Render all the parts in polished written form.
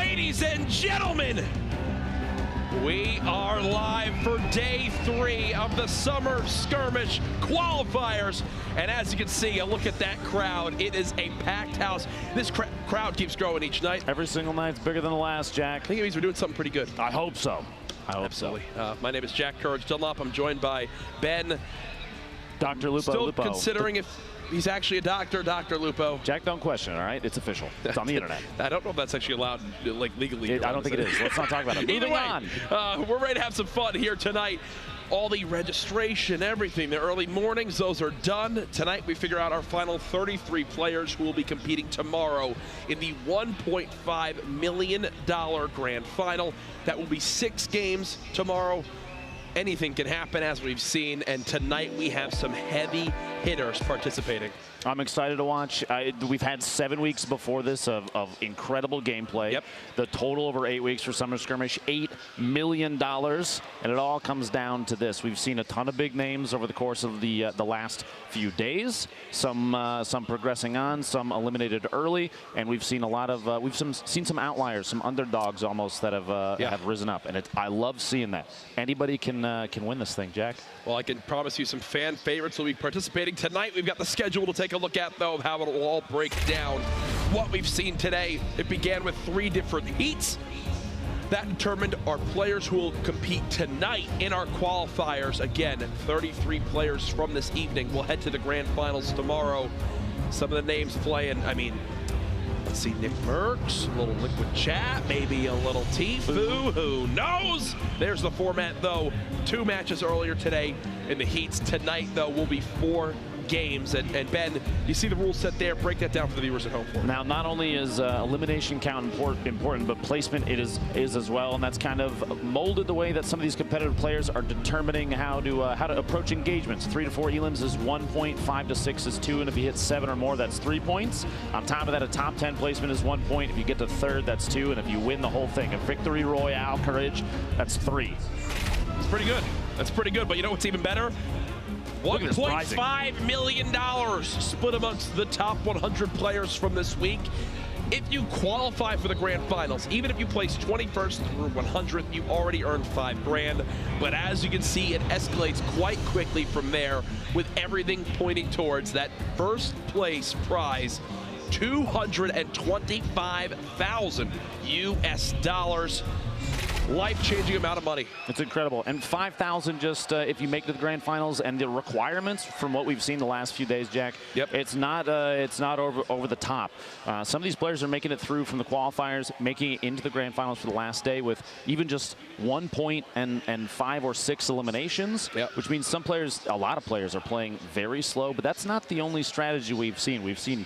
Ladies and gentlemen, we are live for day 3 of the Summer Skirmish qualifiers. And as you can see, a look at that crowd. It is a packed house. This crowd keeps growing each night. Every single night's bigger than the last, Jack. I think it means we're doing something pretty good. I hope so. Absolutely. My name is Jack Courage Dunlop. I'm joined by Ben. Dr. Lupo. Still considering if he's actually a doctor, Dr. Lupo. Jack, don't question it, all right? It's official. It's on the internet. I don't know if that's actually allowed, like, legally. I don't think it is. Let's not talk about it. Moving on. We're ready to have some fun here tonight. All the registration, everything, the early mornings, those are done. Tonight we figure out our final 33 players who will be competing tomorrow in the $1.5 million grand final. That will be 6 games tomorrow. Anything can happen, as we've seen, and tonight we have some heavy hitters participating. I'm excited to watch. We've had 7 weeks before this of incredible gameplay. Yep. The total over 8 weeks for Summer Skirmish, $8 million, and it all comes down to this. We've seen a ton of big names over the course of the last few days. Some progressing on, some eliminated early, and we've seen a lot of seen some outliers, some underdogs almost that have risen up, and I love seeing that. Anybody can win this thing, Jack. Well, I can promise you some fan favorites will be participating tonight. We've got the schedule to take a look at, though, of how it will all break down. What we've seen today, it began with 3 different heats. That determined our players who will compete tonight in our qualifiers. Again, 33 players from this evening will head to the grand finals tomorrow. Some of the names playing, I mean, let's see, Nick Merckx, a little Liquid Chat, maybe a little Tfue, who knows? There's the format, though. 2 matches earlier today in the heats. Tonight, though, will be 4 games. And Ben, you see the rules set there. Break that down for the viewers at home for me. Now, not only is elimination count important, but placement is as well, and that's kind of molded the way that some of these competitive players are determining how to approach engagements. 3 to 4 elims is 1 point, 5 to 6 is 2, and if you hit 7 or more, that's 3 points. On top of that, a top 10 placement is 1 point. If you get to 3rd, that's 2, and if you win the whole thing, a victory royale courage, that's 3. It's pretty good. That's pretty good, but you know what's even better? $1.5 million split amongst the top 100 players from this week. If you qualify for the grand finals, even if you place 21st through 100th, you already earned $5 grand. But as you can see, it escalates quite quickly from there, with everything pointing towards that first place prize, $225,000 US. Life-changing amount of money. It's incredible. And $5,000 just if you make it to the grand finals, and the requirements from what we've seen the last few days, Jack. Yep. It's not over the top. Some of these players are making it through from the qualifiers, making it into the grand finals for the last day with even just 1 point and 5 or 6 eliminations. Yep. Which means some players, a lot of players, are playing very slow. But that's not the only strategy we've seen. We've seen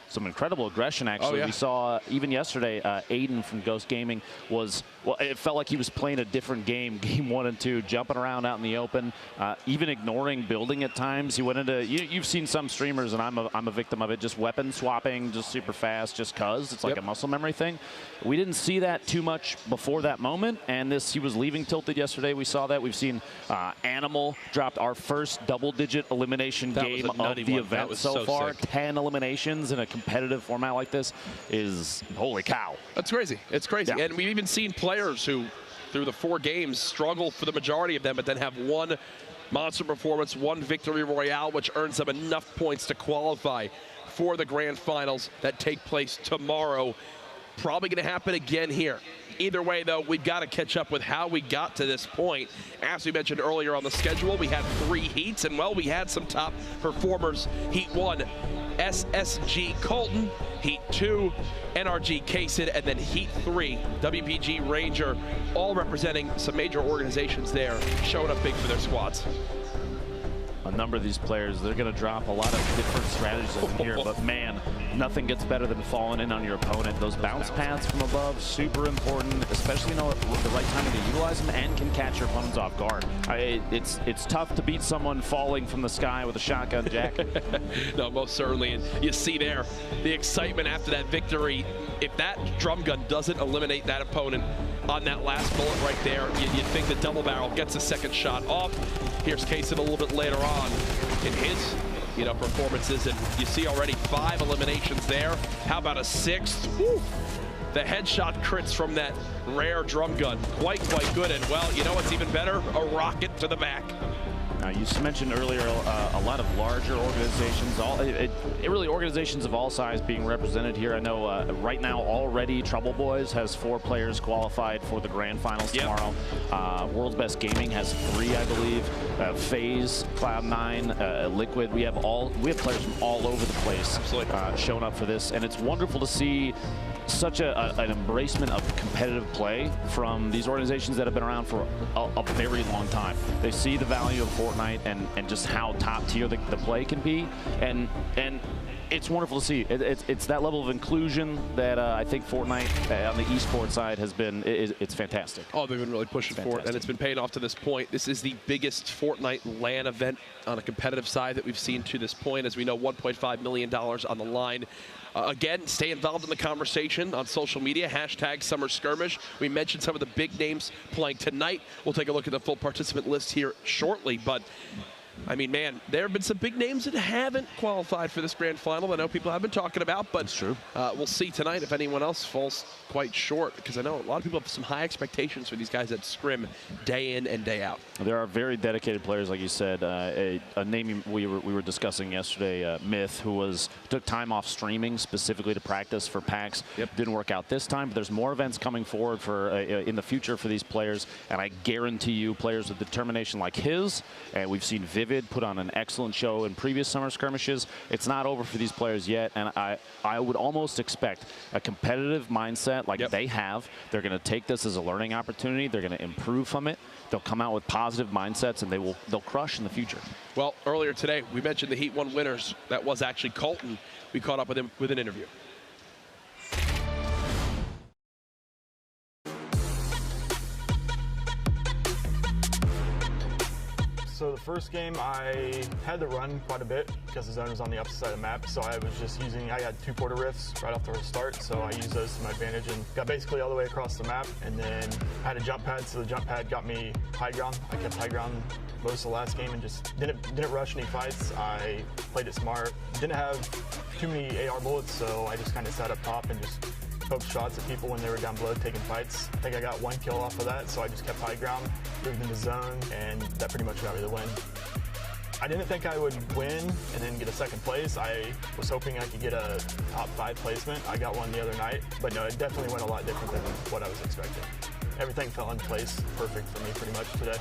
some incredible aggression, actually. Oh, yeah. We saw even yesterday, Aiden from Ghost Gaming was, well, it felt like he was playing a different game, game 1 and 2, jumping around out in the open, even ignoring building at times. He went into, you've seen some streamers, and I'm a victim of it, just weapon swapping just super fast just because. It's like a muscle memory thing. We didn't see that too much before that moment, and he was leaving Tilted yesterday. We saw that. We've seen Animal dropped our first double-digit elimination game of the event so far. Sick. 10 eliminations in a competitive format like this is holy cow. That's crazy. It's crazy. Yeah. And we've even seen players who, through the 4 games, struggle for the majority of them, but then have 1 monster performance, 1 victory royale, which earns them enough points to qualify for the grand finals that take place tomorrow. Probably going to happen again here. Either way, though, we've got to catch up with how we got to this point. As we mentioned earlier on the schedule, we had 3 heats, and, well, we had some top performers. Heat 1, SSG Colton. Heat 2, NRG Kaysid, and then Heat 3, WPG Ranger, all representing some major organizations there, showing up big for their squads. A number of these players, they're going to drop a lot of different strategies in here, but man, nothing gets better than falling in on your opponent. Those bounce pads from above, super important, especially know the right time to utilize them and can catch your opponents off guard. It's tough to beat someone falling from the sky with a shotgun, Jack. No, most certainly. And you see there the excitement after that victory. If that drum gun doesn't eliminate that opponent on that last bullet right there, you'd think the double barrel gets a second shot off. Here's Kaysid a little bit later on in his performances, and you see already 5 eliminations there. How about a 6th? Woo. the headshot crits from that rare drum gun. Quite good. And, well, you know what's even better? A rocket to the back. Now, you mentioned earlier a lot of larger organizations, really organizations of all size being represented here. I know right now already Trouble Boys has 4 players qualified for the grand finals tomorrow. World's Best Gaming has 3, I believe. FaZe, Cloud9, Liquid. We have players from all over the place showing up for this, and it's wonderful to see such an embracement of competitive play from these organizations that have been around for a very long time. They see the value of Fortnite and just how top tier the play can be, and it's wonderful to see. It's that level of inclusion that I think Fortnite on the esports side has been. It's fantastic. Oh, they've been really pushing for it, and it's been paying off to this point. This is the biggest Fortnite LAN event on a competitive side that we've seen to this point. As we know, $1.5 million on the line. Again, stay involved in the conversation on social media, hashtag Summer Skirmish. We mentioned some of the big names playing tonight. We'll take a look at the full participant list here shortly, but I mean, man, there have been some big names that haven't qualified for this grand final. I know people have been talking about, but that's true. We'll see tonight if anyone else falls quite short, because I know a lot of people have some high expectations for these guys that scrim day in and day out. There are very dedicated players, like you said. A name we were discussing yesterday, Myth, who took time off streaming specifically to practice for PAX. Didn't work out this time, but there's more events coming forward for in the future for these players, and I guarantee you, players with determination like his, and we've seen Vivid put on an excellent show in previous Summer Skirmishes. It's not over for these players yet, and I would almost expect a competitive mindset like they have. They're going to take this as a learning opportunity. They're going to improve from it. They'll come out with positive mindsets, and they'll crush in the future. Well, earlier today, we mentioned the Heat 1 winners. That was actually Colton. We caught up with him with an interview. So the first game, I had to run quite a bit because the zone was on the opposite side of the map. So I got 2 portal rifts right off the start. So I used those to my advantage and got basically all the way across the map. And then I had a jump pad, so the jump pad got me high ground. I kept high ground most of the last game and just didn't rush any fights. I played it smart. Didn't have too many AR bullets, so I just kind of sat up top and just poked shots at people when they were down below taking fights. I think I got 1 kill off of that, so I just kept high ground, moved in the zone, and that pretty much got me the win. I didn't think I would win and then get a 2nd place. I was hoping I could get a top 5 placement. I got one the other night, but no, it definitely went a lot different than what I was expecting. Everything fell in place perfect for me pretty much today.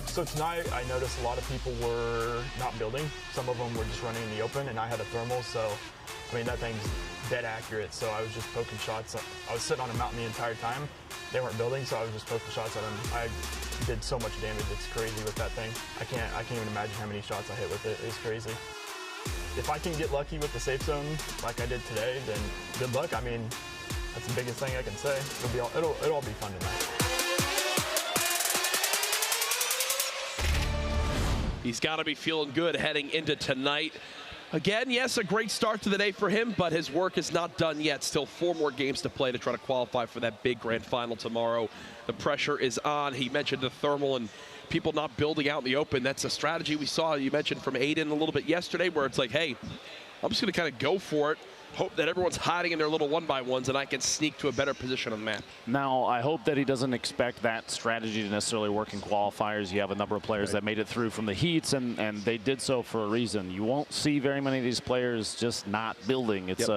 So tonight, I noticed a lot of people were not building. Some of them were just running in the open, and I had a thermal, so I mean, that thing's dead accurate, so I was just poking shots. I was sitting on a mountain the entire time. They weren't building, so I was just poking shots at them. I did so much damage, it's crazy with that thing. I can't even imagine how many shots I hit with it. It's crazy. If I can get lucky with the safe zone like I did today, then good luck. I mean, that's the biggest thing I can say. It'll all be fun tonight. He's got to be feeling good heading into tonight. Again, yes, a great start to the day for him, but his work is not done yet. Still 4 more games to play to try to qualify for that big grand final tomorrow. The pressure is on. He mentioned the thermal and people not building out in the open. That's a strategy we saw, you mentioned, from Aiden a little bit yesterday, where it's like, hey, I'm just going to kind of go for it. Hope that everyone's hiding in their little 1x1s and I can sneak to a better position on the map. Now, I hope that he doesn't expect that strategy to necessarily work in qualifiers. You have a number of players that made it through from the heats, and they did so for a reason. You won't see very many of these players just not building. It's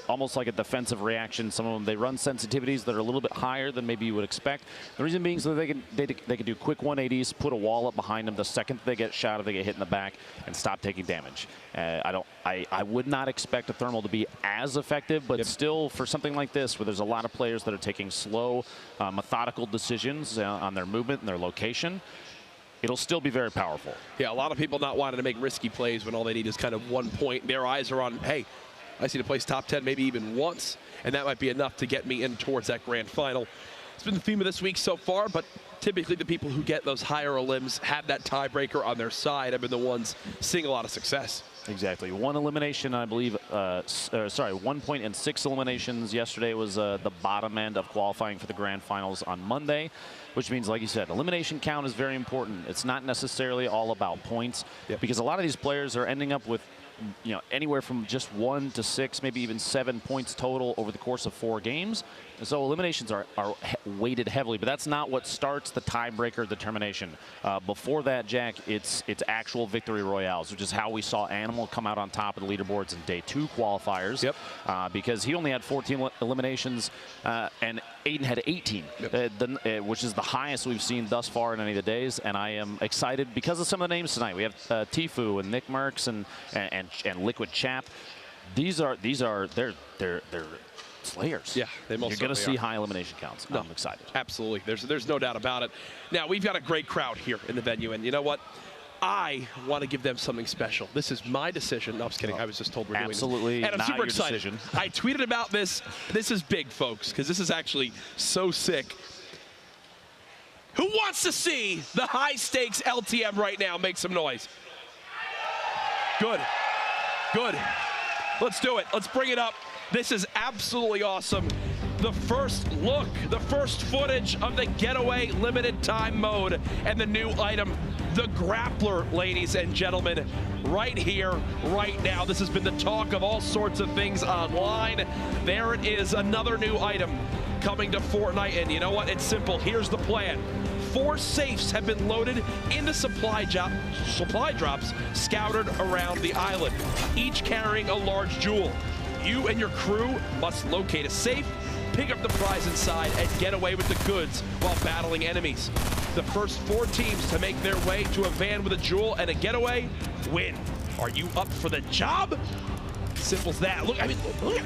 almost like a defensive reaction. Some of them, they run sensitivities that are a little bit higher than maybe you would expect. The reason being so that they can do quick 180s, put a wall up behind them the second they get shot, if they get hit in the back, and stop taking damage. I would not expect a thermal to be as effective, but still, for something like this, where there's a lot of players that are taking slow, methodical decisions on their movement and their location, it'll still be very powerful. Yeah, a lot of people not wanting to make risky plays when all they need is kind of 1 point. Their eyes are on, hey, I see to place top 10 maybe even once, and that might be enough to get me in towards that grand final. It's been the theme of this week so far, but typically the people who get those higher limbs, have that tiebreaker on their side, have been the ones seeing a lot of success. Exactly. 1 elimination, I believe, 1 point and 6 eliminations. Yesterday was the bottom end of qualifying for the grand finals on Monday, which means, like you said, elimination count is very important. It's not necessarily all about points, because a lot of these players are ending up with anywhere from just 1 to 6, maybe even 7 points total over the course of 4 games. So eliminations are weighted heavily, but that's not what starts the tiebreaker determination. Before that, Jack, it's actual victory royales, which is how we saw Animal come out on top of the leaderboards in day 2 qualifiers. Yep. Because he only had 14 eliminations, and Aiden had 18, which is the highest we've seen thus far in any of the days. And I am excited because of some of the names tonight. We have Tfue and Nick Merckx and Liquid Chap. They're slayers. Yeah, they most You're going to see are. high elimination counts. No, I'm excited. Absolutely. There's no doubt about it. Now, we've got a great crowd here in the venue, and you know what? I want to give them something special. This is my decision. No, I'm just kidding. I was just told we're doing this. Absolutely And I'm not super your excited. decision. I tweeted about this. This is big, folks, because this is actually so sick. Who wants to see the high-stakes LTM right now? Make some noise. Good. Good. Let's do it. Let's bring it up. This is absolutely awesome. The first look, the first footage of the Getaway limited time mode and the new item, the Grappler, ladies and gentlemen, right here, right now. This has been the talk of all sorts of things online. There it is, another new item coming to Fortnite, and you know what? It's simple. Here's the plan. 4 safes have been loaded into supply drops scattered around the island, each carrying a large jewel. You and your crew must locate a safe, pick up the prize inside, and get away with the goods while battling enemies. The first 4 teams to make their way to a van with a jewel and a getaway win. Are you up for the job? Simple as that. Look, I mean, look,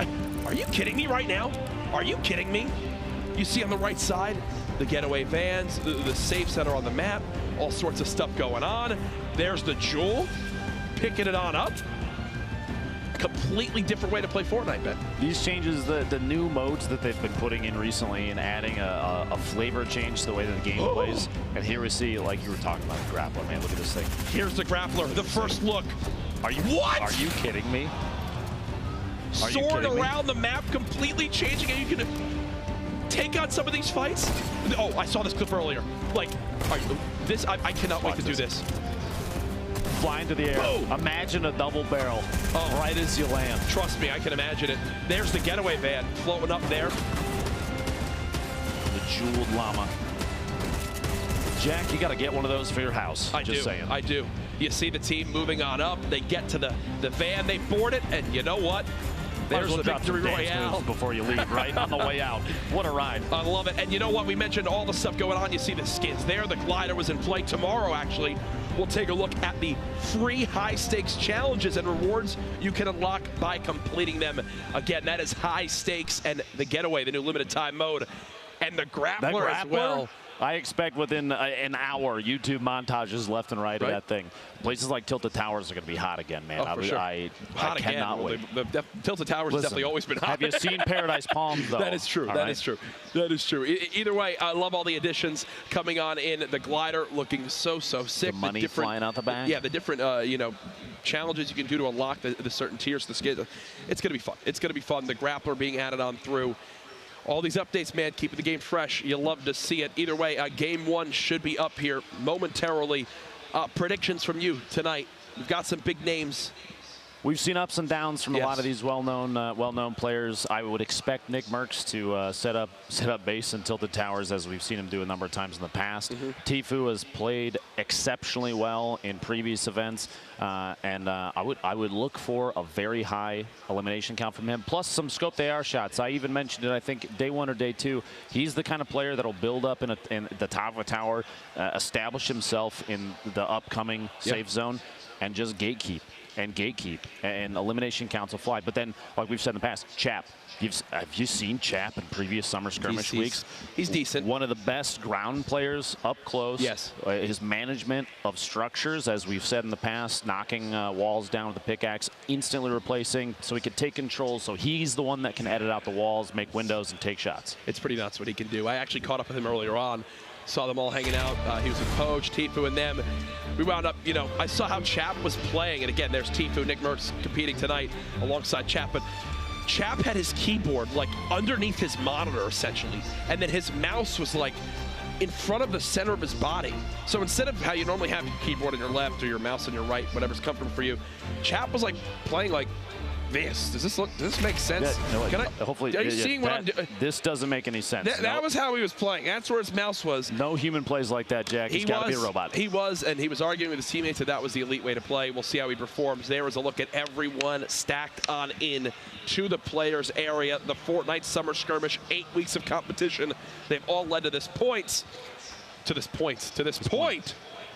are you kidding me right now? Are you kidding me? You see on the right side, the getaway vans, the safes that are on the map, all sorts of stuff going on. There's the jewel, picking it on up. Completely different way to play Fortnite, Ben. These changes, the new modes that they've been putting in recently and adding a flavor change to the way that the game plays. And here we see, like you were talking about, the Grappler. Man, look at this thing. Here's the Grappler, the first look. Are you kidding me? Sword around the map, completely changing, and you can take on some of these fights. Oh, I saw this clip earlier. Like, I cannot wait to do this. Fly into the air. Boom. Imagine a double barrel right as you land. Trust me, I can imagine it. There's the getaway van floating up there. The jeweled llama. Jack, you got to get one of those for your house. I do. You see the team moving on up. They get to the van, they board it, and you know what? There's the victory royale before you leave, right on the way out. What a ride. I love it. And you know what? We mentioned all the stuff going on. You see the skins there. The glider was in flight. Tomorrow, actually, we'll take a look at the free high-stakes challenges and rewards you can unlock by completing them. Again, that is high stakes and the getaway, the new limited time mode, and the grappler as well. I expect within an hour, YouTube montages left and right of that thing. Places like Tilted Towers are going to be hot again, man. Oh, for sure. I cannot wait. The Tilted Towers has definitely always been hot. Have you seen Paradise Palms, though? That is true. That is true. That is true. Either way, I love all the additions coming on in. The glider looking so sick. The money flying out the back. Yeah, the different challenges you can do to unlock the certain tiers. The skins. It's going to be fun. It's going to be fun. The grappler being added on through. All these updates, man, keeping the game fresh. You love to see it. Either way, Game 1 should be up here momentarily. Predictions from you tonight. We've got some big names. We've seen ups and downs from a lot of these well-known players. I would expect Nick Merckx to set up base in Tilted Towers, as we've seen him do a number of times in the past. Tfue has played exceptionally well in previous events, and I would look for a very high elimination count from him, plus some scoped AR shots. I even mentioned it, I think, day 1 or day 2. He's the kind of player that'll build up in the top of a tower, establish himself in the upcoming safe zone, and just gatekeep. And elimination counts will fly. But then, like we've said in the past, Chap. Have you seen Chap in previous Summer Skirmish weeks? He's decent. One of the best ground players up close. Yes. His management of structures, as we've said in the past, knocking walls down with the pickaxe, instantly replacing, so he could take control. So he's the one that can edit out the walls, make windows, and take shots. It's pretty nuts what he can do. I actually caught up with him earlier on. Saw them all hanging out. He was with Poach, Tfue, and them. We wound up, I saw how Chap was playing. And again, there's Tfue, Nick Merckx competing tonight alongside Chap. But Chap had his keyboard like underneath his monitor, essentially. And then his mouse was like in front of the center of his body. So instead of how you normally have your keyboard on your left or your mouse on your right, whatever's comfortable for you, Chap was like playing like this. Does this make sense? Yeah, no, hopefully, are you seeing what I'm doing? This doesn't make any sense. That was how he was playing. That's where his mouse was. No human plays like that, Jack. He's got to be a robot. He was, and he was arguing with his teammates that that was the elite way to play. We'll see how he performs. There is a look at everyone stacked on in to the players area. The Fortnite Summer Skirmish, 8 weeks of competition. They've all led to this point. To this point.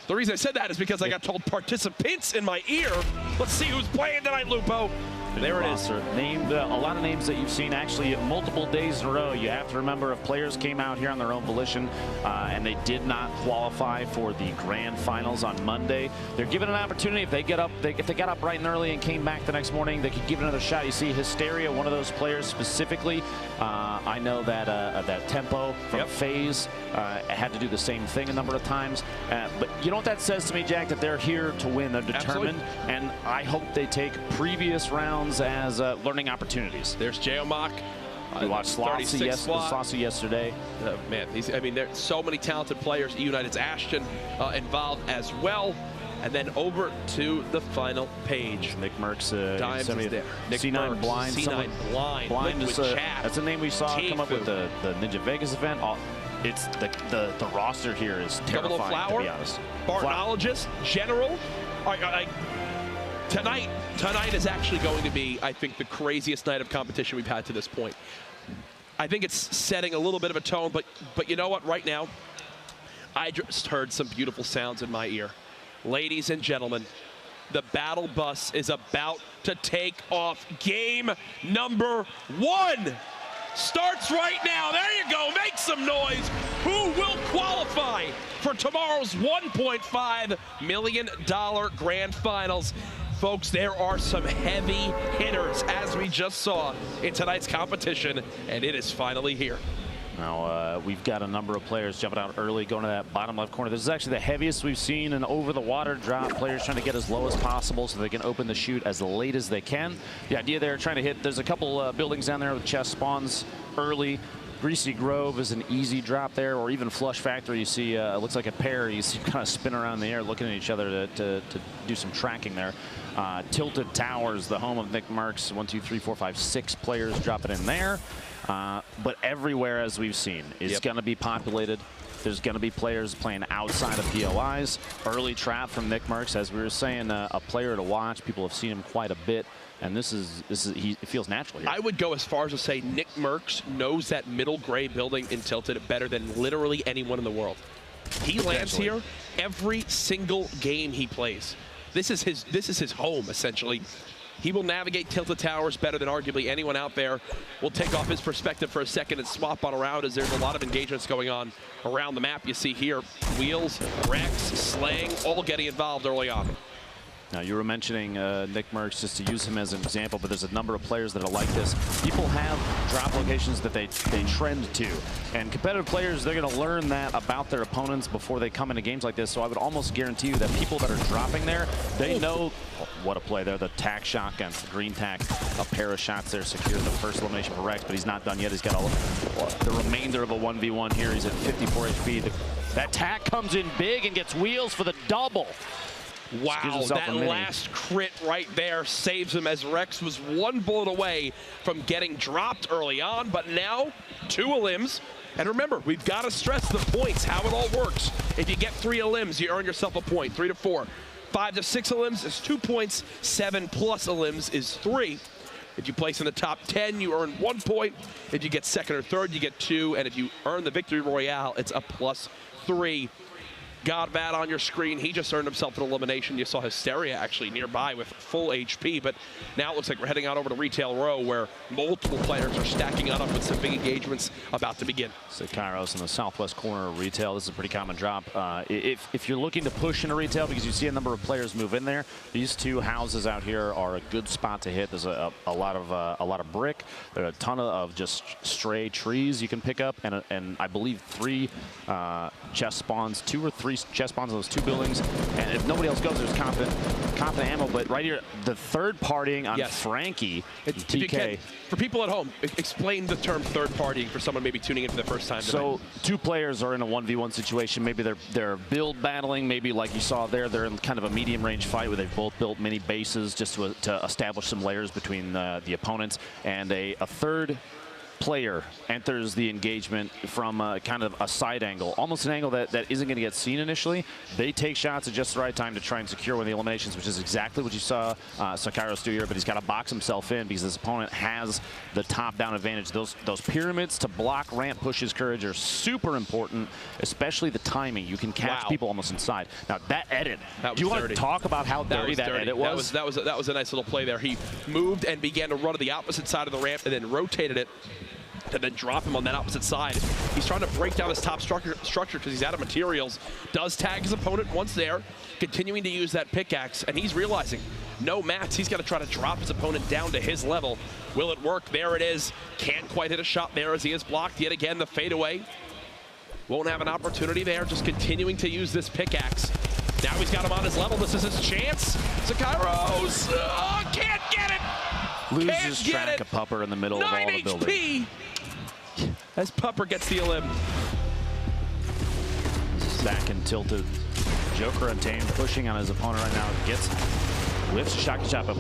The reason I said that is because I got told participants in my ear. Let's see who's playing tonight, Lupo. There it is. Named a lot of names that you've seen actually multiple days in a row. You have to remember if players came out here on their own volition and they did not qualify for the grand finals on Monday, they're given an opportunity. If they get up, if they got up bright and early and came back the next morning, they could give it another shot. You see Hysteria, one of those players specifically. I know that that Tempo from FaZe had to do the same thing a number of times. But you know what that says to me, Jack? That they're here to win. They're determined. Absolutely. And I hope they take previous rounds as learning opportunities. There's Geomach. We watched Slossy yesterday. Man, I mean, there's so many talented players. United's Ashton involved as well. And then over to the final page. Nick Merckx, Dimes is there. Nick C9 Merckx, Blind. C9 Blind. Blind is that's a name we saw come up with the Ninja Vegas event. It's the roster here is terrifying, to be honest. Bartologist, General. Tonight is actually going to be, I think, the craziest night of competition we've had to this point. I think it's setting a little bit of a tone, but you know what? Right now, I just heard some beautiful sounds in my ear. Ladies and gentlemen, the battle bus is about to take off. Game number 1 starts right now. There you go. Make some noise. Who will qualify for tomorrow's $1.5 million grand finals? Folks, there are some heavy hitters, as we just saw in tonight's competition, and it is finally here. Now, we've got a number of players jumping out early, going to that bottom left corner. This is actually the heaviest we've seen an over-the-water drop. Players trying to get as low as possible so they can open the chute as late as they can. The idea there, trying to hit, there's a couple buildings down there with chest spawns early. Greasy Grove is an easy drop there, or even Flush Factory. You see, it looks like a pair. You see kind of spin around in the air, looking at each other to do some tracking there. Tilted Towers, the home of Nick Merckx. 1, 2, 3, 4, 5, 6 players dropping in there. But everywhere, as we've seen, is going to be populated. There's going to be players playing outside of POIs. Early trap from Nick Merckx, as we were saying, a player to watch. People have seen him quite a bit. And it feels natural here. I would go as far as to say Nick Merckx knows that middle gray building in Tilted better than literally anyone in the world. He lands here every single game he plays. This is his home, essentially. He will navigate Tilted Towers better than arguably anyone out there. We'll take off his perspective for a second and swap on around, as there's a lot of engagements going on around the map. You see here, Wheels, Rex, Slang, all getting involved early on. Now, you were mentioning Nick Merckx, just to use him as an example, but there's a number of players that are like this. People have drop locations that they trend to. And competitive players, they're going to learn that about their opponents before they come into games like this. So I would almost guarantee you that people that are dropping there, they know what a play there. The tack shotgun, green tack, a pair of shots there secure the first elimination for Rex, but he's not done yet. He's got the remainder of a 1v1 here. He's at 54 HP. That tack comes in big and gets Wheels for the double. Wow, that last crit right there saves him, as Rex was 1 bullet away from getting dropped early on, but now 2 elims. And remember, we've got to stress the points, how it all works. If you get 3 elims, you earn yourself a point, 3 to 4. 5 to 6 elims is 2 points, 7 plus elims is 3. If you place in the top 10, you earn 1 point. If you get second or third, you get 2. And if you earn the Victory Royale, it's a +3. Godvat on your screen, he just earned himself an elimination. You saw Hysteria actually nearby with full HP, but now it looks like we're heading out over to Retail Row, where multiple players are stacking up with some big engagements about to begin. So Kairos in the southwest corner of Retail. This is a pretty common drop. If you're looking to push into Retail, because you see a number of players move in there, these 2 houses out here are a good spot to hit. There's a lot of brick. There are a ton of just stray trees you can pick up, and I believe 3 chest spawns, 2 or 3 chest spawns on those 2 buildings, and if nobody else goes, there's confident ammo. But right here, the third partying on Frankie, TK. For people at home, explain the term third partying for someone maybe tuning in for the first time. So 2 players are in a 1v1 situation. Maybe they're build battling. Maybe like you saw there, they're in kind of a medium range fight where they've both built mini bases just to establish some layers between the opponents. And a third player enters the engagement from kind of a side angle, almost an angle that isn't going to get seen initially. They take shots at just the right time to try and secure one of the eliminations, which is exactly what you saw Sakairos do here, but he's got to box himself in because his opponent has the top-down advantage. Those pyramids to block ramp pushes courage are super important, especially the timing. You can catch people almost inside. Now, that edit, do you want to talk about how dirty that edit was? That was a nice little play there. He moved and began to run to the opposite side of the ramp and then rotated it and then drop him on that opposite side. He's trying to break down his top structure because he's out of materials. Does tag his opponent once there, continuing to use that pickaxe, and he's realizing no mats. He's got to try to drop his opponent down to his level. Will it work? There it is. Can't quite hit a shot there as he is blocked yet again. The fadeaway. Won't have an opportunity there, just continuing to use this pickaxe. Now he's got him on his level. This is his chance. Sakairos can't get it. Loses track of Pupper in the middle of all the building. 9 HP as Pupper gets the elim. Back and tilted. Joker Untamed pushing on his opponent right now. Lifts a shot to chop him.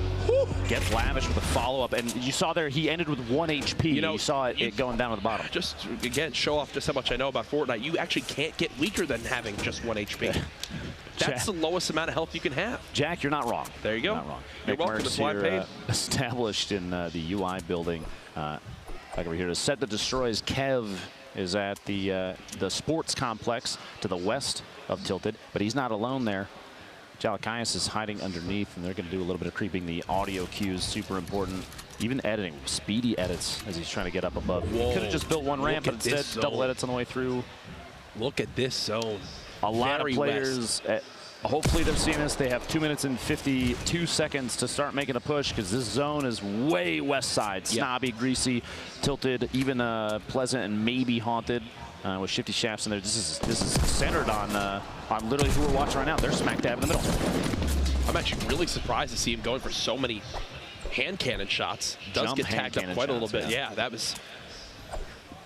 Gets lavish with a follow-up. And you saw there, he ended with 1 HP. You saw it going down to the bottom. Just, again, show off just how much I know about Fortnite. You actually can't get weaker than having just 1 HP. That's the lowest amount of health you can have. Jack, you're not wrong. There you go. Not wrong. You're welcome. That's why I paid. Established in the UI building. Back over here, to set that destroys. Kev is at the sports complex to the west of Tilted, but he's not alone there. Jalakias is hiding underneath, and they're going to do a little bit of creeping. The audio cues, super important. Even editing, speedy edits as he's trying to get up above. He could have just built 1 ramp, but instead double edits on the way through. Look at this zone. A lot of players, hopefully they're seeing this. They have 2 minutes and 52 seconds to start making a push because this zone is way west side. Snobby, greasy, Tilted, even Pleasant and maybe Haunted with Shifty Shafts in there. This is centered on literally who we're watching right now. They're smack dab in the middle. I'm actually really surprised to see him going for so many hand cannon shots. Does get tagged up quite a little bit. Yeah, that was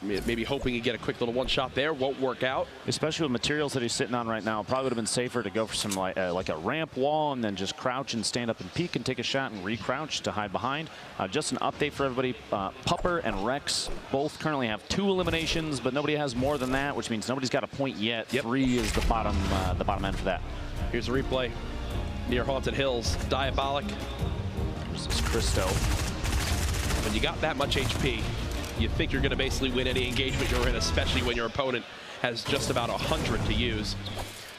maybe hoping he'd get a quick little 1 shot there. Won't work out. Especially with materials that he's sitting on right now. Probably would have been safer to go for some like a ramp wall and then just crouch and stand up and peek and take a shot and re-crouch to hide behind. Just an update for everybody. Pupper and Rex both currently have 2 eliminations, but nobody has more than that, which means nobody's got a point yet. 3 is the bottom end for that. Here's a replay near Haunted Hills. Diabolic. This is Christo. When you got that much HP, you think you're going to basically win any engagement you're in, especially when your opponent has just about 100 to use.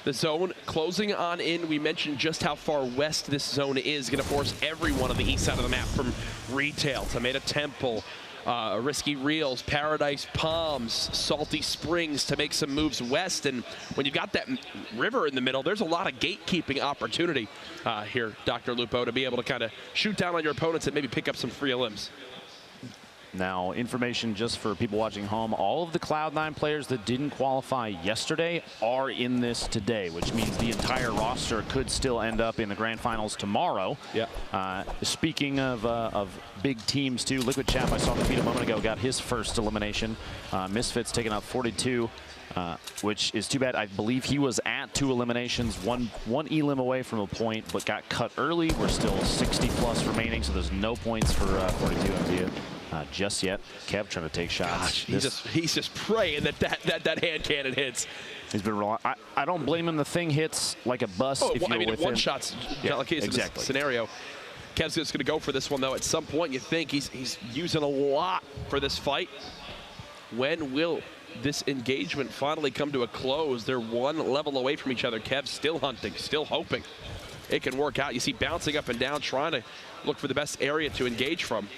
The zone closing on in. We mentioned just how far west this zone is. Going to force everyone on the east side of the map, from Retail, Tomato Temple, Risky Reels, Paradise Palms, Salty Springs, to make some moves west. And when you've got that river in the middle, there's a lot of gatekeeping opportunity here, Dr. Lupo, to be able to kind of shoot down on your opponents and maybe pick up some free limbs. Now, information just for people watching home, all of the Cloud9 players that didn't qualify yesterday are in this today, which means the entire roster could still end up in the grand finals tomorrow. Yeah. Speaking of big teams too, Liquid Chap, I saw the feed a moment ago, got his first elimination. Misfits taking out 42. Which is too bad. I believe he was at 2 eliminations, one elim away from a point, but got cut early. We're still 60 plus remaining, so there's no points for 42 MZ just yet. Kev trying to take shots. Gosh, he's just praying that hand cannon hits. He's been rolling. I don't blame him. The thing hits like a bus. Oh, if well, you're within. 1 shots. Yeah, like in this scenario. Kev's just going to go for this one though. At some point, you think he's using a lot for this fight. When will this engagement finally come to a close? They're 1 level away from each other. Kev's still hunting, still hoping it can work out. You see bouncing up and down, trying to look for the best area to engage from.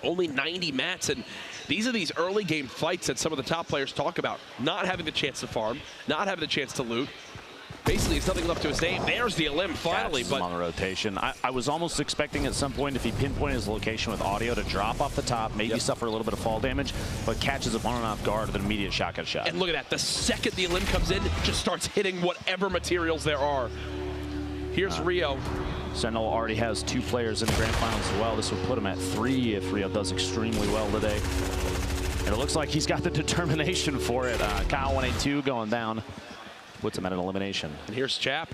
Only 90 mats, and these are these early game fights that some of the top players talk about. Not having the chance to farm, not having the chance to loot. basically there's nothing left to his name. There's the elim finally, but on the rotation. I was almost expecting at some point, if he pinpointed his location with audio, to drop off the top, maybe suffer a little bit of fall damage, but catches his opponent off guard with an immediate shotgun shot. And look at that, the second the elim comes in, just starts hitting whatever materials there are. Here's Rio. Sentinel already has 2 players in the grand finals as well. This would put him at 3 if Rio does extremely well today. And it looks like he's got the determination for it. Kyle 182 going down. Puts him at an elimination. And here's Chap.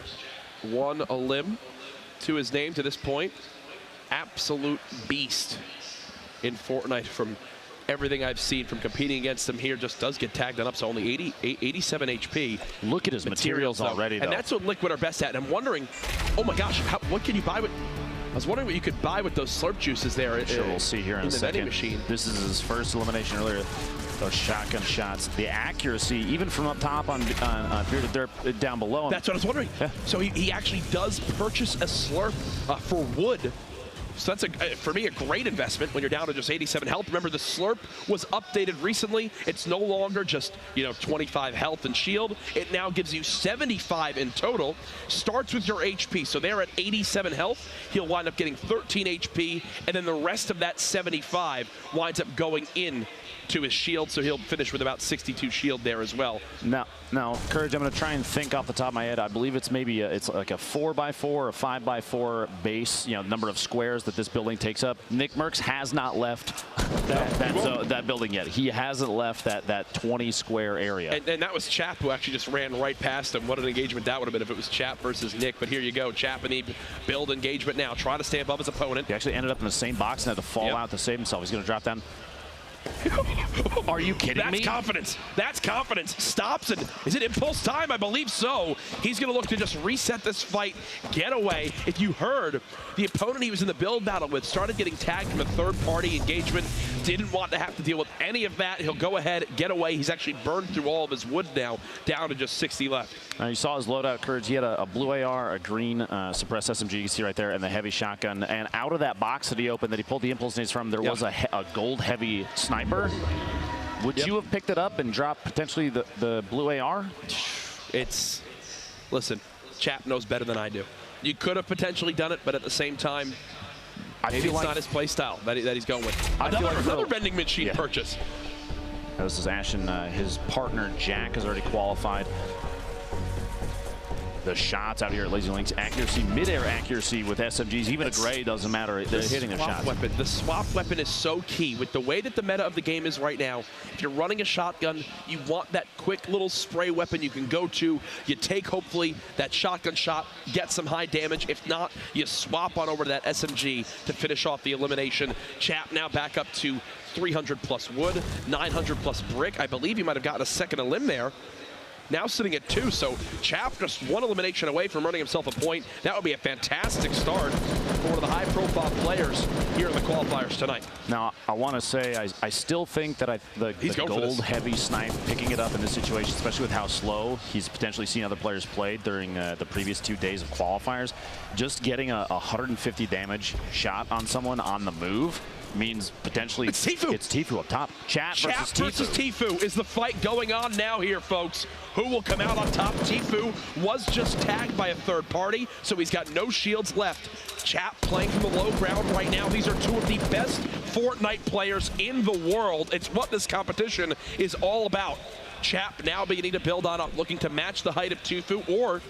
1 elim to his name to this point. Absolute beast in Fortnite from everything I've seen from competing against him here. Just does get tagged on up, so only 87 HP. Look at his materials already, though. And that's what Liquid are best at. And I'm wondering, oh my gosh, what can you buy with... I was wondering what you could buy with those slurp juices there. Sure, we'll see here in a second. Machine. This is his first elimination earlier. Those shotgun shots, the accuracy, even from up top on Bearded Derp down below him. That's what I was wondering. Yeah. So he actually does purchase a slurp for wood. So that's, for me, a great investment when you're down to just 87 health. Remember, the slurp was updated recently. It's no longer just, 25 health and shield. It now gives you 75 in total. Starts with your HP. So they're at 87 health. He'll wind up getting 13 HP, and then the rest of that 75 winds up going in to his shield, so he'll finish with about 62 shield there as well. Now, Courage, I'm going to try and think off the top of my head. I believe it's maybe it's like a 4x4 or 5x4 base, number of squares that this building takes up. Nick Merckx has not left that building yet. He hasn't left that 20 square area. And that was Chap who actually just ran right past him. What an engagement that would have been if it was Chap versus Nick. But here you go, Chap in the build engagement now, trying to stay above his opponent. He actually ended up in the same box and had to fall out to save himself. He's going to drop down. Are you kidding me? That's confidence. That's confidence. Stops and is it impulse time? I believe so. He's going to look to just reset this fight, get away. If you heard, the opponent he was in the build battle with started getting tagged from a third-party engagement. Didn't want to have to deal with any of that. He'll go ahead, get away. He's actually burned through all of his wood now, down to just 60 left. You saw his loadout, Courage. He had a blue AR, a green suppressed SMG, you can see right there, and the heavy shotgun. And out of that box that he opened, that he pulled the impulse nades from, there was a gold heavy sniper. Would you have picked it up and dropped potentially the blue AR? Listen, Chap knows better than I do. You could have potentially done it, but at the same time, maybe it's not his play style that he's going with. Another vending machine purchase. This is Ashen. His partner, Jack, has already qualified. The shots out here at Lazy Links, accuracy, mid-air accuracy with SMGs, even a gray doesn't matter. They're hitting their shots. The swap weapon is so key. With the way that the meta of the game is right now, if you're running a shotgun, you want that quick little spray weapon you can go to. You take, hopefully, that shotgun shot, get some high damage. If not, you swap on over to that SMG to finish off the elimination. Chap now back up to 300 plus wood, 900 plus brick. I believe he might have gotten a second elim there. Now sitting at 2, so Chap just 1 elimination away from earning himself a point. That would be a fantastic start for one of the high-profile players here in the qualifiers tonight. Now, I want to say I still think that the gold-heavy snipe, picking it up in this situation, especially with how slow he's potentially seen other players play during the previous 2 days of qualifiers, just getting a 150 damage shot on someone on the move means potentially it's Tfue. It's Tfue up top. Chap versus Tfue is the fight going on now here, folks. Who will come out on top? Tfue was just tagged by a third party, so he's got no shields left. Chap playing from the low ground right now. These are 2 of the best Fortnite players in the world. It's what this competition is all about. Chap now beginning to build on up, looking to match the height of Tfue, or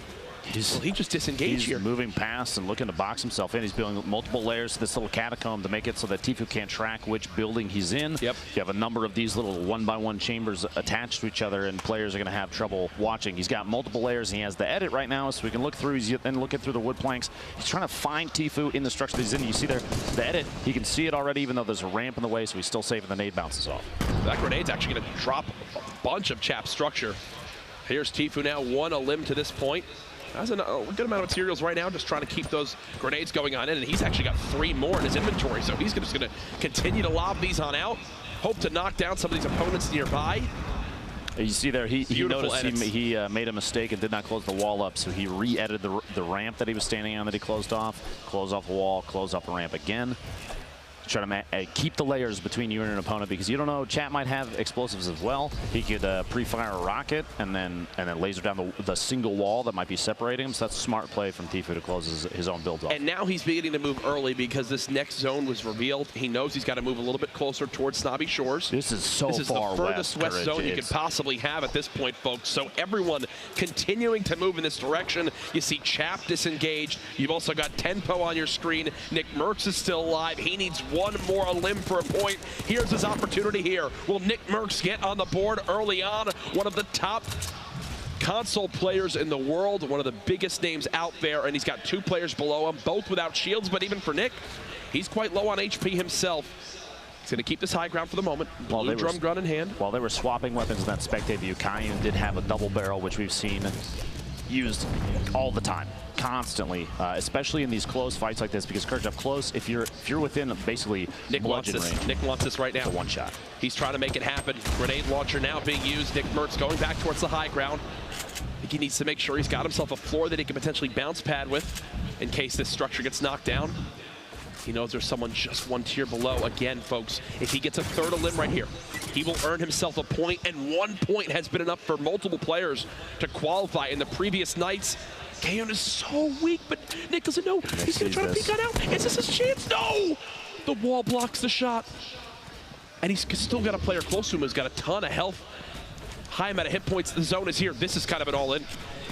will he just disengage here? He's moving past and looking to box himself in. He's building multiple layers to this little catacomb to make it so that Tfue can't track which building he's in. Yep. You have a number of these little 1x1 chambers attached to each other, and players are going to have trouble watching. He's got multiple layers, and he has the edit right now, so we can look through. He's then looking through the wood planks. He's trying to find Tfue in the structure that he's in. You see there, the edit. He can see it already, even though there's a ramp in the way, so he's still saving the nade bounces off. That grenade's actually going to drop a bunch of Chap's structure. Here's Tfue now, 1 elim to this point. Has a good amount of materials right now, just trying to keep those grenades going on in, and he's actually got 3 more in his inventory, so he's just going to continue to lob these on out, hope to knock down some of these opponents nearby. You see there, he noticed he made a mistake and did not close the wall up, so he re-edited the ramp that he was standing on that he closed off the wall, closed off the ramp again. try to keep the layers between you and an opponent, because you don't know, chat might have explosives as well. He could pre-fire a rocket and then laser down the single wall that might be separating him. So that's a smart play from Tfue to close his own build off. And now he's beginning to move early because this next zone was revealed. He knows he's got to move a little bit closer towards Snobby Shores. This is so far This is the furthest west zone you could possibly have at this point, folks. So everyone continuing to move in this direction. You see Chap disengaged. You've also got Tenpo on your screen. Nick Merckx is still alive. He needs one more limb for a point. Here's his opportunity here. Will Nick Merckx get on the board early on? One of the top console players in the world, one of the biggest names out there, and he's got 2 players below him, both without shields, but even for Nick, he's quite low on HP himself. He's going to keep this high ground for the moment. Blue drum gun in hand. While they were swapping weapons in that spectate view, Kayun did have a double barrel, which we've seen used all the time, constantly, especially in these close fights like this, because Courage up close, if you're within basically bludgeon range. Nick wants this right now. It's a one shot. He's trying to make it happen. Grenade launcher now being used. Nick Merckx going back towards the high ground. I think he needs to make sure he's got himself a floor that he can potentially bounce pad with in case this structure gets knocked down. He knows there's someone just 1 tier below. Again, folks, if he gets a third of limb right here, he will earn himself a point, and 1 point has been enough for multiple players to qualify in the previous nights. Kayun is so weak, but Nick doesn't know. He's going to try to peek on out. Is this his chance? No! The wall blocks the shot. And he's still got a player close to him who's got a ton of health. High amount of hit points. The zone is here. This is kind of an all-in.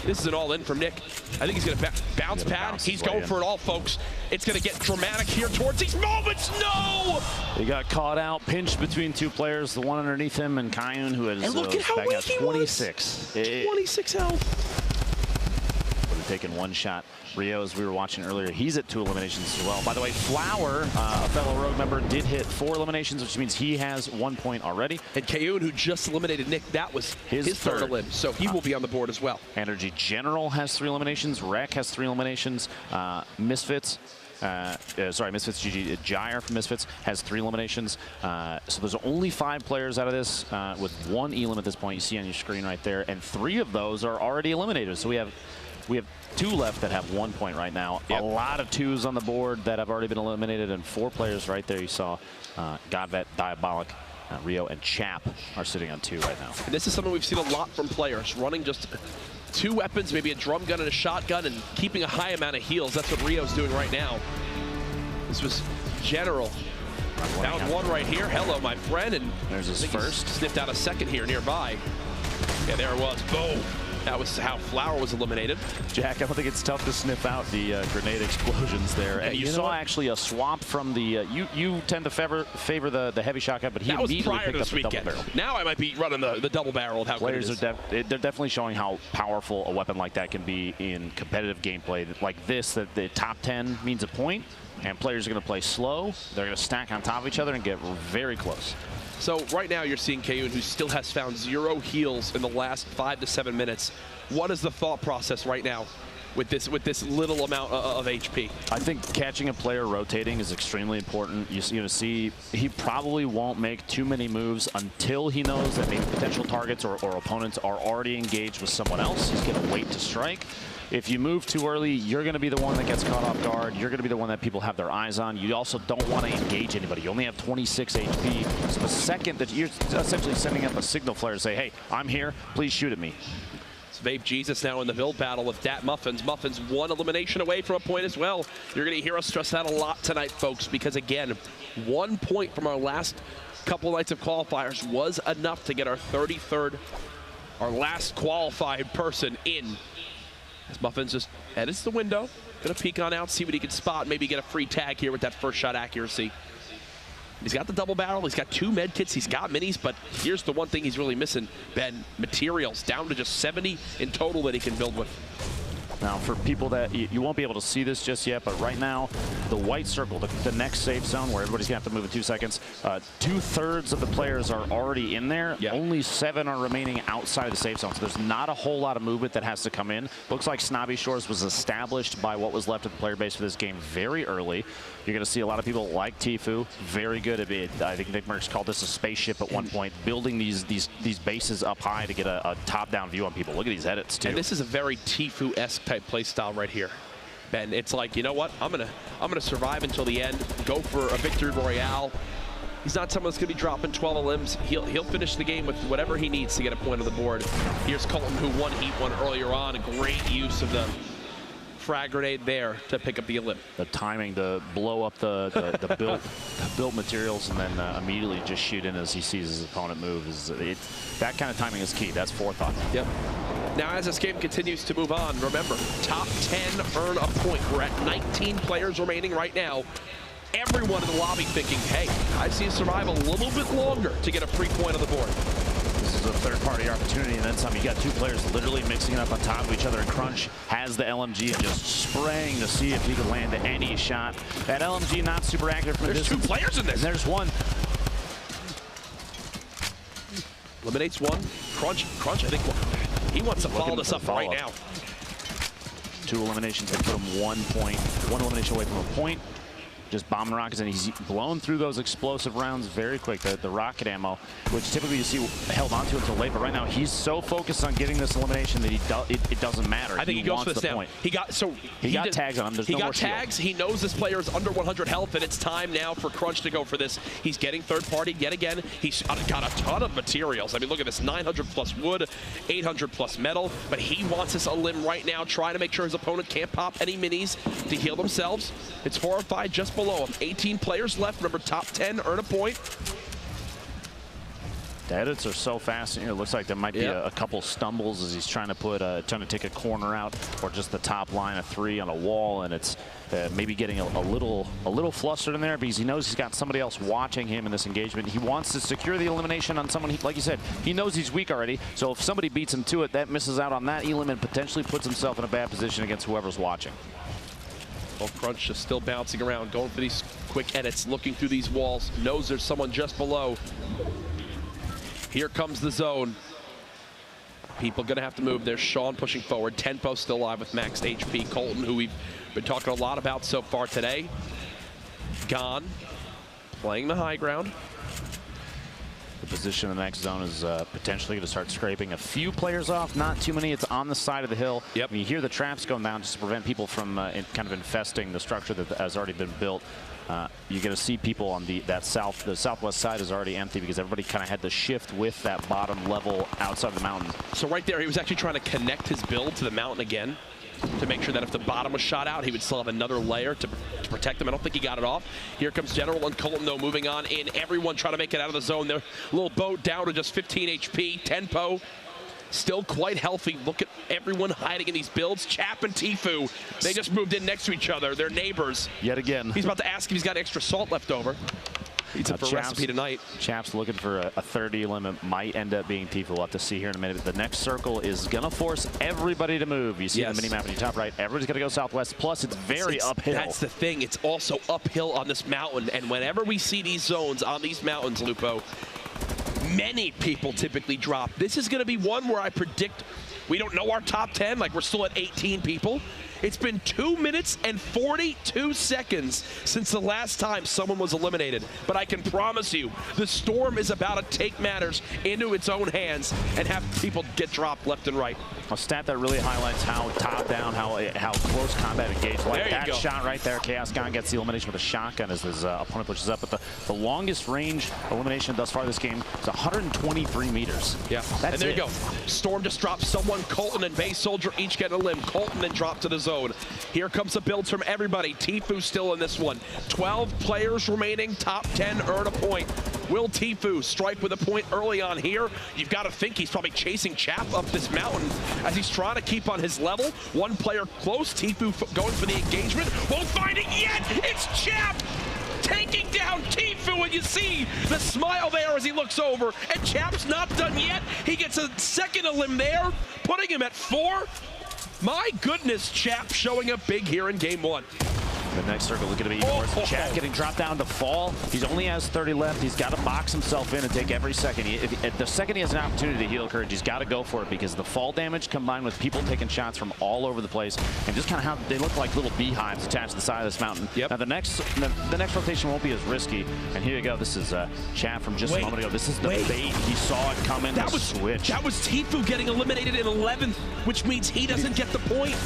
This is an all-in from Nick. I think he's going to bounce pad. He's going for it all, folks. It's going to get dramatic here towards these moments. No! He got caught out, pinched between 2 players, the one underneath him and Kayun, who has and look at how weak he 26. 26 health. Would have taken 1 shot. Rio, as we were watching earlier, he's at 2 eliminations as well. By the way, Flower, a fellow Rogue member, did hit 4 eliminations, which means he has 1 point already. And Kayun, who just eliminated Nick, that was his third elim, so he will be on the board as well. Energy General has 3 eliminations. Rec has 3 eliminations. Misfits. Misfits GG. Gyre from Misfits has 3 eliminations. So there's only 5 players out of this with 1 elim at this point. You see on your screen right there, and 3 of those are already eliminated. So we have 2 left that have 1 point right now. Yep. A lot of 2s on the board that have already been eliminated, and 4 players right there. You saw Godvet, Diabolic, Rio, and Chap are sitting on 2 right now. And this is something we've seen a lot from players, running just 2 weapons, maybe a drum gun and a shotgun, and keeping a high amount of heals. That's what Rio's doing right now. This was General. Down 1 right here. Hello, my friend. And there's his first. Sniffed out a second here nearby. Yeah, there it was. Boom. That was how Flower was eliminated. Jack, I don't think it's tough to sniff out the grenade explosions there. And you saw actually a swap from the, you tend to favor the heavy shotgun, but he immediately picked up the double barrel. Now I might be running the double barrel. How players are they're definitely showing how powerful a weapon like that can be in competitive gameplay. Like this, that the top 10 means a point, and players are going to play slow. They're going to stack on top of each other and get very close. So right now you're seeing Kayun, who still has found 0 heals in the last 5 to 7 minutes. What is the thought process right now with this little amount of HP? I think catching a player rotating is extremely important. You see he probably won't make too many moves until he knows that maybe potential targets or opponents are already engaged with someone else. He's going to wait to strike. If you move too early, you're going to be the one that gets caught off guard. You're going to be the one that people have their eyes on. You also don't want to engage anybody. You only have 26 HP. So the second that you're essentially sending up a signal flare to say, hey, I'm here, please shoot at me. It's Vape Jesus now in the build battle with Dat Muffins. Muffins 1 elimination away from a point as well. You're going to hear us stress that a lot tonight, folks, because again, 1 point from our last couple nights of qualifiers was enough to get our 33rd, our last qualified person in. As Muffins just edits the window, gonna peek on out, see what he can spot, maybe get a free tag here with that first shot accuracy. He's got the double barrel, he's got 2 med kits, he's got minis, but here's the one thing he's really missing, Ben, materials, down to just 70 in total that he can build with. Now, for people that, you won't be able to see this just yet, but right now, the white circle, the next safe zone where everybody's going to have to move in 2 seconds, 2/3 of the players are already in there. Yeah. Only 7 are remaining outside of the safe zone, so there's not a whole lot of movement that has to come in. Looks like Snobby Shores was established by what was left of the player base for this game very early. You're going to see a lot of people like Tfue, very good at it. I think Nick Merckx called this a spaceship at one point, building these bases up high to get a top-down view on people. Look at these edits, too. And this is a very Tfue-esque type play style right here. Ben. It's like, you know what? I'm gonna survive until the end, go for a victory royale. He's not someone that's going to be dropping 12 limbs. He'll finish the game with whatever he needs to get a point on the board. Here's Colton, who won Heat 1 earlier on. A great use of the frag grenade there to pick up the limb. The timing to blow up the built materials and then immediately just shoot in as he sees his opponent move. That kind of timing is key. That's forethought. Yep. Now, as this game continues to move on, remember, top 10 earn a point. We're at 19 players remaining right now. Everyone in the lobby thinking, hey, I see you survive a little bit longer to get a free point on the board. This is a third-party opportunity, and then some. You got two players literally mixing it up on top of each other, and Crunch has the LMG and just spraying to see if he can land any shot. That LMG not super accurate from a distance. There's 2 players in this. And there's one. Eliminates one. Crunch, I think he wants to follow this up right now. 2 eliminations that put him 1 point, 1 elimination away from a point. Just bombing rockets, and he's blown through those explosive rounds very quick. The rocket ammo, which typically you see held onto until late, but right now he's so focused on getting this elimination that it doesn't matter. I think he goes for this now. Point. He got tags on him. There's he no got more tags. He knows this player is under 100 health, and it's time now for Crunch to go for this. He's getting third party yet again. He's got a ton of materials. I mean, look at this: 900 plus wood, 800 plus metal. But he wants this a limb right now, trying to make sure his opponent can't pop any minis to heal themselves. It's 4 or 5 just below him. 18 players left. Remember, top 10 earn a point. The edits are so fast. It looks like there might be a couple stumbles as he's trying to take a corner out, or just the top line of 3 on a wall, and it's maybe getting a little flustered in there because he knows he's got somebody else watching him in this engagement. He wants to secure the elimination on someone. Like you said, he knows he's weak already. So if somebody beats him to it, that misses out on that elim and potentially puts himself in a bad position against whoever's watching. Well, Crunch just still bouncing around, going for these quick edits, looking through these walls, knows there's someone just below. Here comes the zone. People gonna have to move. There's Sean pushing forward. Tenpo still alive with maxed HP. Colton, who we've been talking a lot about so far today, gone, playing the high ground. The position in the next zone is potentially going to start scraping a few players off, not too many. It's on the side of the hill. Yep. You hear the traps going down just to prevent people from kind of infesting the structure that has already been built. You're going to see people on the southwest side is already empty because everybody kind of had to shift with that bottom level outside the mountain. So right there, he was actually trying to connect his build to the mountain again to make sure that if the bottom was shot out, he would still have another layer to protect him. I don't think he got it off. Here comes General and Colton, though, moving on in. Everyone trying to make it out of the zone. Their little boat down to just 15 HP. Tenpo still quite healthy. Look at everyone hiding in these builds. Chap and Tifu, they just moved in next to each other. They're neighbors. Yet again. He's about to ask if he's got extra salt left over. Eats it for recipe tonight. Chap's looking for a 30 limit. Might end up being Tifu. We'll have to see here in a minute. The next circle is going to force everybody to move. You see the mini map on your top right. Everybody's going to go southwest. Plus, it's very uphill. That's the thing. It's also uphill on this mountain. And whenever we see these zones on these mountains, Lupo, many people typically drop. This is going to be one where I predict we don't know our top 10. Like, we're still at 18 people. It's been 2 minutes and 42 seconds since the last time someone was eliminated. But I can promise you, the Storm is about to take matters into its own hands and have people get dropped left and right. A stat that really highlights how top-down, how close combat engaged. Like that shot right there, Chaos Gone gets the elimination with a shotgun as his opponent pushes up. But the longest range elimination thus far this game is 123 meters. Yeah, and there you go. Storm just drops someone. Colton and Base Soldier each get a limb. Colton then drop to the zone. Here comes the builds from everybody. Tifu still in this one. 12 players remaining. Top 10 earn a point. Will Tifu strike with a point early on here? You've got to think he's probably chasing Chap up this mountain as he's trying to keep on his level. One player close. Tifu going for the engagement. Won't find it yet. It's Chap taking down Tifu, and you see the smile there as he looks over. And Chap's not done yet. He gets a second elim there, putting him at 4. My goodness, Chap showing up big here in game 1. The next circle is going to be worse. Chap getting dropped down to fall. He only has 30 left. He's got to box himself in and take every second. The second he has an opportunity to heal Courage, he's got to go for it because the fall damage combined with people taking shots from all over the place and just kind of how they look like little beehives attached to the side of this mountain. Now the next rotation won't be as risky. And here you go. This is Chap from just a moment ago. This is the bait. He saw it coming. That was Tifu getting eliminated in 11th, which means he doesn't get the point.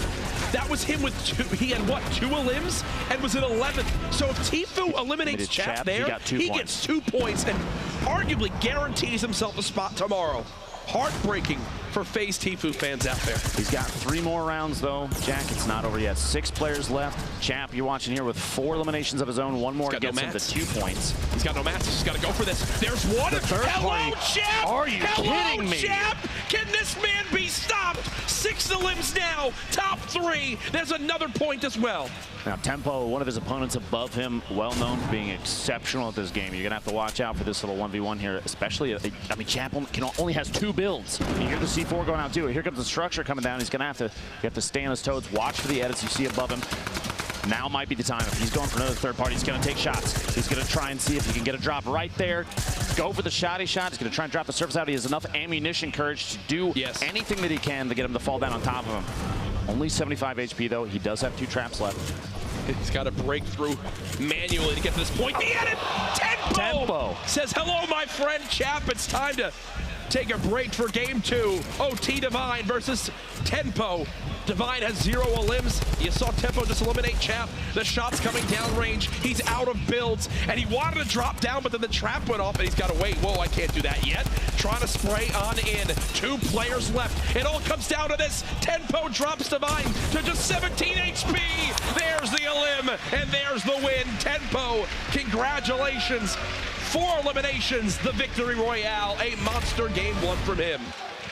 That was him with 2. He had what, 2 elims and was in 11th. So if Tfue eliminates Chap there, he gets 2 points and arguably guarantees himself a spot tomorrow. Heartbreaking for FaZe Tfue fans out there. He's got 3 more rounds though. Jack, it's not over yet. 6 players left. Chap, you're watching here with 4 eliminations of his own. 1 more gets him to 2 points. He's got no mats. He's got to go for this. There's one. Hello, Chap! Are you kidding me? Chap! Can this man be stopped? 6 elims now. Top 3. There's another point as well. Now, Tempo, one of his opponents above him, well known for being exceptional at this game. You're going to have to watch out for this little 1v1 here, especially, I mean, Chap only has 2 builds. You hear the C4 going out too. Here comes the structure coming down. He's going to have to stay on his toes, watch for the edits you see above him. Now might be the time. If he's going for another third party, he's going to take shots. He's going to try and see if he can get a drop right there. Go for the shotty shot. He's going to try and drop the surface out. He has enough ammunition, courage to do anything that he can to get him to fall down on top of him. Only 75 HP though. He does have 2 traps left. He's got to break through manually to get to this point. The edit! Tempo says, hello, my friend Chap. It's time to take a break for game 2. OT Divine versus Tempo. Divine has 0 elims. You saw Tempo just eliminate Chap. The shot's coming down range. He's out of builds, and he wanted to drop down, but then the trap went off, and he's got to wait. Whoa, I can't do that yet. Trying to spray on in. 2 players left. It all comes down to this. Tempo drops Divine to just 17 HP. There's the elim, and there's the win. Tempo, congratulations. 4 eliminations, the victory royale. A monster game 1 from him.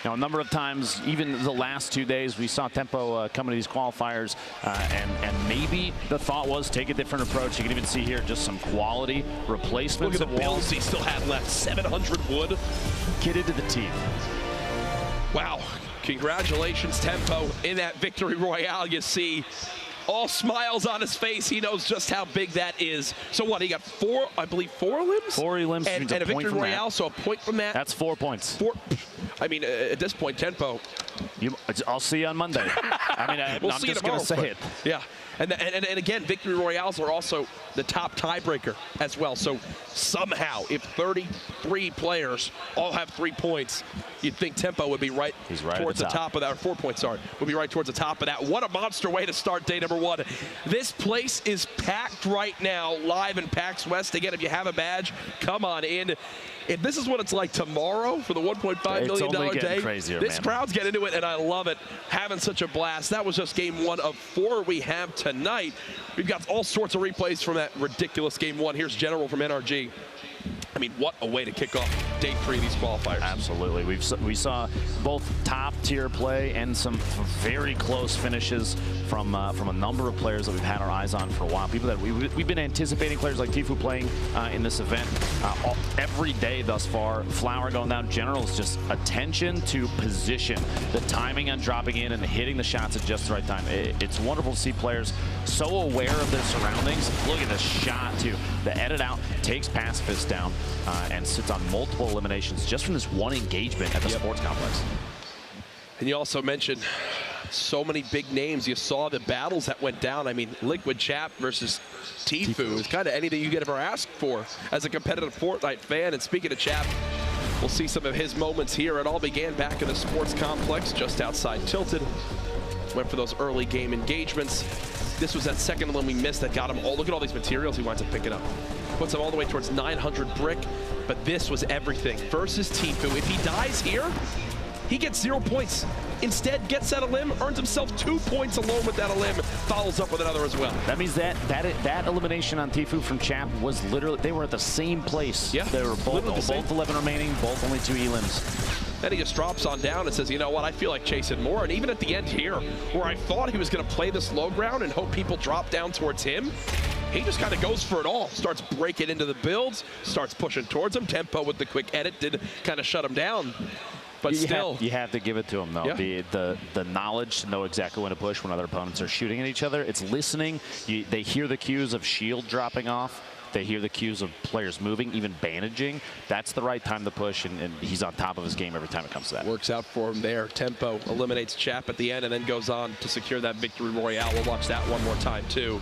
Now, a number of times, even the last 2 days, we saw Tempo come into these qualifiers, and maybe the thought was take a different approach. You can even see here just some quality replacements. Look at the builds he still had left. 700 wood. Kitted to the teeth. Wow. Congratulations, Tempo. In that victory royale, you see all smiles on his face. He knows just how big that is. So what, he got 4, I believe 4 elims? 4 elims and a victory royale, so a point from that. That's 4 points. 4. I mean, at this point, Tempo. I'll see you on Monday. I mean, we'll I'm see just going to say it. Yeah. And again, victory royales are also the top tiebreaker as well. So somehow, if 33 players all have 3 points, you'd think Tempo would be right towards the top of that, or 4 points, sorry, would be right towards the top of that. What a monster way to start day number 1. This place is packed right now, live in PAX West. Again, if you have a badge, come on in. If this is what it's like tomorrow for the $1.5 million day, crazier, this crowd's getting into it, and I love it. Having such a blast. That was just game 1 of 4 we have tonight. We've got all sorts of replays from that ridiculous game 1. Here's General from NRG. I mean, what a way to kick off day 3 of these qualifiers. Absolutely. We saw both top-tier play and some very close finishes from a number of players that we've had our eyes on for a while. People that we've been anticipating, players like Tfue playing in this event every day thus far. Flower going down. General is just attention to position. The timing on dropping in and hitting the shots at just the right time. It's wonderful to see players so aware of their surroundings. Look at the shot, too. The edit out takes Pacifist down and sits on multiple eliminations just from this one engagement at the sports complex. And you also mentioned so many big names. You saw the battles that went down. I mean, Liquid Chap versus Tfue is kind of anything you could ever ask for as a competitive Fortnite fan. And speaking of Chap, we'll see some of his moments here. It all began back in the sports complex just outside Tilted. Went for those early game engagements. This was that second one we missed that got him all. Look at all these materials he winds up picking up. Puts him all the way towards 900 brick, but this was everything. Versus Tfue, if he dies here, he gets 0 points. Instead, gets that elim, earns himself 2 points alone with that elim, follows up with another as well. That means that elimination on Tfue from Chap was literally, they were at the same place. Yeah, they were both 11 remaining, both only 2 elims. Then he just drops on down and says, you know what, I feel like chasing more. And even at the end here, where I thought he was going to play this low ground and hope people drop down towards him, he just kind of goes for it all. Starts breaking into the builds, starts pushing towards him. Tempo with the quick edit did kind of shut him down. But still, you have to give it to him, though. Yeah. The knowledge to know exactly when to push when other opponents are shooting at each other. It's listening. They hear the cues of shield dropping off. They hear the cues of players moving, even bandaging. That's the right time to push, and he's on top of his game every time it comes to that. Works out for him there. Tempo eliminates Chap at the end and then goes on to secure that victory royale. We'll watch that one more time, too.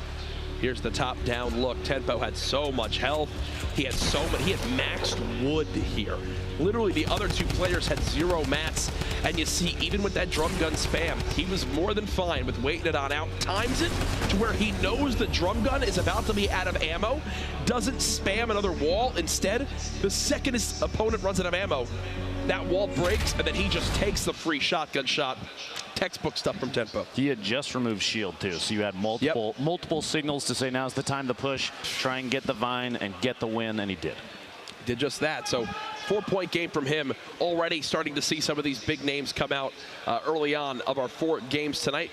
Here's the top-down look. Tempo had so much health. He had maxed wood here. Literally, the other two players had 0 mats. And you see, even with that drum gun spam, he was more than fine with waiting it on out. Times it to where he knows the drum gun is about to be out of ammo. Doesn't spam another wall. Instead, the second his opponent runs out of ammo, that wall breaks, and then he just takes the free shotgun shot. Textbook stuff from Tempo. He had just removed shield too, so you had multiple signals to say now's the time to push, try and get the vine and get the win, and he did. Did just that. So 4-point game from him. Already starting to see some of these big names come out early on of our 4 games tonight.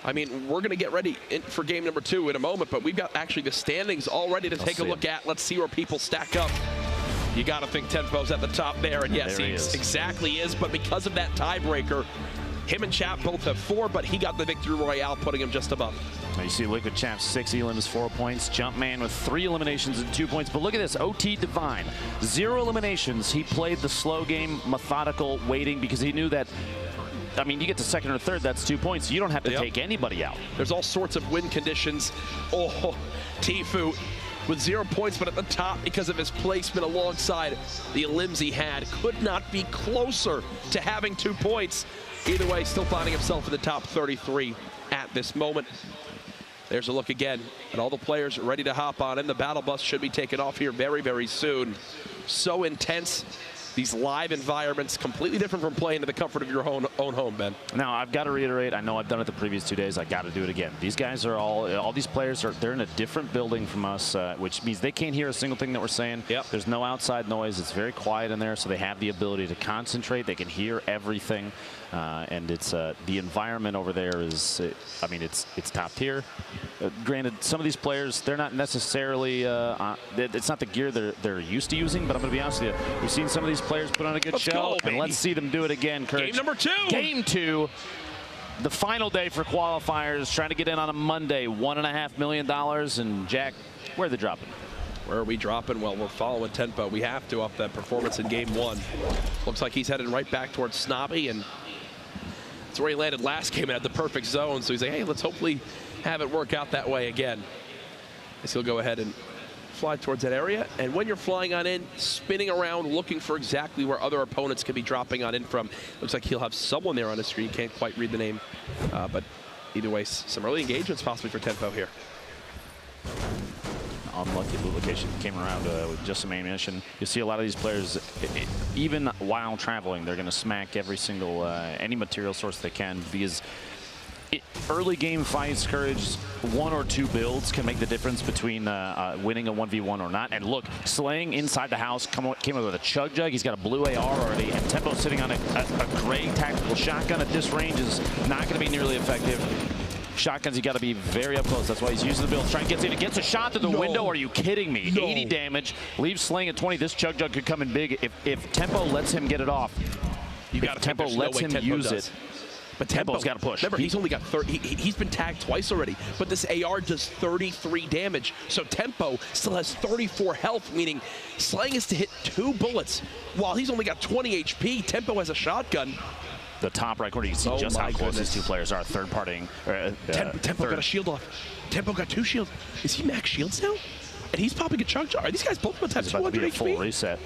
I mean, we're going to get ready for game number 2 in a moment, but we've got actually the standings all ready to take a look at. Let's see where people stack up. You got to think Tempo's at the top there, and yes, he exactly is, but because of that tiebreaker, him and Chap both have 4, but he got the victory royale, putting him just above. Now you see Liquid Chap's 6 elims, 4 points. Jumpman with 3 eliminations and 2 points. But look at this, OT Divine, 0 eliminations. He played the slow game, methodical, waiting, because he knew that, I mean, you get to 2nd or 3rd, that's 2 points. You don't have to take anybody out. There's all sorts of win conditions. Oh, Tfue with 0 points, but at the top because of his placement alongside the elims he had. Could not be closer to having 2 points. Either way, still finding himself in the top 33 at this moment. There's a look again at all the players ready to hop on in. The battle bus should be taken off here very, very soon. So intense. These live environments, completely different from playing to the comfort of your own home, Ben. Now, I've got to reiterate, I know I've done it the previous 2 days, I got to do it again. These guys are all these players they're in a different building from us, which means they can't hear a single thing that we're saying. There's no outside noise. It's very quiet in there, so they have the ability to concentrate. They can hear everything. And it's the environment over there is, I mean, it's top tier. Granted, some of these players, they're not necessarily, it's not the gear they're used to using, but I'm going to be honest with you, we've seen some of these players put on a good show, and let's see them do it again, Courage. Game number 2. Game 2. The final day for qualifiers, trying to get in on a Monday, $1.5 million. And Jack, where are they dropping? Where are we dropping? Well, we're following Tempo. We have to off that performance in game 1. Looks like he's headed right back towards Snobby, and that's where he landed last game and had the perfect zone. So he's like, hey, let's hopefully have it work out that way again. So he'll go ahead and fly towards that area. And when you're flying on in, spinning around, looking for exactly where other opponents could be dropping on in from. Looks like he'll have someone there on his screen. Can't quite read the name. But either way, some early engagements possibly for Tempo here. Unlucky location came around with just some ammunition. You see a lot of these players, even while traveling, they're going to smack every single, any material source they can, because early game fights, Courage, 1 or 2 builds can make the difference between winning a 1v1 or not. And look, Slaying inside the house came up with a chug jug. He's got a blue AR already, and Tempo sitting on a gray tactical shotgun at this range is not going to be nearly effective. Shotguns, you got to be very up close. That's why he's using the build. Trying to get in. It gets a shot through the window. Are you kidding me? 80 damage. Leaves Slaying at 20. This chug jug could come in big if Tempo lets him get it off. Tempo lets him use it. But Tempo's got to push. Remember, he's only got 30. He's been tagged twice already, but this AR does 33 damage. So Tempo still has 34 health, meaning Slaying is to hit 2 bullets. While he's only got 20 HP, Tempo has a shotgun. The top right corner, you can see just how close these 2 players are. Third partying. Tempo got a shield off. Tempo got 2 shields. Is he max shields now? And he's popping a chug jar. Are these guys both about to have 200 HP? Full reset.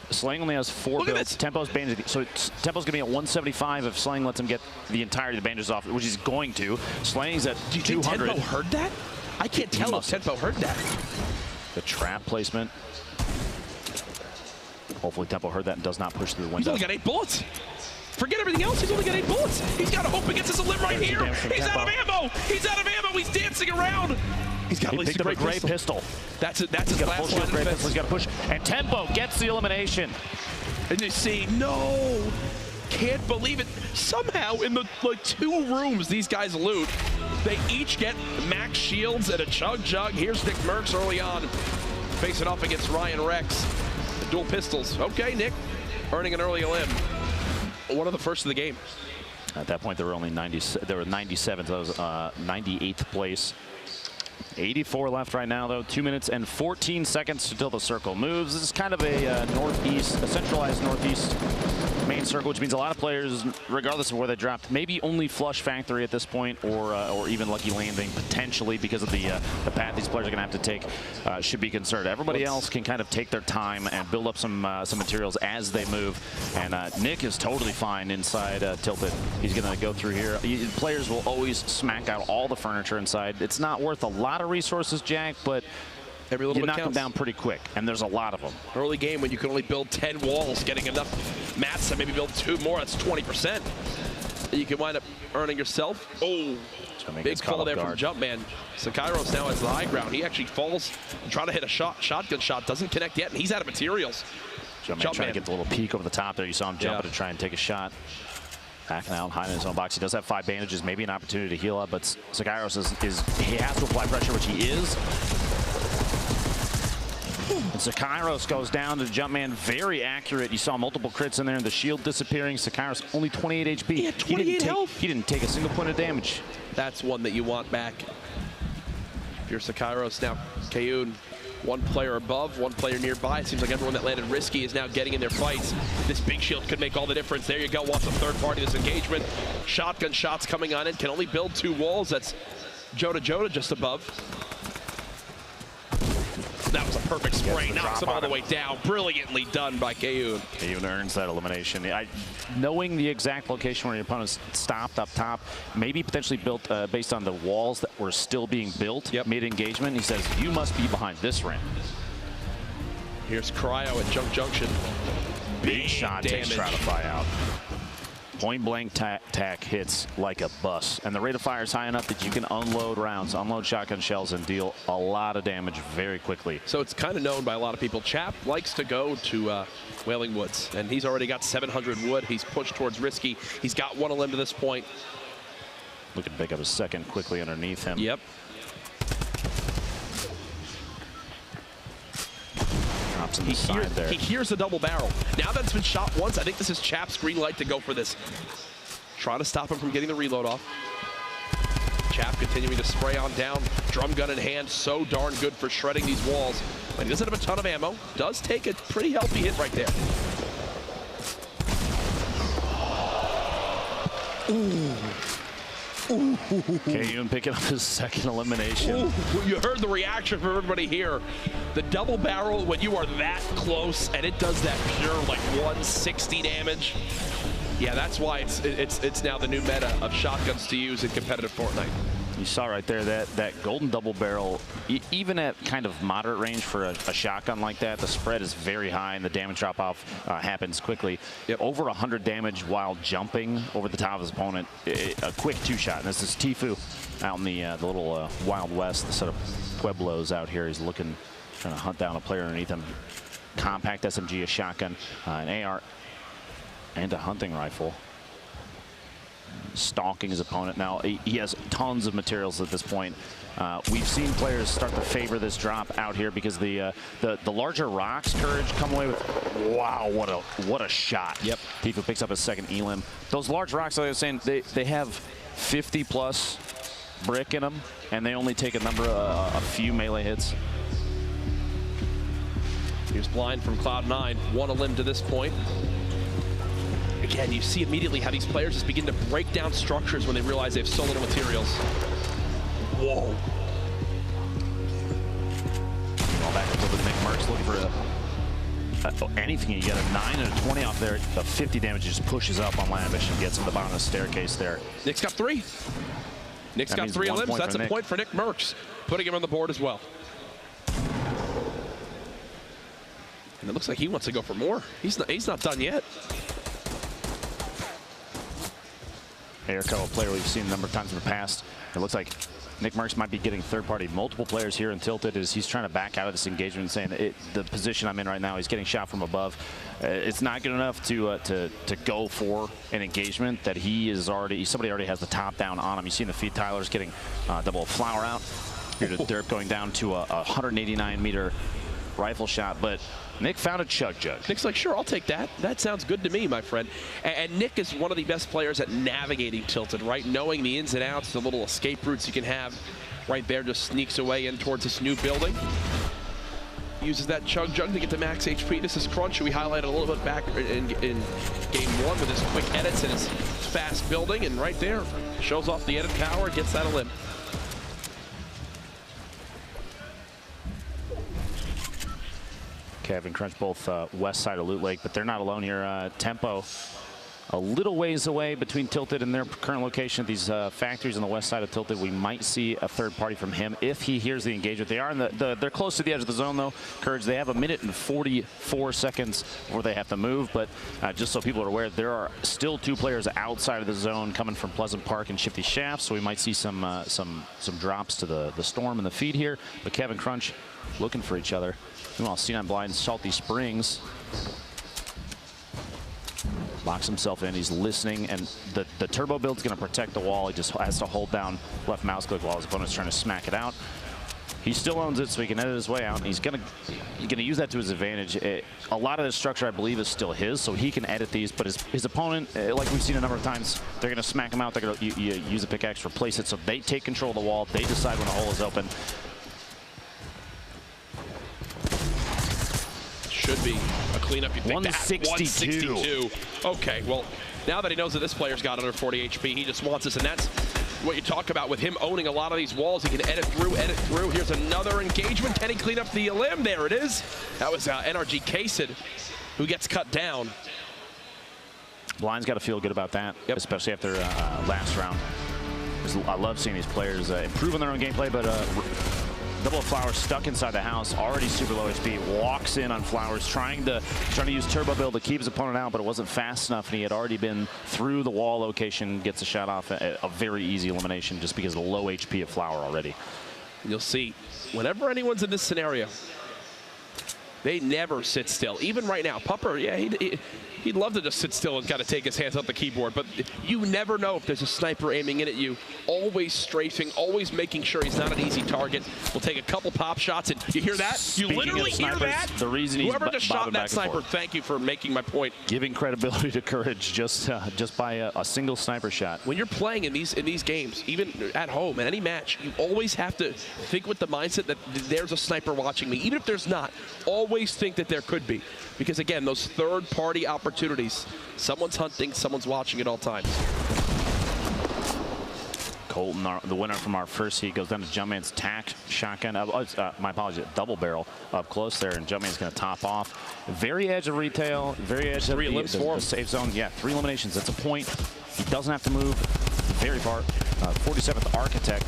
Slaying only has 4 builds. Tempo's bandaged. So Tempo's going to be at 175 if Slaying lets him get the entirety of the bandages off, which he's going to. Slaying's at 200. Do you think Tempo heard that? I can't tell if Tempo heard that. The trap placement. Hopefully Tempo heard that and does not push through the window. He's only got 8 bullets. Forget everything else. He's only got 8 bullets. He's got to hope against his limb right here. He's out of ammo. He's out of ammo. He's dancing around. He's got at least a great pistol. That's his last line of defense. He's got to push. And Tempo gets the elimination. And you see, no. Can't believe it. Somehow in the 2 rooms these guys loot, they each get max shields and a chug jug. Here's Nick Merckx early on, facing off against Ryan Rex. Dual pistols. Okay, Nick earning an early elim. One of the first of the game. At that point, there were only 97. There were 97. So that was 98th place. 84 left right now, though. 2 minutes and 14 seconds until the circle moves. This is kind of a northeast, a centralized northeast main circle, which means a lot of players, regardless of where they dropped, maybe only flush factory at this point, or even lucky landing potentially because of the path these players are going to have to take should be concerned. Everybody else can kind of take their time and build up some materials as they move. And Nick is totally fine inside Tilted. He's going to go through here. Players will always smack out all the furniture inside. It's not worth a lot of resources, Jack, but every little you bit knock them counts down pretty quick, and there's a lot of them. Early game when you can only build 10 walls, getting enough mats to maybe build 2 more, that's 20%. You can wind up earning yourself. Oh, big fall there from Jumpman. Sakairos now has the high ground. He actually falls and trying to hit a shotgun shot. Doesn't connect yet, and he's out of materials. Jumpman trying to get the little peek over the top there. You saw him jumping to try and take a shot. Backing out, hiding in his own box. He does have 5 bandages, maybe an opportunity to heal up, but Sakairos he has to apply pressure, which he is. And Sakairos goes down to Jumpman, very accurate. You saw multiple crits in there, and the shield disappearing. Sakairos only 28 HP. He had 28 health. He didn't take a single point of damage. That's one that you want back. If you're Sakairos now, Kayun, 1 player above, 1 player nearby. It seems like everyone that landed risky is now getting in their fights. This big shield could make all the difference. There you go, watch the third party this engagement. Shotgun shots coming on in, can only build 2 walls. That's Joda just above. That was a perfect spray, knocks him all the way down. Brilliantly done by Kayun. Kayun earns that elimination. Knowing the exact location where your opponents stopped up top, maybe potentially built based on the walls that were still being built mid-engagement. He says, you must be behind this ramp. Here's Cryo at Junk Junction. Big shot takes Stratify out. Point blank tack hits like a bus, and the rate of fire is high enough that you can unload rounds, unload shotgun shells, and deal a lot of damage very quickly. So it's kind of known by a lot of people. Chap likes to go to Wailing Woods, and he's already got 700 wood. He's pushed towards Risky. He's got 1 limb to this point. Looking to pick up a second quickly underneath him. Yep. He hears a double barrel. Now that it's been shot once, I think this is Chap's green light to go for this. Trying to stop him from getting the reload off. Chap continuing to spray on down. Drum gun in hand, so darn good for shredding these walls. But he doesn't have a ton of ammo. Does take a pretty healthy hit right there. Ooh. Kayun picking up his second elimination. Ooh, you heard the reaction from everybody here. The double barrel, when you are that close and it does that pure like 160 damage. Yeah, that's why it's now the new meta of shotguns to use in competitive Fortnite. You saw right there that golden double barrel, even at kind of moderate range for a shotgun like that, the spread is very high and the damage drop off happens quickly. Over 100 damage while jumping over the top of his opponent. A quick 2-shot. And this is Tifu out in the little Wild West, the set of Pueblos out here. He's looking, trying to hunt down a player underneath him. Compact SMG, a shotgun, an AR, and a hunting rifle. Stalking his opponent. Now he has tons of materials at this point. We've seen players start to favor this drop out here because the larger rocks, Courage, come away with, wow, what a shot. Yep. Tifu picks up his second elim. Those large rocks, like I was saying, they have 50+ brick in them, and they only take a few melee hits. He was blind from Cloud9, 1 limb to this point. Again, you see immediately how these players just begin to break down structures when they realize they have so little materials. Whoa. All back up with Nick Merckx looking for anything. You get a 9 and a 20 off there. The 50 damage just pushes up on Lavish and gets him to the bottom of the staircase there. Nick's got 3. Nick's got 3 limbs. That's a point for Nick Merckx, putting him on the board as well. And it looks like he wants to go for more. He's not done yet. Airco, a player we've seen a number of times in the past. It looks like Nick Merckx might be getting third-party. Multiple players here in Tilted as he's trying to back out of this engagement, saying the position I'm in right now, he's getting shot from above. It's not good enough to go for an engagement that somebody already has the top down on him. You've seen the feed Tyler's getting double flower out. Here to Derp going down to a 189-meter rifle shot, but Nick found a chug jug. Nick's like, sure, I'll take that. That sounds good to me, my friend. And Nick is one of the best players at navigating Tilted, right? Knowing the ins and outs, the little escape routes you can have right there, just sneaks away in towards this new building. uses that chug jug to get to max HP. This is Crunch, who we highlighted a little bit back in game 1 with his quick edits and his fast building, and right there shows off the edit power, gets that a limb. Kevin Crunch both west side of Loot Lake, but they're not alone here. Tempo a little ways away between Tilted and their current location at these factories on the west side of Tilted. We might see a third party from him if he hears the engagement. They are in they're close to the edge of the zone though. Courage, they have 1 minute and 44 seconds before they have to move, but just so people are aware, there are still 2 players outside of the zone coming from Pleasant Park and Shifty Shafts, so we might see some drops to the Storm and the feed here. But Kevin Crunch looking for each other. Meanwhile, C9 Blind, Salty Springs locks himself in. He's listening, and the turbo build's going to protect the wall. He just has to hold down left mouse click while his opponent's trying to smack it out. He still owns it, so he can edit his way out, and he's gonna use that to his advantage. A lot of the structure, I believe, is still his, so he can edit these. But his opponent, like we've seen a number of times, they're going to smack him out. They're going to use a pickaxe, replace it, so they take control of the wall. They decide when the hole is open. Should be a cleanup. You think 162. 162. Okay, well, now that he knows that this player's got under 40 HP, he just wants this, and that's what you talk about with him owning a lot of these walls. He can edit through. Here's another engagement. Can he clean up the limb? There it is. That was NRG Kasid who gets cut down. Blind's got to feel good about that, especially after last round. I love seeing these players improve on their own gameplay, but Double Flowers stuck inside the house, already super low HP, walks in on Flowers, trying to use turbo build to keep his opponent out, but it wasn't fast enough, and he had already been through the wall location, gets a shot off, a very easy elimination just because of the low HP of Flower already. You'll see, whenever anyone's in this scenario, they never sit still. Even right now, Pupper, yeah, he'd love to just sit still and kind of take his hands off the keyboard, but you never know if there's a sniper aiming in at you. Always strafing, always making sure he's not an easy target. We'll take a couple pop shots, and you hear that? Speaking you literally of snipers, hear that? The reason he's Whoever just shot that sniper, forth. thank you for making my point. Giving credibility to Courage just by a single sniper shot. When you're playing in these games, even at home, in any match, you always have to think with the mindset that there's a sniper watching me. Even if there's not, always think that there could be. Because again, those third-party opportunities, someone's hunting, someone's watching at all times. Colton, the winner from our first heat, goes down to Jumpman's tack shotgun. My apologies, double barrel up close there, and Jumpman's going to top off. Very edge of retail, very edge of the safe zone. Yeah, 3 eliminations. That's a point. He doesn't have to move very far. 47th Architect.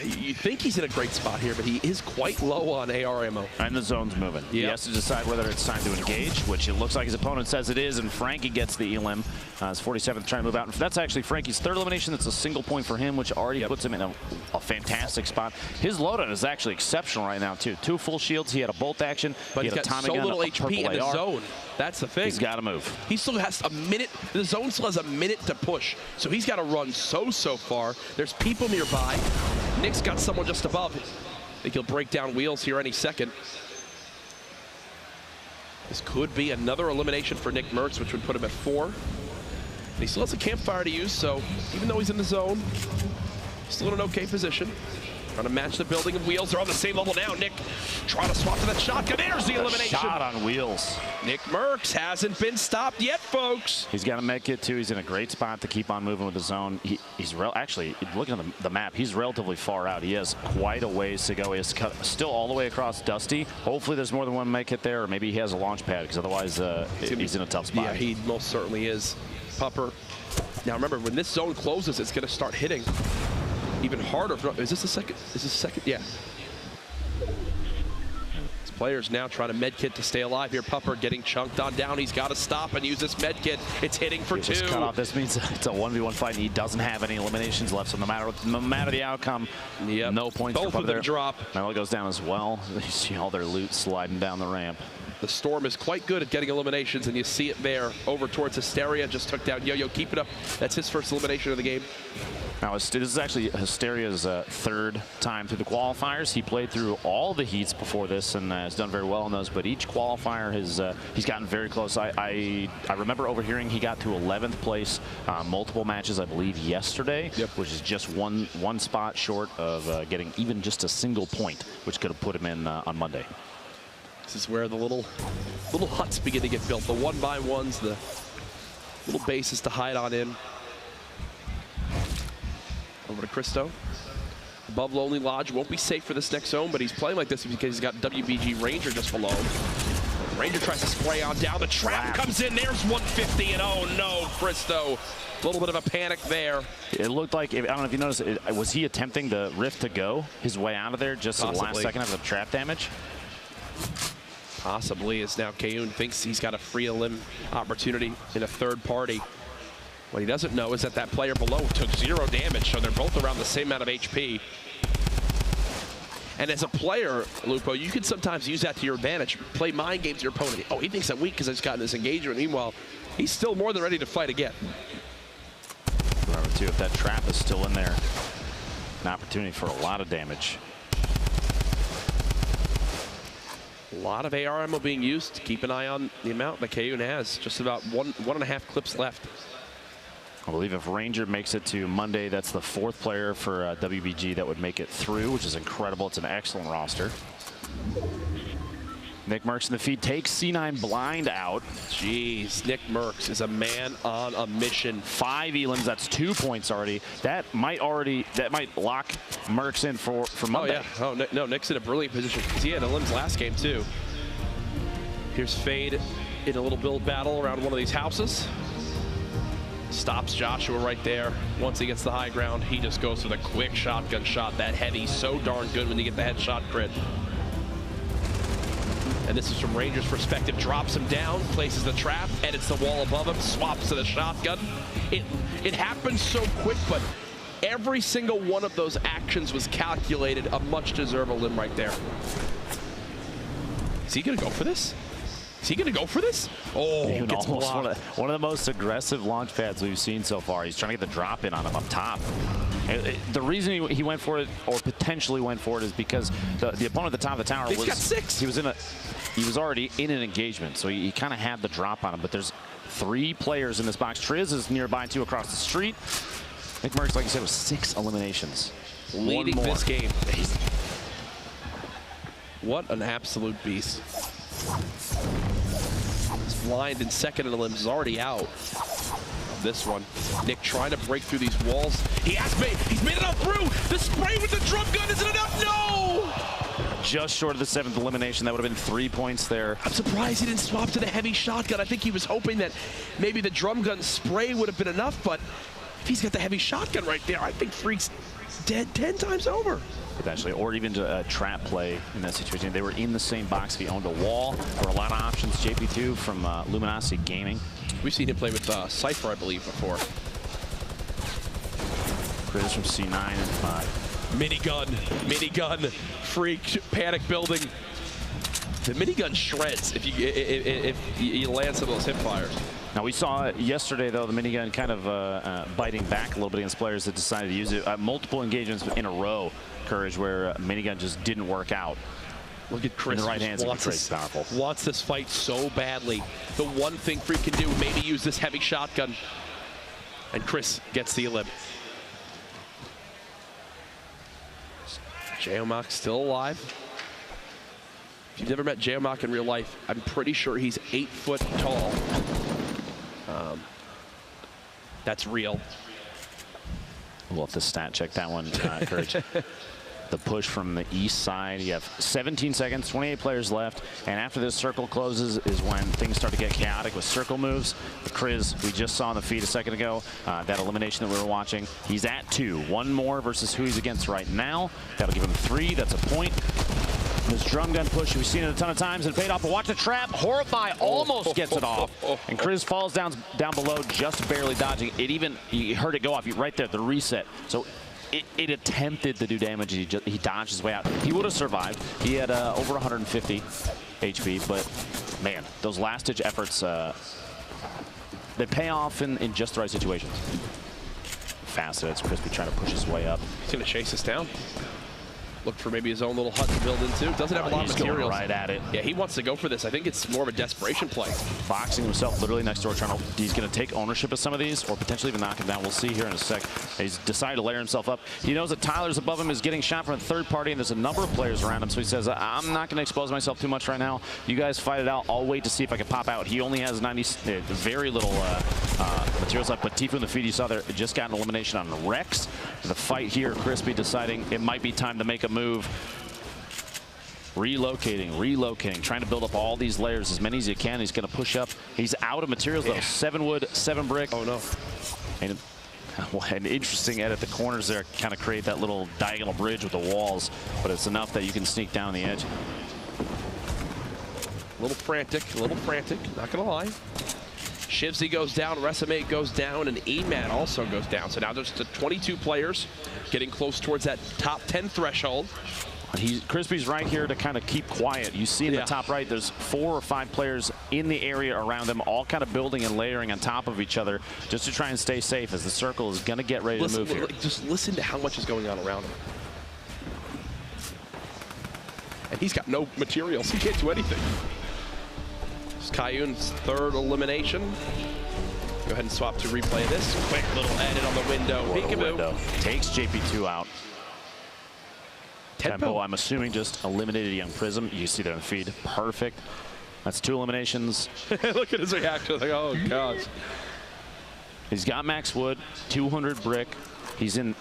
You think he's in a great spot here, but he is quite low on AR ammo. And the zone's moving. He has to decide whether it's time to engage, which it looks like his opponent says it is, and Frankie gets the elim. His 47th trying to move out. And that's actually Frankie's 3rd elimination. That's a single point for him, which already puts him in a fantastic spot. His loadout is actually exceptional right now, too. 2 full shields. He had a bolt action. But he he's had got so little HP in the zone. That's the thing. He's got to move. He still has a minute. The zone still has a minute to push. So he's got to run so far. There's people nearby. Nick's got someone just above. I think he'll break down wheels here any second. This could be another elimination for Nick Merckx, which would put him at 4. And he still has a campfire to use, so even though he's in the zone, he's still in an okay position. Trying to match the building of wheels. They're on the same level now. Nick trying to swap to that shotgun. There's the elimination. Shot on wheels. Nick Merckx hasn't been stopped yet, folks. He's got a med kit, too. He's in a great spot to keep on moving with the zone. He's actually, looking at the map, he's relatively far out. He has quite a ways to go. He is still all the way across Dusty. Hopefully there's more than one med kit there, or maybe he has a launch pad, because otherwise he's in a tough spot. Yeah, he most certainly is. Pupper. Now remember, when this zone closes, it's going to start hitting even harder. Is this the second? Is this second? Yeah. This player's now trying to medkit to stay alive here. Pupper getting chunked on down. He's got to stop and use this medkit. It's hitting for 2. Cut off. This means it's a 1v1 fight, and he doesn't have any eliminations left. So no matter the outcome, no points. Both of them drop. Now it goes down as well. You see all their loot sliding down the ramp. The Storm is quite good at getting eliminations, and you see it there over towards Hysteria. Just took down Yo-Yo. Keep it up. That's his first elimination of the game. Now, this is actually Hysteria's third time through the qualifiers. He played through all the heats before this and has done very well in those, but each qualifier has he's gotten very close. I remember overhearing he got to 11th place multiple matches, I believe, yesterday, which is just one spot short of getting even just a single point, which could have put him in on Monday. This is where the little huts begin to get built. The 1x1s, the little bases to hide on in. Over to Cristo. Above Lonely Lodge, won't be safe for this next zone, but he's playing like this because he's got WBG Ranger just below. Ranger tries to spray on down. The trap comes in. There's 150, and oh no, Cristo. A little bit of a panic there. It looked like, I don't know if you noticed, was he attempting the rift to go his way out of there just in the last second of the trap damage? Possibly, as now Kayun thinks he's got a free elim opportunity in a third party. What he doesn't know is that that player below took 0 damage, so they're both around the same amount of HP. And as a player, Lupo, you can sometimes use that to your advantage. Play mind games to your opponent. Oh, he thinks I'm weak because I just got in this engagement. Meanwhile, he's still more than ready to fight again. Remember, too, if that trap is still in there, an opportunity for a lot of damage. A lot of AR ammo being used. Keep an eye on the amount that Kayun has. Just about one and a half clips left. I believe if Ranger makes it to Monday, that's the 4th player for WBG that would make it through, which is incredible. It's an excellent roster. Nick Merckx in the feed takes C9 Blind out. Jeez, Nick Merckx is a man on a mission. 5 elims, that's 2 points already. That might lock Merckx in for Monday. Oh yeah, no, Nick's in a brilliant position because he had elims last game too. Here's Fade in a little build battle around one of these houses. Stops Joshua right there. Once he gets the high ground, he just goes for the quick shotgun shot. That heavy, so darn good when you get the headshot crit. And this is from Ranger's perspective. Drops him down, places the trap, edits the wall above him, swaps to the shotgun. It happened so quick, but every single one of those actions was calculated. A much-deserved limb right there. Is he gonna go for this? Is he going to go for this? Oh, gets blocked. One of the most aggressive launch pads we've seen so far. He's trying to get the drop in on him up top. The reason he went for it, or potentially went for it, is because the opponent at the top of the tower He's got 6. He was already in an engagement, so he kind of had the drop on him. But there's 3 players in this box. Triz is nearby, 2 across the street. Nick Merckx, like you said, was 6 eliminations. Leading this game. What an absolute beast. Blind in second, and the limbs is already out. This one, Nick trying to break through these walls. He's made it up through. The spray with the drum gun, isn't enough? No! Just short of the 7th elimination. That would have been 3 points there. I'm surprised he didn't swap to the heavy shotgun. I think he was hoping that maybe the drum gun spray would have been enough, but if he's got the heavy shotgun right there, I think Freak's dead 10 times over. Potentially, or even to a trap play in that situation. They were in the same box. If he owned a wall, there were a lot of options. JP2 from Luminosity Gaming. We've seen him play with Cypher, I believe, before. Chris from C9 and minigun, Freak, panic building. The minigun shreds if you land some of those hip fires. Now, we saw yesterday, though, the minigun kind of biting back a little bit against players that decided to use it. Multiple engagements in a row, Courage, where minigun just didn't work out. Look at Chris. In the right hands, it's powerful. Wants this fight so badly. The one thing Freak can do, maybe use this heavy shotgun. And Chris gets the elim. Geomock still alive. If you've never met Geomock in real life, I'm pretty sure he's 8 foot tall. That's real. We'll have to stat check that one, Courage. The push from the east side. You have 17 seconds, 28 players left, and after this circle closes is when things start to get chaotic with circle moves. The Chris, we just saw on the feed a second ago, that elimination that we were watching. He's at 2. 1 more versus who he's against right now. That'll give him 3. That's a point. This drum gun push, we've seen it a ton of times and paid off. But watch the trap. Horrify almost gets it off. And Chris falls down below, just barely dodging it. You heard it go off right there, the reset. So it attempted to do damage. He dodged his way out. He would have survived. He had over 150 HP, but man, those last-ditch efforts, they pay off in just the right situations. Fast as Crispy trying to push his way up. He's going to chase us down. Look for maybe his own little hut to build into. Doesn't have a lot of materials. Going right at it. Yeah, he wants to go for this. I think it's more of a desperation play. Boxing himself literally next door, trying to. He's going to take ownership of some of these, or potentially even knock him down. We'll see here in a sec. He's decided to layer himself up. He knows that Tyler's above him, is getting shot from a third party, and there's a number of players around him. So he says, I'm not going to expose myself too much right now. You guys fight it out. I'll wait to see if I can pop out. He only has very little materials left, but Tifu in the feed, you saw there, just got an elimination on Rex. The fight here, Crispy deciding it might be time to make a move. Relocating, trying to build up all these layers, as many as he can. He's going to push up. He's out of materials, though. 7 wood, 7 brick. Oh, no. And an interesting edit. The corners there kind of create that little diagonal bridge with the walls, but it's enough that you can sneak down the edge. A little frantic, not going to lie. Shivsy goes down, Resume goes down, and Emat also goes down. So now there's 22 players getting close towards that top 10 threshold. Crispy's right here to kind of keep quiet. You see in the top right, there's 4 or 5 players in the area around them, all kind of building and layering on top of each other just to try and stay safe as the circle is going to get ready to move here. Just listen to how much is going on around him. And he's got no materials. He can't do anything. It's Kayun's 3rd elimination. Go ahead and swap to replay this. Quick little edit on the window. Peekaboo. Takes JP2 out. Tempo, I'm assuming, just eliminated Young Prism. You see that in the feed. Perfect. That's 2 eliminations. Look at his reaction. Like, oh, gosh. He's got max wood, 200 brick. He's in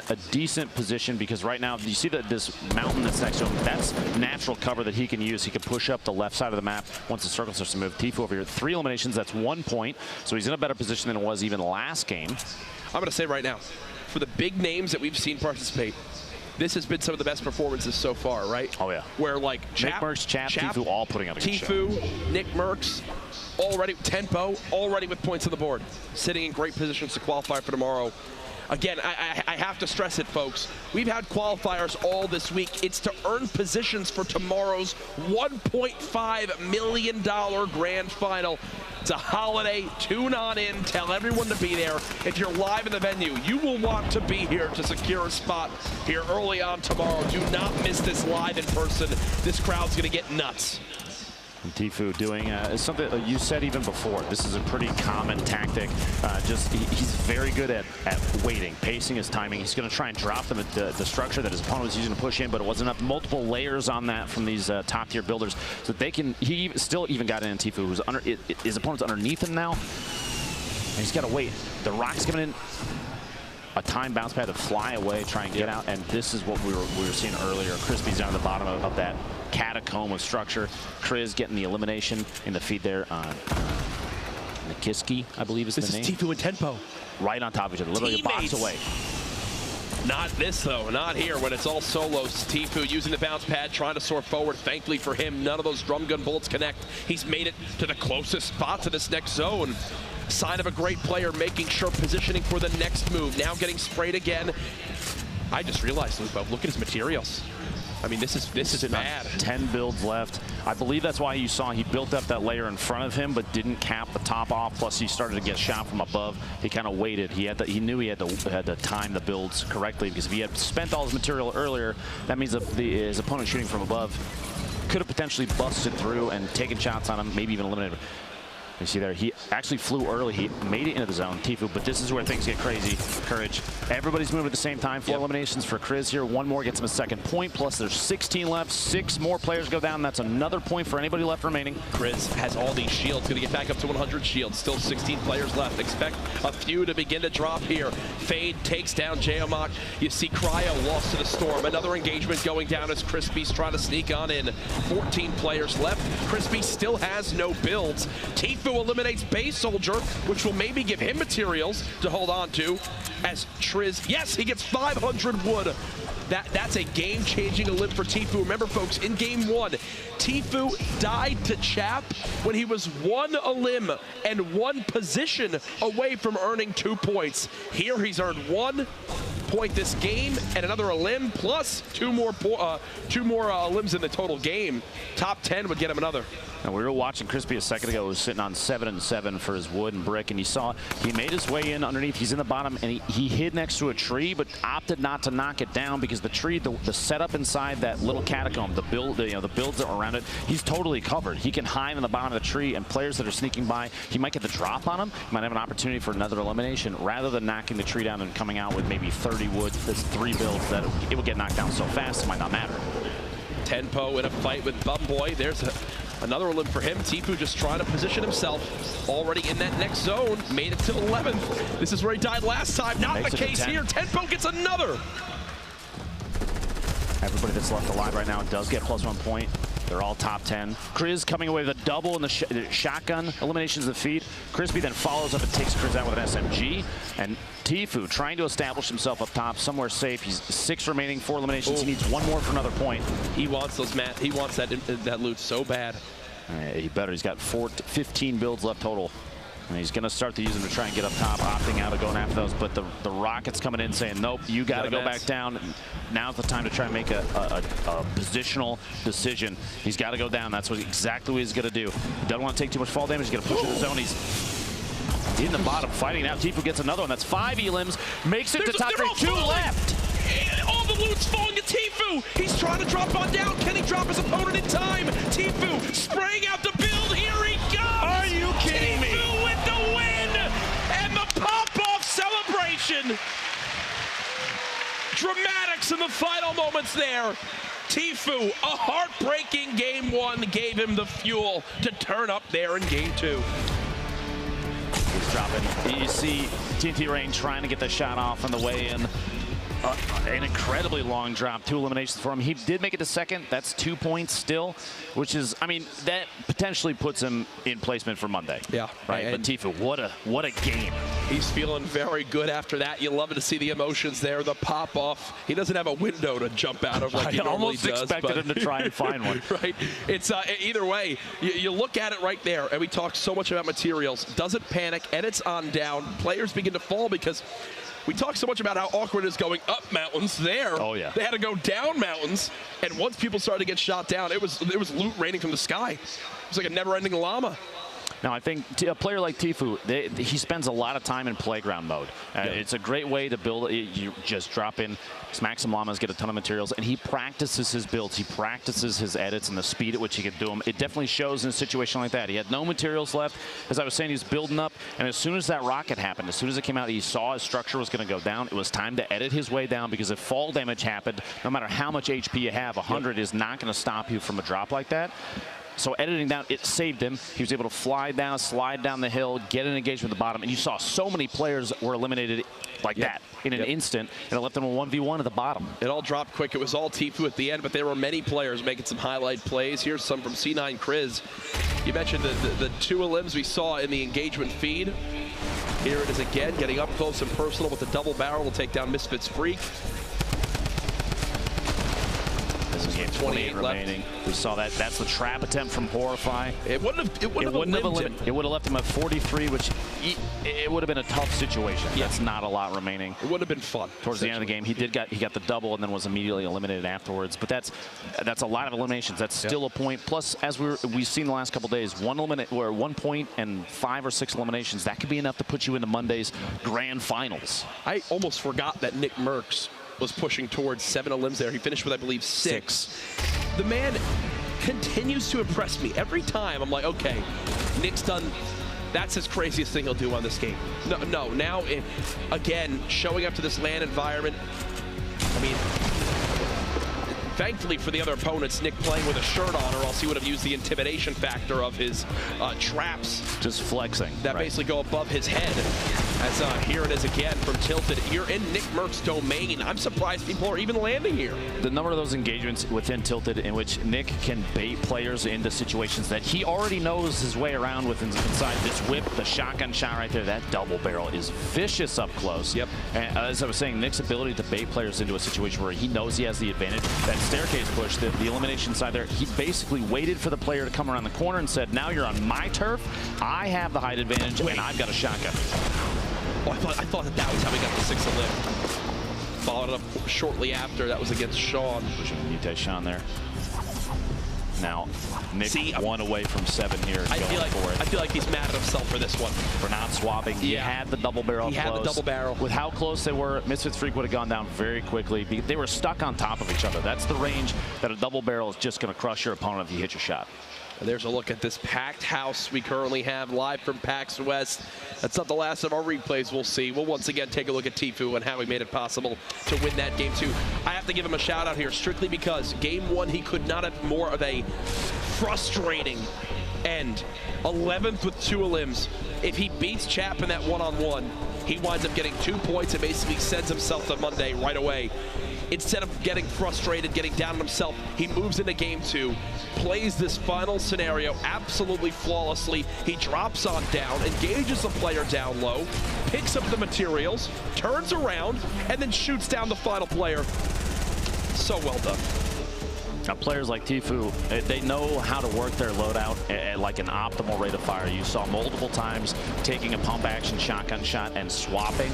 a decent position because right now, you see that this mountain that's next to him, that's natural cover that he can use. He can push up the left side of the map once the circle starts to move. Tifu over here, 3 eliminations, that's 1 point. So he's in a better position than it was even last game. I'm going to say right now, for the big names that we've seen participate, this has been some of the best performances so far, right? Oh, yeah. Where, like, Nick Merckx, Chap, Tifu all putting up a good show. Tifu, Nick Merckx, already, Tempo, already with points on the board. Sitting in great positions to qualify for tomorrow. Again, I have to stress it, folks. We've had qualifiers all this week. It's to earn positions for tomorrow's $1.5 million grand final. It's a holiday. Tune on in. Tell everyone to be there. If you're live in the venue, you will want to be here to secure a spot here early on tomorrow. Do not miss this live in person. This crowd's going to get nuts. And Tifu doing something you said even before. This is a pretty common tactic. He's very good at waiting, pacing his timing. He's going to try and drop them at the structure that his opponent was using to push in, but it wasn't enough. Multiple layers on that from these top tier builders, so they can. He still even got in Tifu, who's under. His opponent's underneath him now. And he's got to wait. The rock's coming in. A time bounce pad to fly away, try and get out, and this is what we were seeing earlier. Crispy's down at the bottom of that catacomb of structure. Kriz getting the elimination in the feed there on Nikiski, I believe is the name. This is Tifu and Tempo. Right on top of each other, literally Teammates. a box away. Not this, though. Not here when it's all solos. Tifu using the bounce pad, trying to soar forward. Thankfully for him, none of those drum gun bullets connect. He's made it to the closest spot to this next zone. Sign of a great player, making sure positioning for the next move. Now getting sprayed again. I just realized, Lupo, look at his materials. I mean, this is bad. 10 builds left. I believe that's why you saw he built up that layer in front of him, but didn't cap the top off. Plus, he started to get shot from above. He kind of waited. He knew he had to time the builds correctly, because if he had spent all his material earlier, that means that his opponent shooting from above could have potentially busted through and taken shots on him, maybe even eliminated him. You see there, he actually flew early. He made it into the zone, Tifu, but this is where things get crazy. Courage. Everybody's moving at the same time. 4 eliminations for Kriz here. 1 more gets him a 2nd point, plus there's 16 left. 6 more players go down. That's another point for anybody left remaining. Kriz has all these shields, gonna get back up to 100 shields. Still 16 players left. Expect a few to begin to drop here. Fade takes down Jayamak. You see Cryo lost to the storm. Another engagement going down as Crispy's trying to sneak on in. 14 players left. Crispy still has no builds. Tifu eliminates Base Soldier, which will maybe give him materials to hold on to. As Triz, yes, he gets 500 wood. That's a game-changing elim for Tfue. Remember, folks, in game 1, Tfue died to Chap when he was 1 elim and 1 position away from earning 2 points. Here he's earned 1 point this game and another elim plus 2 more elims in the total game. Top 10 would get him another. And we were watching Crispy a second ago, who was sitting on 7-7 for his wood and brick, and you saw he made his way in underneath. He's in the bottom, and he hid next to a tree, but opted not to knock it down because the tree, the setup inside that little catacomb, the builds that are around it, he's totally covered. He can hide in the bottom of the tree, and players that are sneaking by, he might get the drop on him. He might have an opportunity for another elimination, rather than knocking the tree down and coming out with maybe 30 wood. There's 3 builds that it would get knocked down so fast, it might not matter. Tempo in a fight with Bumboy. There's another elim for him. Tfue just trying to position himself. Already in that next zone. Made it to 11th. This is where he died last time. Not the case here. Tempo gets another. Everybody that's left alive right now does get +1 point. They're all top 10. Kriz coming away with a double in the shotgun. Eliminations of the feed. Crispy then follows up and takes Kriz out with an SMG. And Tfue trying to establish himself up top, somewhere safe. He's 6 remaining, 4 eliminations. He needs 1 more for another point. He wants those, Matt. He wants that loot so bad. He better. He's got 15 builds left total. And he's going to start to use them to try and get up top, opting out of going after those. But the Rockets coming in saying, nope, you got to go back down. Now's the time to try and make a positional decision. He's got to go down. That's exactly what he's going to do. Doesn't want to take too much fall damage. He's going to push in the zone. He's in the bottom fighting now. Tfue gets another one. That's 5 elims. Makes it to top 3. 2 left. All the loot's falling to Tfue. He's trying to drop on down. Can he drop his opponent in time? Tfue spraying out the build. Here he comes. Are you kidding me? Tfue with the win and the pop-off celebration. Dramatics in the final moments there. Tfue, a heartbreaking game 1, gave him the fuel to turn up there in game 2. He's dropping. You see TNT Rain trying to get the shot off on the way in. An incredibly long drop, 2 eliminations for him. He did make it to 2nd. That's 2 points still, which is, I mean, that potentially puts him in placement for Monday. Yeah. Right. But Tfue, what a game. He's feeling very good after that. You love to see the emotions there, the pop off. He doesn't have a window to jump out of like he normally does. I almost expected him to try and find one. Right. It's either way. You look at it right there, and we talk so much about materials. Doesn't panic, and it's on down. Players begin to fall because we talk so much about how awkward it is going up mountains there. Oh, yeah. They had to go down mountains, and once people started to get shot down, it was loot raining from the sky. It was like a never-ending llama. Now, I think a player like Tfue, he spends a lot of time in playground mode. It's a great way to build. You just drop in, smack some llamas, get a ton of materials, and he practices his builds. He practices his edits and the speed at which he can do them. It definitely shows in a situation like that. He had no materials left. As I was saying, he was building up, and as soon as that rocket happened, as soon as it came out, he saw his structure was going to go down. It was time to edit his way down because if fall damage happened, no matter how much HP you have, 100 is not going to stop you from a drop like that. So editing down, it saved him. He was able to fly down, slide down the hill, get an engagement at the bottom, and you saw so many players were eliminated like that in an instant, and it left them a 1v1 at the bottom. It all dropped quick. It was all Tfue at the end, but there were many players making some highlight plays. Here's some from C9 Kriz. You mentioned the 2 elims we saw in the engagement feed. Here it is again, getting up close and personal with the double barrel to take down Misfits Freak. This is game 28 remaining. We saw that. That's the trap attempt from Horrify. It wouldn't have left him at 43, which it would have been a tough situation. Yeah. That's not a lot remaining. It would have been fun. Towards the end of the game, he got the double and then was immediately eliminated afterwards. But that's a lot of eliminations. That's still a point. Plus, as we've seen the last couple of days, 1 point and 5 or 6 eliminations. That could be enough to put you into Monday's grand finals. I almost forgot that Nick Merckx was pushing towards 7 elims there. He finished with, I believe, 6. The man continues to impress me. Every time I'm like, okay, Nick's done, that's his craziest thing he'll do on this game. No, now, again, showing up to this LAN environment, I mean, thankfully for the other opponents, Nick playing with a shirt on, or else he would have used the intimidation factor of his traps. Just flexing. That basically go above his head. As here it is again from Tilted. You're in Nick Merck's domain. I'm surprised people are even landing here. The number of those engagements within Tilted in which Nick can bait players into situations that he already knows his way around with inside this whip, the shotgun shot right there, that double barrel is vicious up close. Yep. And as I was saying, Nick's ability to bait players into a situation where he knows he has the advantage, that staircase push, the elimination side there, he basically waited for the player to come around the corner and said, now you're on my turf, I have the height advantage, and I've got a shotgun. Oh, I thought that was how we got the 6 elim. Followed up shortly after. That was against Sean. Pushing Nite Sean there. Now, Nick 1 away from 7 here. I feel like he's mad at himself for this one. For not swapping. He had the double barrel. He had the double barrel. With how close they were, Misfits Freak would have gone down very quickly. They were stuck on top of each other. That's the range that a double barrel is just going to crush your opponent if you hit your shot. There's a look at this packed house we currently have live from PAX West. That's not the last of our replays we'll see. We'll once again take a look at Tfue and how he made it possible to win that game 2. I have to give him a shout out here strictly because game 1 he could not have more of a frustrating end. 11th with 2 elims. If he beats Chap in that one-on-one, he winds up getting 2 points and basically sends himself to Monday right away. Instead of getting frustrated, getting down on himself, he moves into game 2, plays this final scenario absolutely flawlessly. He drops on down, engages the player down low, picks up the materials, turns around, and then shoots down the final player. So well done. Now, players like Tfue, they know how to work their loadout at like an optimal rate of fire. You saw multiple times taking a pump action shotgun shot and swapping,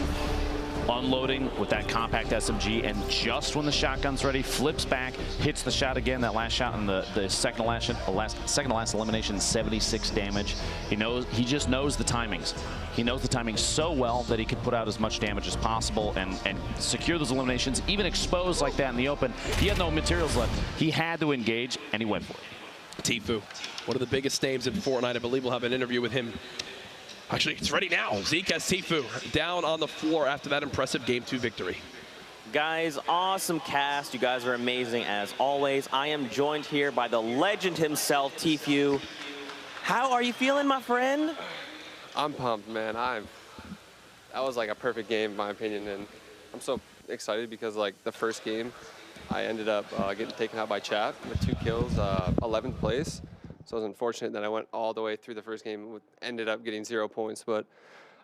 unloading with that compact SMG, and just when the shotgun's ready, flips back, hits the shot again. That last shot in the second to last elimination, 76 damage. He just knows the timings. He knows the timing so well that he can put out as much damage as possible and secure those eliminations, even exposed like that in the open. He had no materials left. He had to engage, and he went for it. Tfue, one of the biggest names in Fortnite. I believe we'll have an interview with him. Actually, it's ready now. Zeke has Tfue down on the floor after that impressive Game 2 victory. Guys, awesome cast. You guys are amazing as always. I am joined here by the legend himself, Tfue. How are you feeling, my friend? I'm pumped, man. That was like a perfect game, in my opinion, and I'm so excited because like the first game, I ended up getting taken out by Chap with 2 kills, 11th place. So it was unfortunate that I went all the way through the first game, ended up getting 0 points, but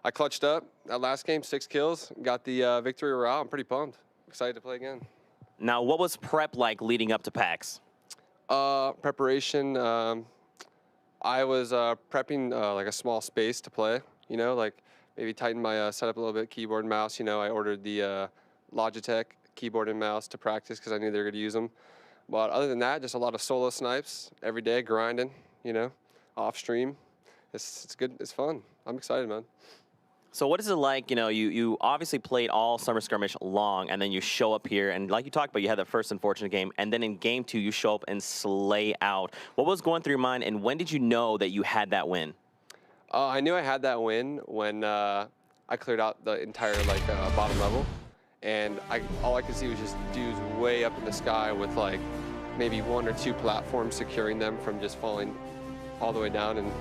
I clutched up that last game, 6 kills, got the victory morale. I'm pretty pumped. Excited to play again. Now, what was prep like leading up to PAX? Preparation, I was prepping like a small space to play, you know, like maybe tighten my setup a little bit, keyboard and mouse. You know, I ordered the Logitech keyboard and mouse to practice because I knew they were going to use them. But other than that, just a lot of solo snipes every day, grinding, you know, off stream. It's good. It's fun. I'm excited, man. So what is it like, you know, you obviously played all Summer Skirmish long, and then you show up here, and like you talked about, you had that first unfortunate game, and then in game 2, you show up and slay out. What was going through your mind, and when did you know that you had that win? I knew I had that win when I cleared out the entire, like, bottom level. And all I could see was just dudes way up in the sky with, like, maybe 1 or 2 platforms securing them from just falling all the way down. And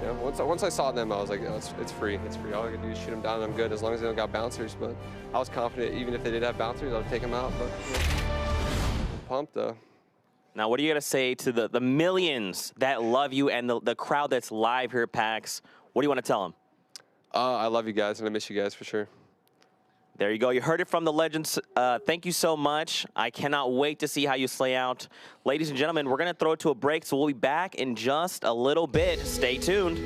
you know, once I saw them, I was like, oh, it's free. It's free. All I can do is shoot them down, and I'm good as long as they don't got bouncers. But I was confident even if they did have bouncers, I would take them out. But you know, I'm pumped, though. Now, what do you got to say to the millions that love you and the crowd that's live here at PAX? What do you want to tell them? I love you guys, and I miss you guys for sure. There you go. You heard it from the legends. Thank you so much. I cannot wait to see how you slay out. Ladies and gentlemen, we're going to throw it to a break, so we'll be back in just a little bit. Stay tuned.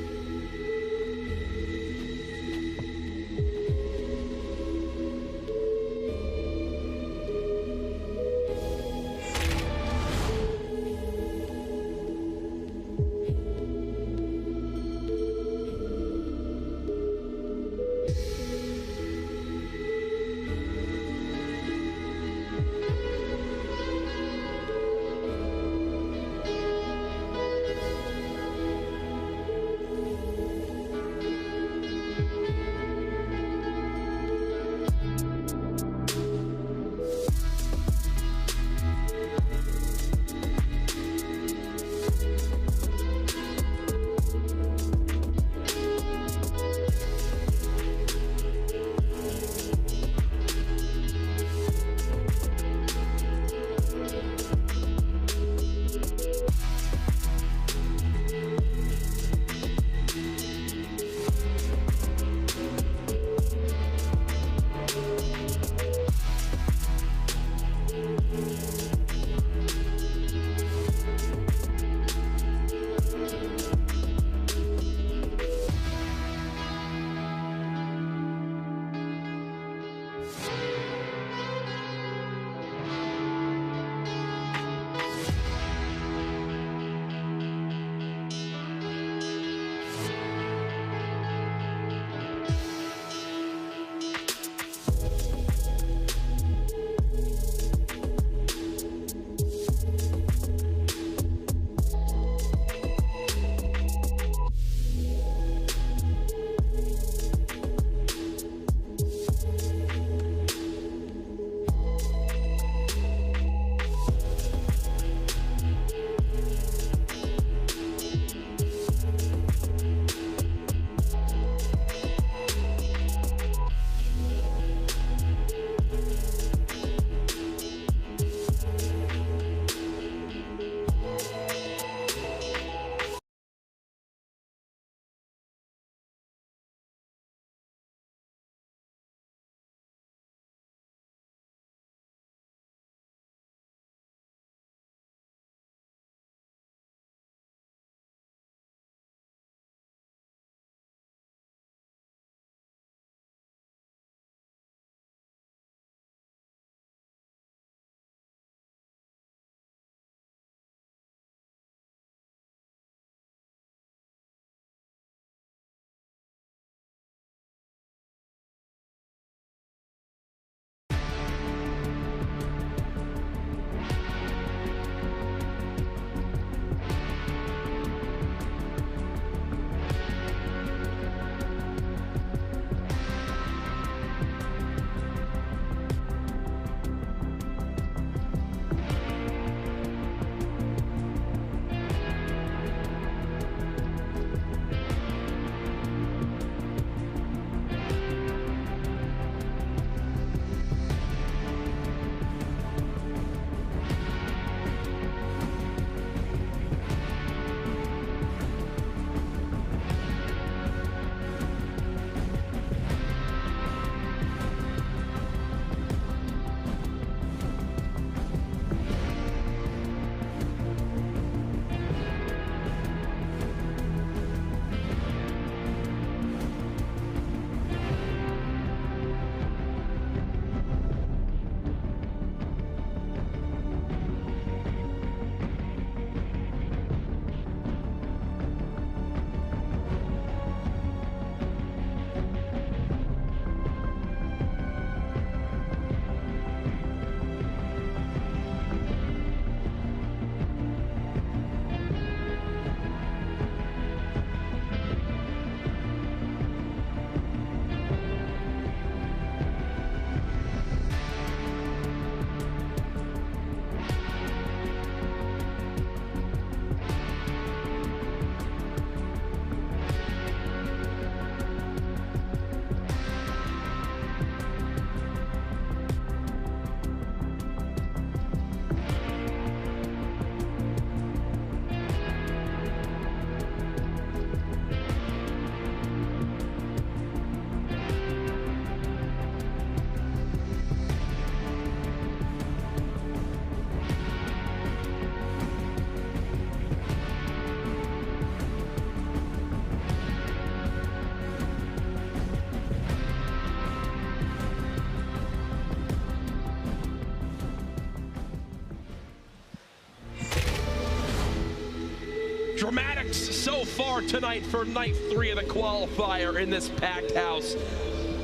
climax so far tonight for night 3 of the qualifier in this packed house.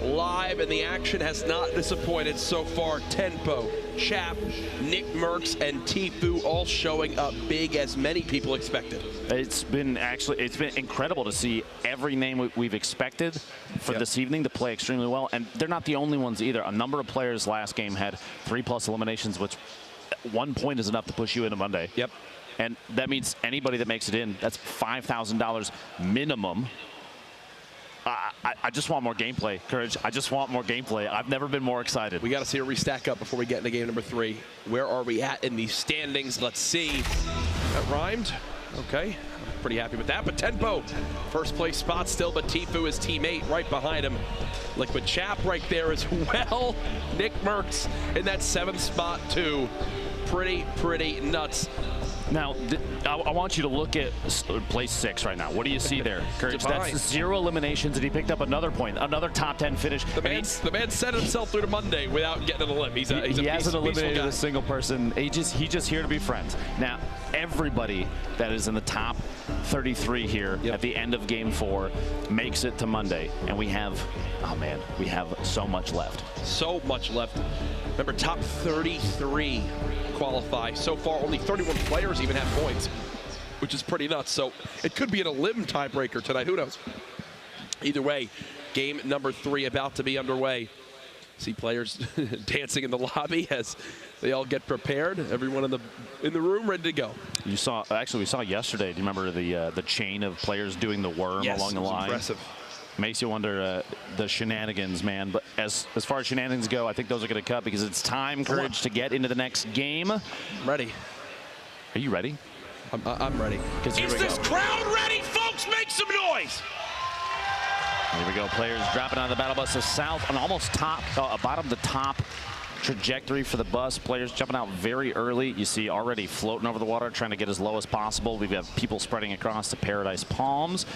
Live, and the action has not disappointed so far. Tenpo, Chap, Nick Merckx, and Tfue all showing up big as many people expected. It's been incredible to see every name we've expected for this evening to play extremely well, and they're not the only ones either. A number of players last game had 3+ eliminations, which 1 point is enough to push you into Monday. Yep. And that means anybody that makes it in, that's $5,000 minimum. I just want more gameplay, Courage. I just want more gameplay. I've never been more excited. We got to see a restack up before we get into game number 3. Where are we at in these standings? Let's see. That rhymed. Okay. I'm pretty happy with that. But Tenpo, first place spot still, but Tfue, his teammate, right behind him. Liquid Chap right there as well. Nick Merckx in that 7th spot, too. Pretty nuts. Now, I want you to look at place 6 right now. What do you see there, Courage? That's 0 eliminations, and he picked up another point, another top 10 finish. The man set himself through to Monday without getting an elim. He hasn't eliminated a single person. He's just here to be friends. Now, everybody that is in the top 33 here at the end of game 4 makes it to Monday, and we have, oh man, we have so much left. So much left. Remember, top 33 qualify. So far, only 31 players even have points, which is pretty nuts. So it could be an elim tiebreaker tonight. Who knows? Either way, game number 3 about to be underway. See players dancing in the lobby as they all get prepared. Everyone in the room ready to go. You saw, actually, we saw yesterday. Do you remember the chain of players doing the worm along the line? Impressive. Makes you wonder the shenanigans, man. But as far as shenanigans go, I think those are going to cut because it's time, Courage, to get into the next game. I'm ready. Are you ready? I'm ready. Is this crowd ready, folks? Make some noise. Here we go. Players dropping out of the battle bus to south, an almost top, bottom to top trajectory for the bus. Players jumping out very early. You see already floating over the water, trying to get as low as possible. We've got people spreading across to Paradise Palms.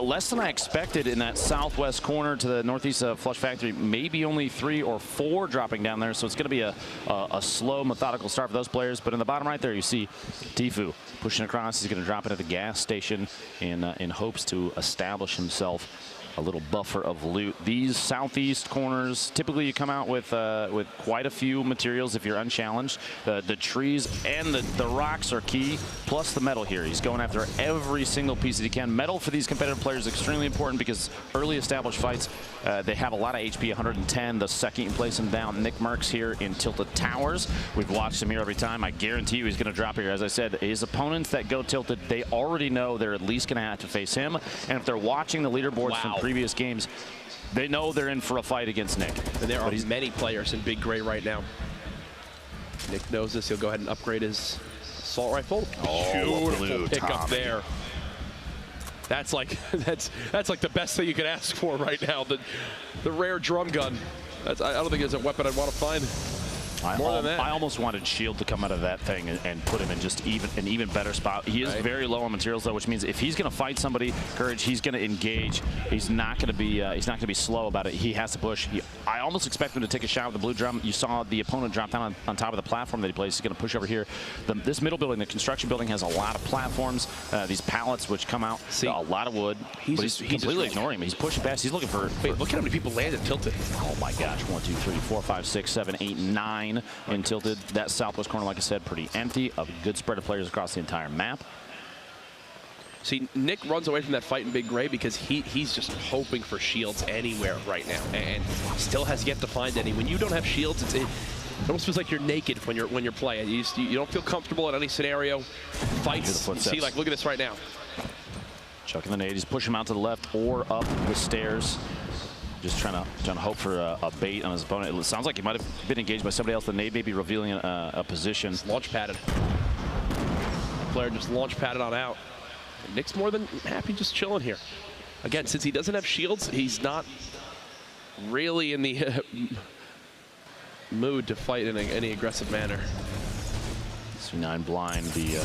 Less than I expected in that southwest corner to the northeast of Flush Factory. Maybe only 3 or 4 dropping down there. So it's going to be a slow, methodical start for those players. But in the bottom right there, you see Tfue pushing across. He's going to drop into the gas station in hopes to establish himself a little buffer of loot. These southeast corners, typically you come out with quite a few materials if you're unchallenged. The trees and the rocks are key, plus the metal here. He's going after every single piece that he can. Metal for these competitive players is extremely important because early established fights, they have a lot of HP, 110. The second you place him down, Nick Merckx here in Tilted Towers. We've watched him here every time. I guarantee you he's going to drop here. As I said, his opponents that go tilted, they already know they're at least going to have to face him. And if they're watching the leaderboards from previous games, they know they're in for a fight against Nick. And there are many players in Big Gray right now. Nick knows this. He'll go ahead and upgrade his assault rifle. Beautiful pickup there. That's like like the best thing you could ask for right now. The rare drum gun. I don't think it's a weapon I'd want to find. More than that. I almost wanted Shield to come out of that thing and put him in just an even better spot. He is very low on materials though, which means if he's going to fight somebody, Courage, he's going to engage. He's not going to be slow about it. He has to push. I almost expect him to take a shot with the blue drum. You saw the opponent drop down on top of the platform that he plays. He's going to push over here. This middle building, the construction building, has a lot of platforms. These pallets which come out. See, a lot of wood. He's completely ignoring him. He's pushing past. He's looking for. Wait, look at how many people landed tilted. Oh my gosh! 1, 2, 3, 4, 5, 6, 7, 8, 9 in tilted. That southwest corner, like I said, pretty empty. A good spread of players across the entire map. See, Nick runs away from that fight in Big Gray because he's just hoping for shields anywhere right now, and still has yet to find any. When you don't have shields, it almost feels like you're naked when you're playing. You don't feel comfortable in any scenario. Fights. See, like, look at this right now. Chucking the nade. He's pushing him out to the left or up the stairs. Just trying to hope for a bait on his opponent. It sounds like he might have been engaged by somebody else. The nade may be revealing a position. It's launch padded. The player just launch padded on out. And Nick's more than happy just chilling here. Again, since he doesn't have shields, he's not really in the mood to fight in any aggressive manner. C9 blind, the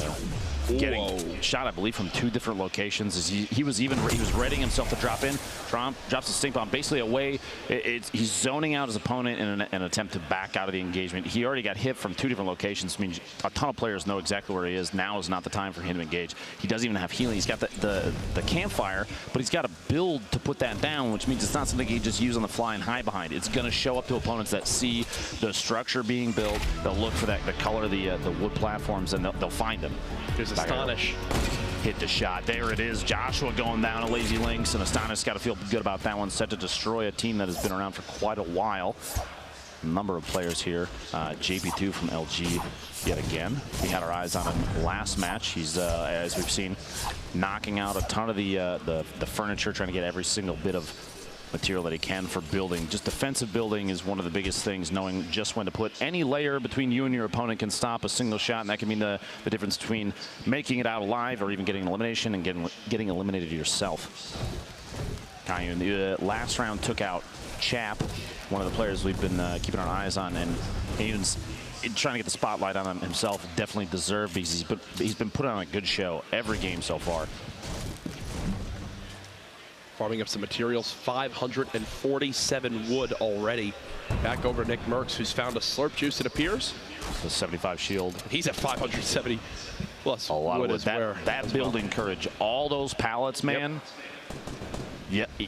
getting shot, I believe, from 2 different locations. As he was readying himself to drop in. Drops a stink bomb basically away. He's zoning out his opponent in an attempt to back out of the engagement. He already got hit from 2 different locations. I mean, a ton of players know exactly where he is. Now is not the time for him to engage. He doesn't even have healing. He's got the campfire, but he's got to build to put that down, which means it's not something he can just use on the fly and hide behind. It's going to show up to opponents that see the structure being built. They'll look for the color of the wood platforms, and they'll find them. There's Astonish. Hit the shot. There it is. Joshua going down a Lazy Lynx, and Astonish got to feel good about that one. Set to destroy a team that has been around for quite a while. A number of players here. JP2 from LG yet again. We had our eyes on him last match. He's, as we've seen, knocking out a ton of the furniture, trying to get every single bit of material that he can for building. Just defensive building is one of the biggest things. Knowing just when to put any layer between you and your opponent can stop a single shot, and that can mean the difference between making it out alive or even getting an elimination and getting eliminated yourself. Kayun, the last round took out Chap, one of the players we've been keeping our eyes on, and Kayun's trying to get the spotlight on him himself. Definitely deserved, because he's been putting on a good show every game so far. Farming up some materials, 547 wood already. Back over to Nick Merckx, who's found a slurp juice, it appears. The 75 shield. He's at 570 plus a lot wood of wood. That building courage, all those pallets, man. Yep. Yeah,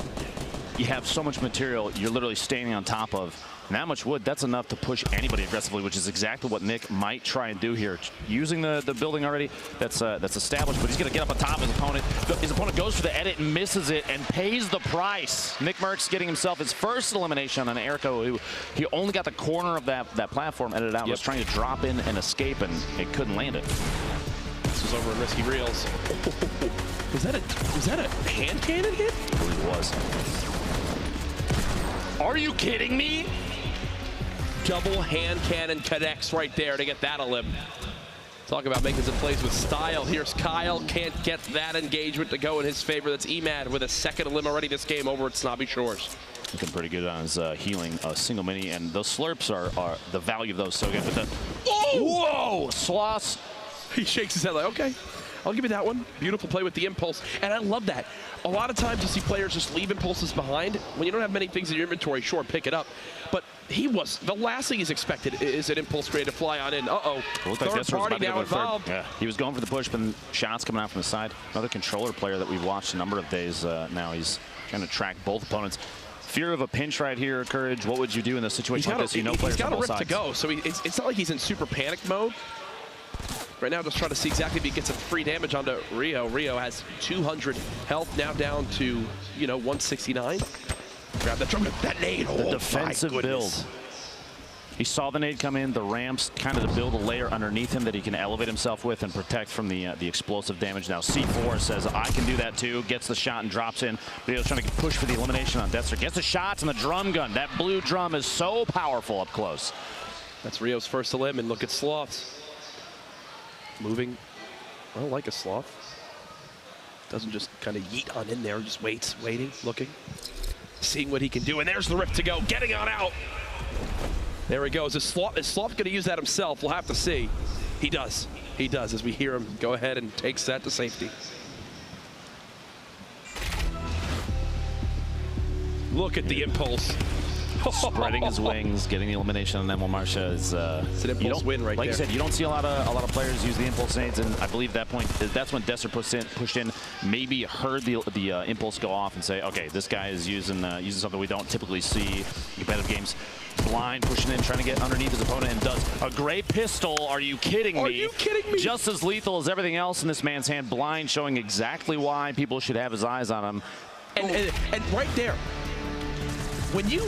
you have so much material you're literally standing on top of. And that much wood, that's enough to push anybody aggressively, which is exactly what Nick might try and do here. Using the building already, that's established, but he's going to get up on top of his opponent. His opponent goes for the edit and misses it and pays the price. Nick Merckx getting himself his first elimination on Erico, who he only got the corner of that platform edited out. Was trying to drop in and escape, and it couldn't land it. This was over in Risky Reels. Was that a hand cannon hit? I believe it was. Are you kidding me? Double hand cannon connects right there to get that elim. Talk about making some plays with style. Here's Kyle, can't get that engagement to go in his favor. That's Emad with a second elim already this game over at Snobby Shores. Looking pretty good on his healing, single mini, and those slurps are the value of those so good. But the whoa, Sloss. He shakes his head like, okay, I'll give you that one. Beautiful play with the impulse, and I love that. A lot of times you see players just leave impulses behind. When you don't have many things in your inventory, sure, pick it up. But the last thing he's expected is an impulse ready to fly on in. Uh-oh, third party now involved. Yeah, he was going for the push, but shots coming out from the side. Another controller player that we've watched a number of days now. He's trying to track both opponents. Fear of a pinch right here, Courage. What would you do in a situation like this? You know, players he's got on both a rip sides. to go, so it's not like he's in super panic mode. Right now, just trying to see exactly if he gets some free damage onto Rio. Rio has 200 health, now down to, 169. Grab that drum, that nade. The defensive build. He saw the nade come in, the ramps, kind of to build a layer underneath him that he can elevate himself with and protect from the explosive damage. Now C4 says, I can do that too, gets the shot and drops in. Rio's trying to push for the elimination on Deathster. Gets the shots and the drum gun. That blue drum is so powerful up close. That's Rio's first elim, and look at Sloths. Moving, well, like a sloth. Doesn't just kind of yeet on in there, just waits, waiting, looking, seeing what he can do. And there's the rip to go, getting on out. There he goes. Is Sloth going to use that himself? We'll have to see. He does. He does, as we hear him go ahead and takes that to safety. Look at the impulse. Spreading his wings, getting the elimination on Emil Marsha is it's an impulse win right like there. You said, you don't see a lot of players use the impulse nades, and I believe that's when Deathster pushed in, maybe heard the impulse go off and say, okay, this guy is using something we don't typically see in competitive games. Blind pushing in, trying to get underneath his opponent, and does a great pistol. Are you kidding me? Are you kidding me? Just as lethal as everything else in this man's hand. Blind, showing exactly why people should have his eyes on him. And right there. When you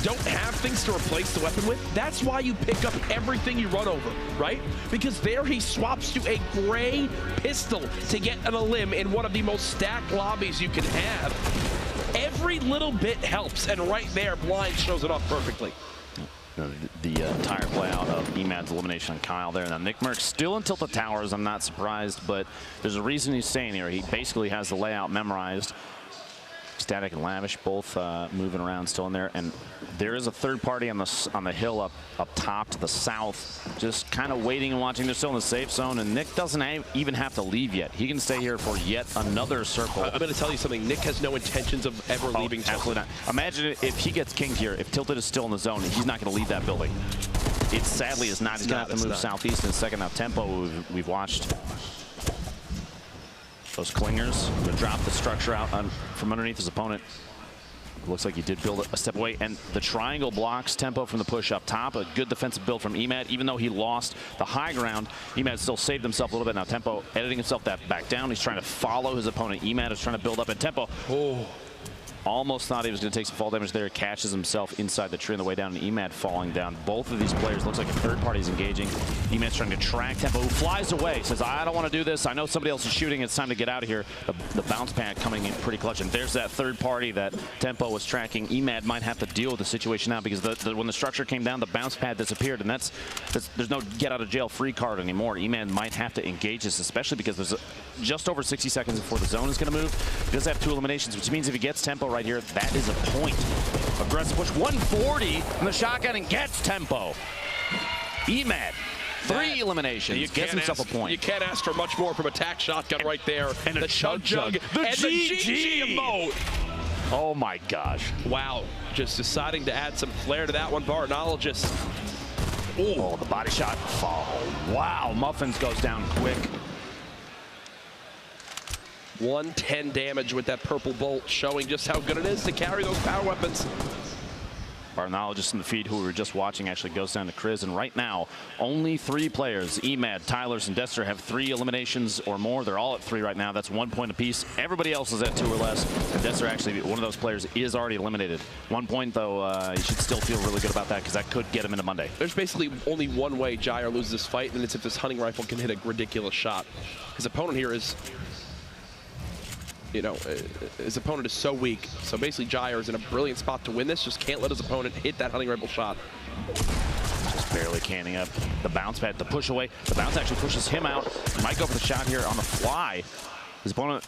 don't have things to replace the weapon with, that's why you pick up everything you run over, right? Because there he swaps to a gray pistol to get an elim in one of the most stacked lobbies you can have. Every little bit helps, and right there, Blind shows it off perfectly. The entire play out of Emad's elimination on Kyle there. Now Nick Merckx still in Tilted Towers. I'm not surprised, but there's a reason he's staying here. He basically has the layout memorized. He's Ecstatic and Lavish both moving around, still in there, and there is a third party on the hill up top to the south, just kind of waiting and watching. They're still in the safe zone, and Nick doesn't even have to leave yet. He can stay here for yet another circle. I'm going to tell you something. Nick has no intentions of ever leaving. Absolutely not. Imagine if he gets kinged here. If Tilted is still in the zone, he's not going to leave that building. It sadly is not. He's going to have to move southeast in a second. Now Tempo, we've watched those clingers. Going to drop the structure out from underneath his opponent. Looks like he did build a step away, and the triangle blocks Tempo from the push up top. A good defensive build from Emad. Even though he lost the high ground, Emad still saved himself a little bit. Now Tempo editing himself back down. He's trying to follow his opponent. Emad is trying to build up, and Tempo almost thought he was going to take some fall damage there. Catches himself inside the tree on the way down, and Emad falling down. Both of these players, looks like a third party is engaging. Emad's trying to track Tempo, who flies away. Says, I don't want to do this. I know somebody else is shooting. It's time to get out of here. The bounce pad coming in pretty clutch. And there's that third party that Tempo was tracking. Emad might have to deal with the situation now because when the structure came down, the bounce pad disappeared. And there's no get out of jail free card anymore. Emad might have to engage this, especially because there's just over 60 seconds before the zone is going to move. He does have 2 eliminations, which means if he gets Tempo right here, that is a point. Aggressive push, 140 from the shotgun, and gets Tempo. Emad, 3 eliminations, gets himself a point. You can't ask for much more from a tac shotgun right there. And the chug, the GG emote. Oh my gosh. Wow, just deciding to add some flair to that one, Barnologist. Oh, the body shot. Oh, wow, Muffins goes down quick. 110 damage with that purple bolt, showing just how good it is to carry those power weapons. Barnologist in the feed, who we were just watching, actually goes down to Chris, and right now only 3 players, Emad, Tylers, and Dester, have 3 eliminations or more. They're all at 3 right now. That's 1 point apiece. Everybody else is at 2 or less, and Dester, actually one of those players, is already eliminated. 1 point though, he should still feel really good about that because that could get him into Monday. There's basically only one way Jair loses this fight, and it's if this hunting rifle can hit a ridiculous shot. His opponent here is, you know, his opponent is so weak. So basically Jair is in a brilliant spot to win this. Just can't let his opponent hit that hunting rifle shot. Just barely canning up the bounce pad to push away. The bounce actually pushes him out. He might go for the shot here on the fly. His opponent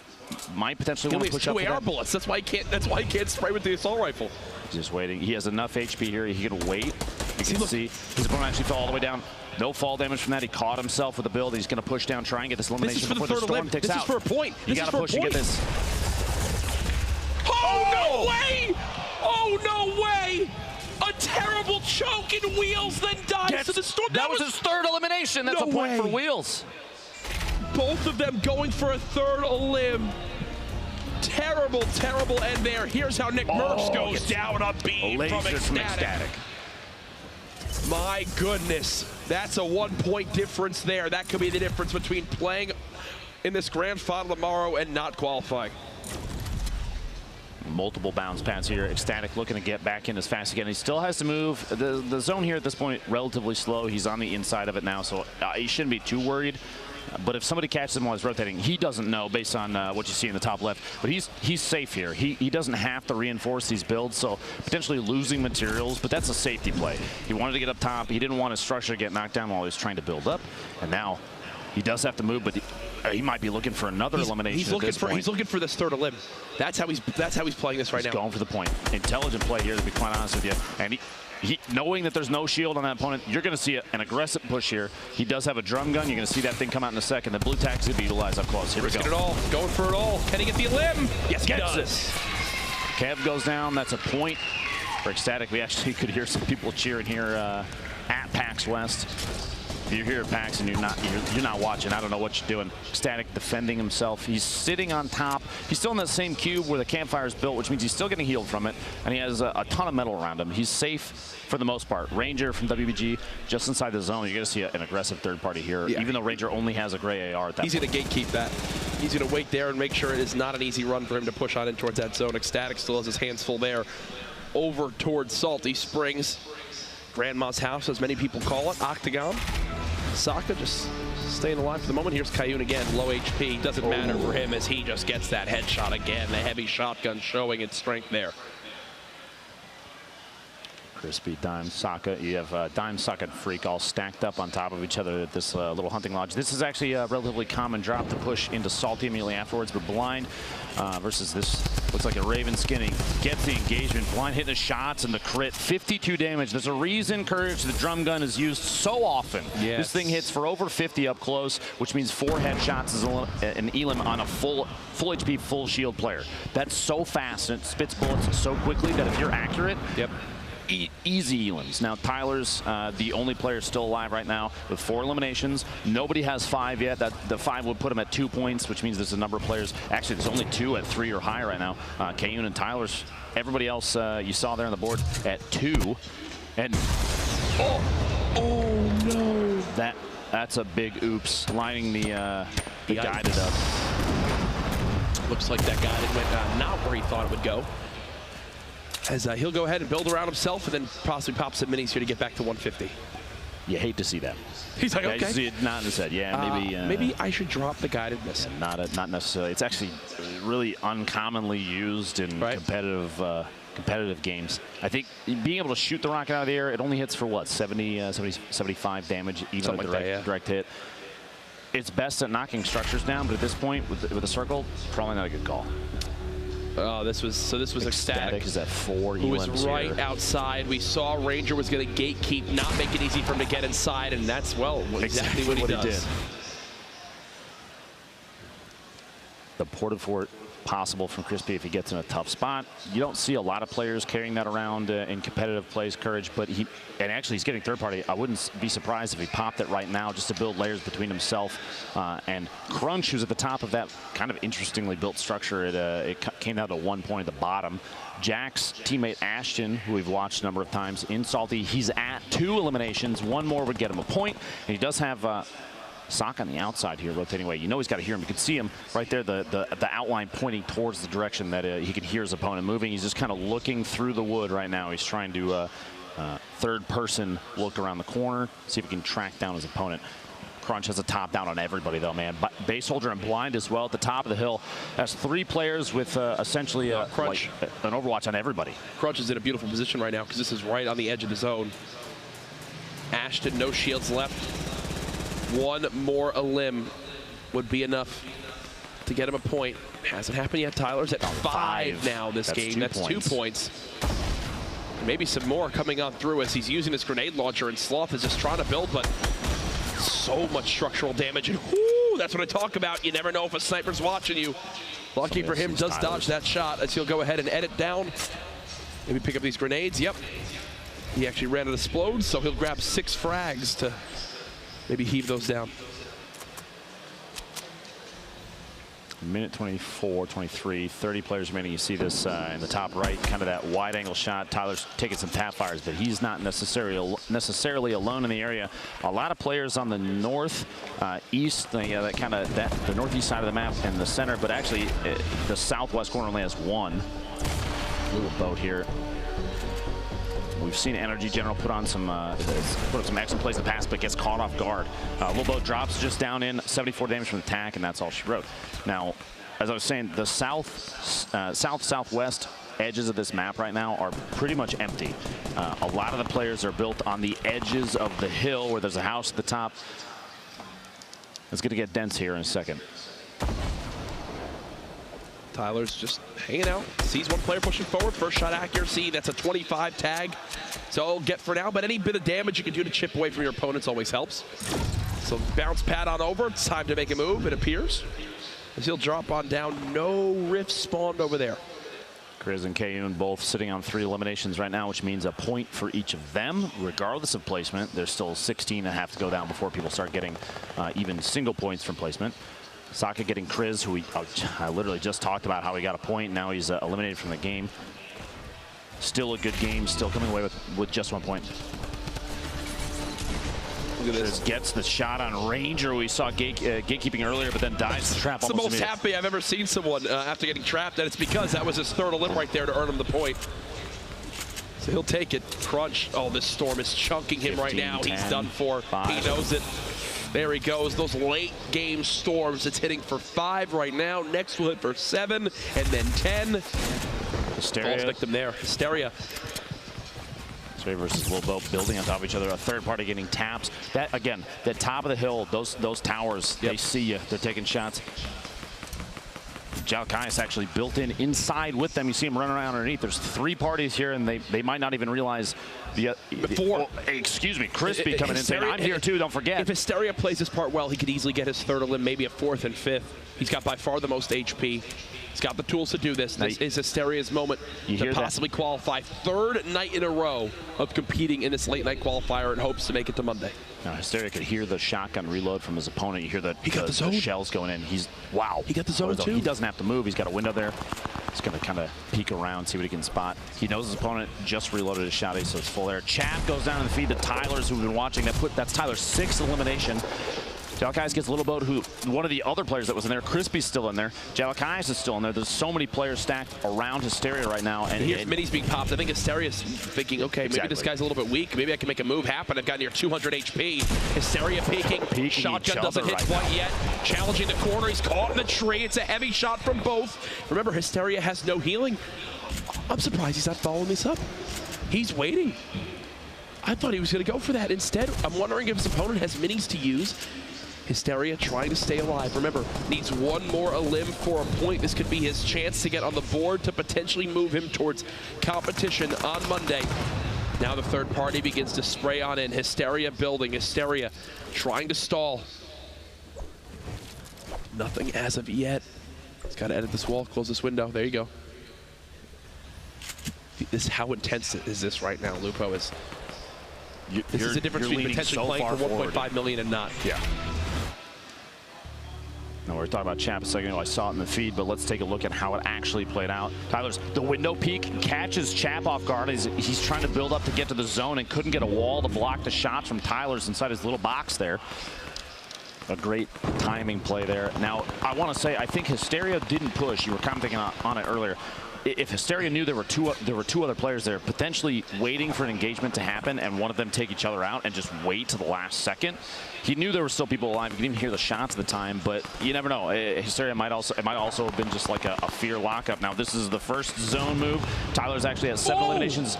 might potentially want to push up. He only has 2 air bullets. That's why he can't. That's why he can't spray with the assault rifle. He's just waiting. He has enough HP here. He can wait. You can see his opponent actually fell all the way down. No fall damage from that. He caught himself with the build. He's going to push down, try and get this elimination before the storm takes out. This is for a point. You got to push to get this. Oh, no way! Oh, no way! A terrible choke in Wheels, then dies to the storm. That was his 3rd elimination. That's a point for Wheels. Both of them going for a 3rd elim. Terrible, terrible end there. Here's how Nick Merckx goes down a beam from Ecstatic. My goodness, that's a 1 point difference there. That could be the difference between playing in this grand final tomorrow and not qualifying. Multiple bounce pads here. Ecstatic looking to get back in as fast again. He still has to move. The zone here at this point, relatively slow. He's on the inside of it now, so he shouldn't be too worried. But if somebody catches him while he's rotating, he doesn't know based on what you see in the top left. But he's safe here. He doesn't have to reinforce these builds, so potentially losing materials, but that's a safety play. He wanted to get up top. He didn't want his structure to get knocked down while he was trying to build up. And now he does have to move, but he might be looking for another elimination. He's looking for this 3rd elim. That's how he's playing this right now. He's going for the point. Intelligent play here, to be quite honest with you. And he knowing that there's no shield on that opponent, you're going to see an aggressive push here. He does have a drum gun. You're going to see that thing come out in a second. The blue tack's going to be utilized up close. Here we go. Risking it all. Going for it all. Can he get the elim? Yes, he does. Kev goes down. That's a point for Ecstatic. We actually could hear some people cheering here at PAX West. If you're here at PAX and you're not watching, I don't know what you're doing. Ecstatic defending himself. He's sitting on top. He's still in that same cube where the campfire is built, which means he's still getting healed from it, and he has a ton of metal around him. He's safe for the most part. Ranger from WBG just inside the zone. You're going to see an aggressive third party here, even though Ranger only has a gray AR at that point. He's going to gatekeep that. He's going to wait there and make sure it is not an easy run for him to push on in towards that zone. Ecstatic still has his hands full there. Over towards Salty Springs. Grandma's house, as many people call it. Octagon. Saka just staying alive for the moment. Here's Kayun again, low HP. Doesn't matter for him as he just gets that headshot again. The heavy shotgun showing its strength there. Crispy, Dime, Sokka. You have Dime, Sokka, and Freak all stacked up on top of each other at this little hunting lodge. This is actually a relatively common drop to push into Salty immediately afterwards, but Blind versus this looks like a Raven Skinny. Gets the engagement. Blind hitting the shots and the crit. 52 damage. There's a reason, Courage, the drum gun is used so often. Yes. This thing hits for over 50 up close, which means 4 headshots is an elim on a full HP, full shield player. That's so fast and it spits bullets so quickly that if you're accurate, yep. Easy elims. Now, Tyler's the only player still alive right now with 4 eliminations. Nobody has 5 yet. The 5 would put him at 2 points, which means there's a number of players. Actually, there's only 2 at 3 or higher right now. Kayun and Tyler's. Everybody else you saw there on the board at 2. And oh no! That's a big oops. Lining the guided up. Looks like that guided went not where he thought it would go. As he'll go ahead and build around himself and then possibly pop some minis here to get back to 150. You hate to see that. He's like, yeah, okay. You see it not in his head. Yeah, maybe I should drop the guided missile. Not necessarily. It's actually really uncommonly used in competitive games. I think being able to shoot the rocket out of the air, it only hits for what, 75 damage, even with direct hit. It's best at knocking structures down, but at this point, with a circle, probably not a good call. Oh, this was ecstatic. Is at 4 who was elims right here. outside. We saw Ranger was going to gatekeep, not make it easy for him to get inside, and that's, well, exactly what he does. The porta fort possible from Crispy if he gets in a tough spot. You don't see a lot of players carrying that around in competitive plays, Courage, but actually he's getting third party. I wouldn't be surprised if he popped it right now just to build layers between himself and Crunch, who's at the top of that kind of interestingly built structure. It came down to 1 point at the bottom. Jack's teammate Ashton, who we've watched a number of times in Salty, he's at 2 eliminations. 1 more would get him a point, and he does have Sock on the outside here rotating away. You know he's got to hear him. You can see him right there, the outline pointing towards the direction that he can hear his opponent moving. He's just kind of looking through the wood right now. He's trying to third person look around the corner, see if he can track down his opponent. Crunch has a top down on everybody though, man. Base Holder and Blind as well at the top of the hill. Has 3 players with essentially Crunch. An Overwatch on everybody. Crunch is in a beautiful position right now because this is right on the edge of the zone. Ashton, no shields left. 1 more elim would be enough to get him a point. Hasn't happened yet. Tyler's at 5 now this game. That's 2 points. Maybe some more coming on through as he's using his grenade launcher, and Sloth is just trying to build, but so much structural damage. And whoo, that's what I talk about. You never know if a sniper's watching you. Lucky for him, does dodge that shot as he'll go ahead and edit down. Maybe pick up these grenades. Yep. He actually ran out of explodes, so he'll grab 6 frags to maybe heave those down. Minute 24, 23, 30 players remaining. You see this in the top right, kind of that wide angle shot. Tyler's taking some tap fires, but he's not necessarily alone in the area. A lot of players on the north, east, the northeast side of the map and the center, but actually the southwest corner only has 1. Little boat here. We've seen Energy General put up some excellent plays in the past, but gets caught off guard. Little boat drops just down in 74 damage from the attack, and that's all she wrote. Now, as I was saying, the southwest edges of this map right now are pretty much empty. A lot of the players are built on the edges of the hill where there's a house at the top. It's going to get dense here in a second. Tyler's just hanging out. Sees 1 player pushing forward. First shot accuracy. That's a 25 tag. So get for now. But any bit of damage you can do to chip away from your opponents always helps. So bounce pad on over. It's time to make a move, it appears. As he'll drop on down. No rifts spawned over there. Kriz and Kayun both sitting on 3 eliminations right now, which means a point for each of them, regardless of placement. There's still 16 that have to go down before people start getting even single points from placement. Sokka getting Kriz, who I literally just talked about how he got a point. Now he's eliminated from the game. Still a good game, still coming away with just 1 point. Look at this. Gets the shot on Ranger. We saw gatekeeping earlier, but then dives the trap. It's the most happy I've ever seen someone after getting trapped, and it's because that was his 3rd elim right there to earn him the point. So he'll take it. Crunch. Oh, this storm is chunking him 15, right now. 10, he's done for. 5. He knows it. There he goes. Those late game storms. It's hitting for 5 right now. Next will hit for 7 and then 10. Hysteria. False victim there. Hysteria. Hysteria versus Lobo building on top of each other. A third party getting taps. That, again, the top of the hill, those towers, they see you. They're taking shots. Jalkai's actually built in inside with them. You see him running around underneath. There's 3 parties here, and they might not even realize excuse me, Crispy coming in saying, I'm here too, don't forget. If Hysteria plays this part well, he could easily get his 3rd elim, maybe a 4th and 5th. He's got by far the most HP. He's got the tools to do this. This is Hysteria's moment to possibly qualify. 3rd night in a row of competing in this late night qualifier and hopes to make it to Monday. Now Hysteria could hear the shotgun reload from his opponent. You hear the zone. shells going in. Wow. He got the zone too. He doesn't have to move. He's got a window there. He's going to kind of peek around, see what he can spot. He knows his opponent just reloaded his shotty, so it's full there. Chap goes down in the feed to Tyler's, who've been watching. That's Tyler's 6th elimination. Jalkai's gets a little boat, who one of the other players that was in there. Crispy's still in there. Jalkai's is still in there. There's so many players stacked around Hysteria right now. And here's Minis being popped. I think Hysteria's thinking, okay, maybe this guy's a little bit weak. Maybe I can make a move happen. I've got near 200 HP. Hysteria peeking. Shotgun doesn't hit quite yet. Challenging the corner. He's caught in the tree. It's a heavy shot from both. Remember, Hysteria has no healing. I'm surprised he's not following this up. He's waiting. I thought he was going to go for that. Instead, I'm wondering if his opponent has minis to use. Hysteria trying to stay alive. Remember, needs 1 more elim for a point. This could be his chance to get on the board to potentially move him towards competition on Monday. Now the 3rd party begins to spray on in. Hysteria building. Hysteria trying to stall. Nothing as of yet. He's got to edit this wall, close this window. There you go. How intense is this right now, Lupo? This is the difference between potentially playing for 1.5 million and not. Yeah. Now, we were talking about Chap a second ago. I saw it in the feed, but let's take a look at how it actually played out. Tyler's the window peek catches Chap off guard. He's trying to build up to get to the zone and couldn't get a wall to block the shots from Tyler's inside his little box there. A great timing play there. Now, I want to say, I think Hysteria didn't push. You were commenting on it earlier. If Hysteria knew there were two other players there, potentially waiting for an engagement to happen and one of them take each other out and just wait to the last second, he knew there were still people alive. You could even hear the shots at the time, but you never know. Hysteria might also have been just like a fear lockup. Now this is the first zone move. Tyler's actually has 7 eliminations.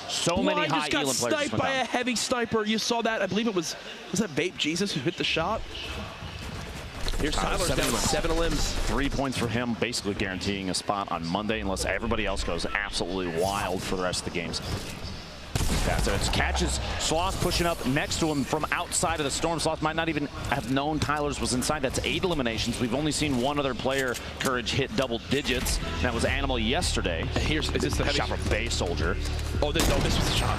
So many high elim players. Just got sniped by a heavy sniper. You saw that. I believe it was that Vape Jesus who hit the shot? Here's Tyler's down 7 elims. 3 points for him, basically guaranteeing a spot on Monday unless everybody else goes absolutely wild for the rest of the games. So it catches Sloth pushing up next to him from outside of the storm. Sloth might not even have known Tyler's was inside. That's 8 eliminations. We've only seen one other player, Courage, hit double digits. That was Animal yesterday. Is this the heavy shot from Bay Soldier? Oh, this was the shot.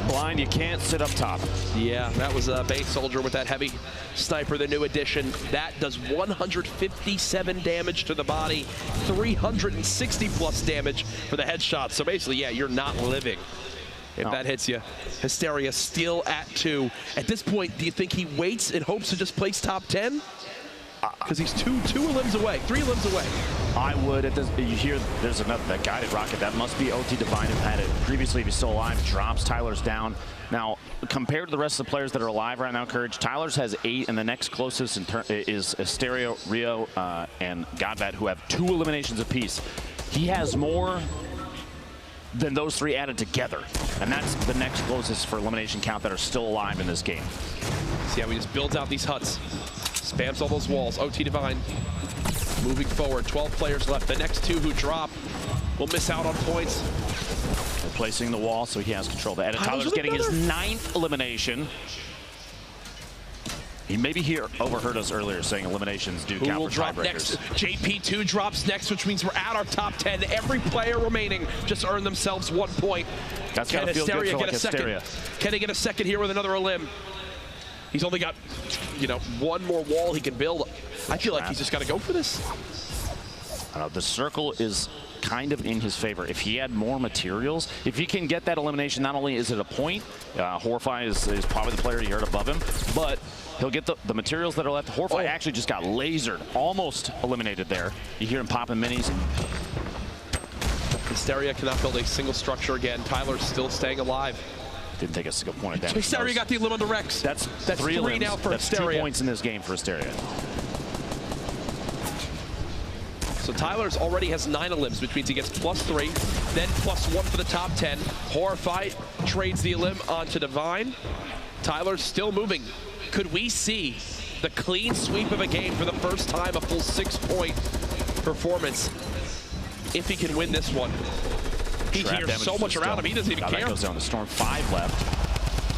Blind, you can't sit up top. Yeah, that was a Bay Soldier with that heavy sniper, the new addition. That does 157 damage to the body, 360 plus damage for the headshot. So basically, yeah, you're not living if that hits you. Hysteria still at 2. At this point, do you think he waits and hopes to just place top 10? Because he's 3 elims away. I would. You hear there's that guided rocket. That must be OT Divine who had it previously. If he's still alive, drops Tyler's down. Now, compared to the rest of the players that are alive right now, Courage, Tyler's has 8, and the next closest is Hysteria, Rio, and Godvat, who have 2 eliminations apiece. He has more than those 3 added together, and that's the next closest for elimination count that are still alive in this game. See how he just builds out these huts, spams all those walls. OT Divine moving forward, 12 players left. The next 2 who drop will miss out on points. Replacing the wall, so he has control. Tyler's getting his 9th elimination. He maybe overheard us earlier saying eliminations do count for tiebreakers. JP2 drops next, which means we're at our top 10. Every player remaining just earned themselves 1 point. That's gotta feel good for like Hysteria. Can he get a second here with another elim? He's only got, 1 more wall he can build. I feel like he's just got to go for this. I don't know, the circle is kind of in his favor. If he had more materials, if he can get that elimination, not only is it a point, Horfy is probably the player you heard above him, but he'll get the materials that are left. Horfy actually just got lasered, almost eliminated there. You hear him popping minis. Hysteria cannot build a single structure again. Tyler's still staying alive. Didn't take a single point of damage. Hysteria got the elim on the Rex. That's 3 now for Hysteria. That's 2 points in this game for Hysteria. So Tyler's already has 9 elims, which means he gets +3, then +1 for the top 10. Horrified trades the elim onto Divine. Tyler's still moving. Could we see the clean sweep of a game for the first time, a full 6-point performance, if he can win this one? He hears so much around him, he doesn't even care. That goes down the Storm. 5 left.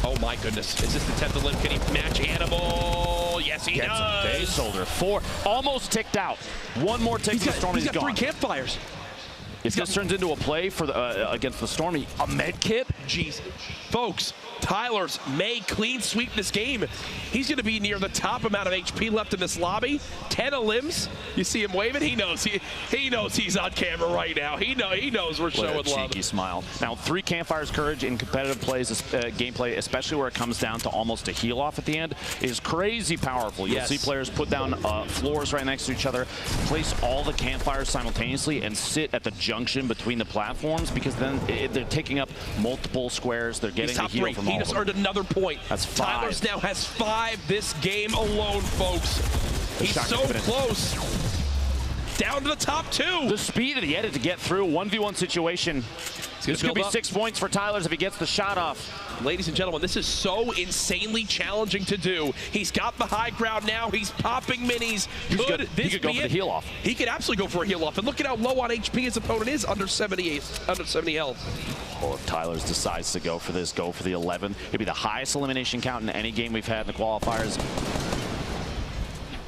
Oh my goodness, is this the 10th elim? Can he match Hannibal? Yes, he does. Base soldier. 4, almost ticked out. One more tick to the Storm, he's got gone. 3 campfires. If this turns into a play for the, against the Stormy, a med kit? Jeez. Folks, Tyler's may clean sweep this game. He's going to be near the top amount of HP left in this lobby. 10 elims. You see him waving? He knows he's on camera right now. He knows we're showing love. Cheeky smile. Now, 3 campfires courage in competitive plays, gameplay, especially where it comes down to almost a heal off at the end, is crazy powerful. You'll see players put down floors right next to each other, place all the campfires simultaneously, and sit at the junction between the platforms, because then they're taking up multiple squares. They're getting the heal from all He just earned another point. That's 5. Tyler's now has 5 this game alone, folks. He's so close. Down to the top 2. The speed of the edit to get through. 1v1 situation. This could be 6 points for Tyler's if he gets the shot off. Ladies and gentlemen, this is so insanely challenging to do. He's got the high ground now. He's popping minis. He could go for the heal off. He could absolutely go for a heal off. And look at how low on HP his opponent is, under 70 health. Well, if Tyler's decides to go for this, go for the 11. It'd be the highest elimination count in any game we've had in the qualifiers.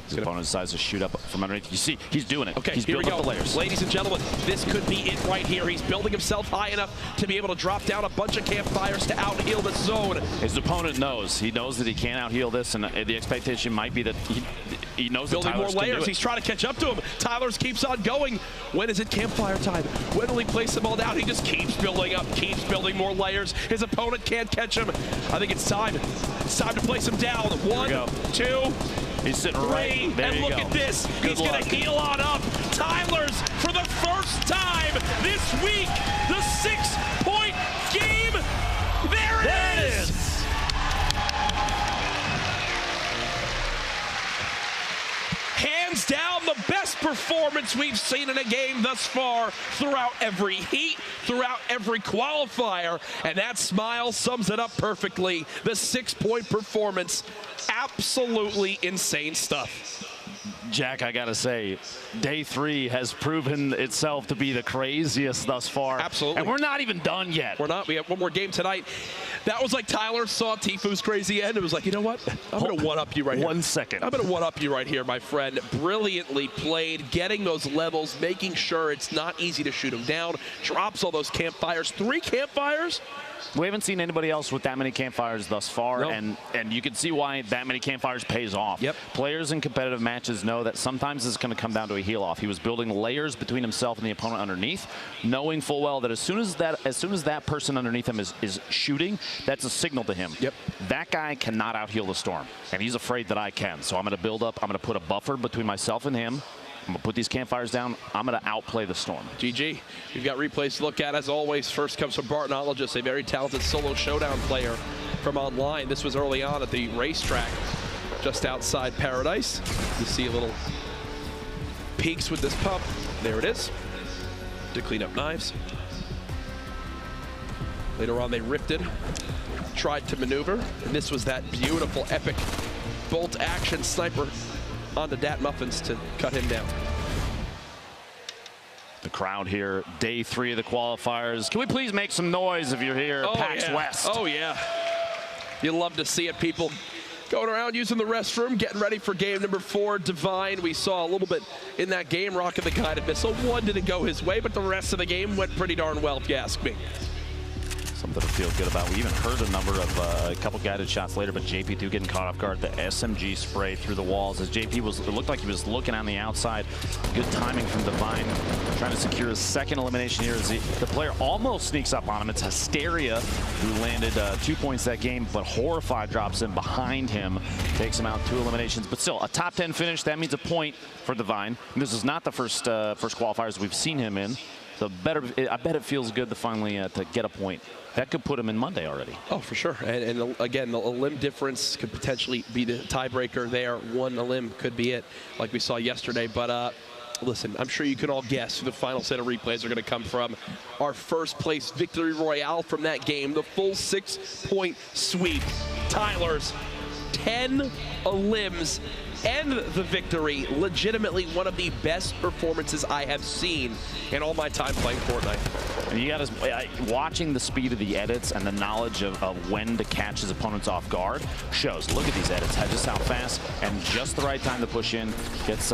His opponent decides to shoot up from underneath. You see, he's doing it. Okay, he's here we building go. up the layers. Ladies and gentlemen, this could be it right here. He's building himself high enough to be able to drop down a bunch of campfires to out-heal this zone. His opponent knows. He knows that he can't out-heal this, and the expectation might be that he knows building that Tyler's more layers. He's trying to catch up to him. Tyler's keeps on going. When is it campfire time? When will he place them all down? He just keeps building up, keeps building more layers. His opponent can't catch him. I think it's time. It's time to place him down. 1, 2, he's sitting 3, right there. and look at this. He's going to heal on up. Tyler's, for the first time this week, the 6-point game. There it is. Hands down, the best performance we've seen in a game thus far, throughout every heat, throughout every qualifier, and that smile sums it up perfectly. The 6-point performance, absolutely insane stuff. Jack, I gotta say, day 3 has proven itself to be the craziest thus far. Absolutely. And we're not even done yet. We're not. We have one more game tonight. That was like Tyler saw Tifu's crazy end. It was like, you know what? I'm going to one-up you right here. 1 second. I'm going to one-up you right here, my friend. Brilliantly played, getting those levels, making sure it's not easy to shoot him down. Drops all those campfires. 3 campfires? We haven't seen anybody else with that many campfires thus far, Nope. and you can see why that many campfires pays off. Yep. Players in competitive matches know that sometimes it's going to come down to a heal off. He was building layers between himself and the opponent underneath, knowing full well that as soon as that person underneath him is shooting, that's a signal to him. Yep. That guy cannot out heal the Storm, and he's afraid that I can. So I'm going to build up. I'm going to put a buffer between myself and him. I'm going to put these campfires down. I'm going to outplay the Storm. GG. We've got replays to look at, as always. First comes from Bartonologist, a very talented solo showdown player from online. This was early on at the racetrack just outside Paradise. You see a little peaks with this pump. There it is. To clean up knives. Later on, they rifted, tried to maneuver, and this was that beautiful, epic bolt action sniper onto Dat Muffins to cut him down. The crowd here, day 3 of the qualifiers. Can we please make some noise if you're here at PAX West? Oh, yeah. You love to see it, people going around using the restroom, getting ready for game number 4, Divine. We saw a little bit in that game, rocking the guided missile. One didn't go his way, but the rest of the game went pretty darn well, if you ask me. Something to feel good about. We even heard a number of a couple guided shots later, but JP2 getting caught off guard. The SMG spray through the walls as JP it looked like he was looking on the outside. Good timing from Divine, trying to secure his 2nd elimination here as the player almost sneaks up on him. It's Hysteria who landed 2 points that game, but Horrified drops in behind him, takes him out 2 eliminations. But still, a top 10 finish. That means a point for Divine. And this is not the first qualifiers we've seen him in. So I bet it feels good to finally to get a point. That could put him in Monday already. Oh, for sure. And again, the elim difference could potentially be the tiebreaker there. 1 elim could be it, like we saw yesterday. But Listen, I'm sure you can all guess who the final set of replays are going to come from. Our first place victory royale from that game, the full 6-point sweep. Tyler's 10 elims and the victory. Legitimately one of the best performances I have seen in all my time playing Fortnite. And you got us watching the speed of the edits and the knowledge of when to catch his opponents off guard shows. Look at these edits, just how fast and just the right time to push in. Gets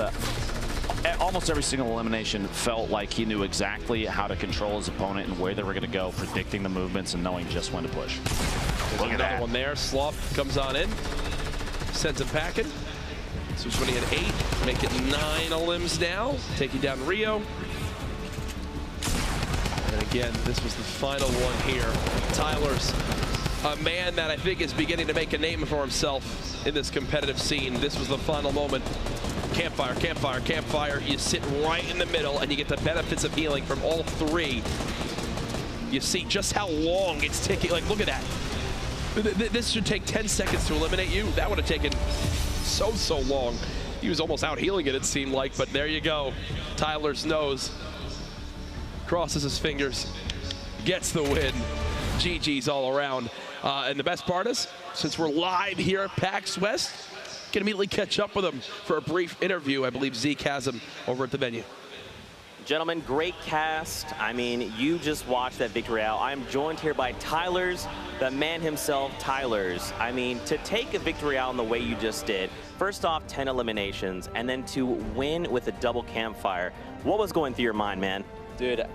almost every single elimination felt like he knew exactly how to control his opponent and where they were going to go, predicting the movements and knowing just when to push. Look at that one there. Sloth comes on in, sends him packing. So he's running at 8, make it 9 elims now, taking down Rio. And again, this was the final one here. Tyler's a man that I think is beginning to make a name for himself in this competitive scene. This was the final moment. Campfire, campfire, campfire. You sit right in the middle and you get the benefits of healing from all 3. You see just how long it's taking. Like, look at that. This should take 10 seconds to eliminate you. That would have taken so long. He was almost out healing it seemed like, but there you go. Tyler's nose, crosses his fingers, gets the win. GG's all around. And the best part is, since we're live here at PAX West, can immediately catch up with him for a brief interview. I believe Zeke has him over at the venue. Gentlemen, great cast. I mean, you just watched that victory out. I'm joined here by Tyler's, the man himself, Tyler's. I mean, to take a victory out in the way you just did, first off, 10 eliminations, and then to win with a double campfire. What was going through your mind, man? Dude,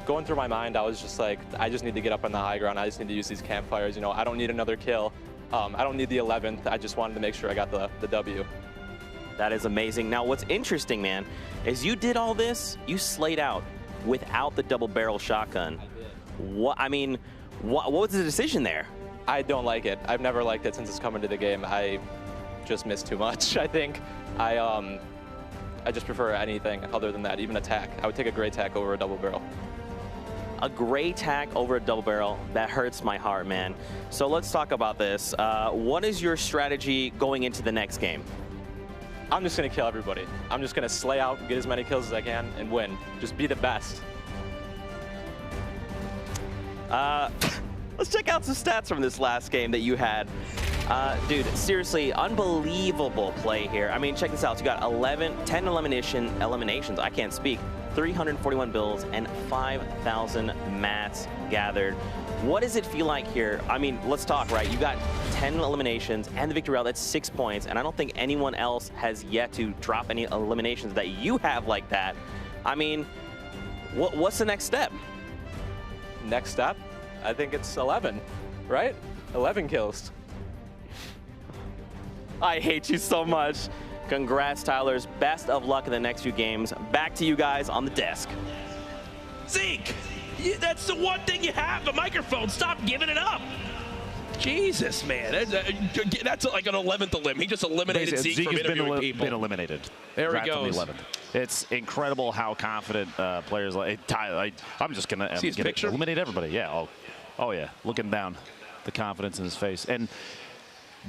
going through my mind, I was just like, I just need to get up on the high ground. I just need to use these campfires. You know, I don't need another kill. I don't need the 11th. I just wanted to make sure I got the W. That is amazing. Now, what's interesting, man, is you did all this, you slayed out without the double barrel shotgun. I mean, what was the decision there? I don't like it. I've never liked it since it's come into the game. I just miss too much, I think. I just prefer anything other than that, even a tack. I would take a gray tack over a double barrel. A gray tack over a double barrel, that hurts my heart, man. So let's talk about this. What is your strategy going into the next game? I'm just going to kill everybody. I'm just going to slay out, get as many kills as I can, and win. Just be the best. Let's check out some stats from this last game that you had. Dude, seriously, unbelievable play here. I mean, check this out. You got 10 eliminations. I can't speak. 341 builds and 5,000 mats gathered. What does it feel like here? I mean, let's talk, right? You got 10 eliminations and the victory route, that's 6 points, and I don't think anyone else has yet to drop any eliminations that you have like that. I mean, what's the next step? Next step? I think it's 11, right? 11 kills. I hate you so much. Congrats, Tyler's. Best of luck in the next few games. Back to you guys on the desk. Zeke, that's the one thing you have, the microphone. Stop giving it up. Jesus, man. That's like an 11th elim. He just eliminated Zeke from interviewing people. Been eliminated. There he goes. On the 11th. It's incredible how confident players like Tyler. I'm just going to eliminate everybody. Yeah. Oh, yeah. Looking down, the confidence in his face. And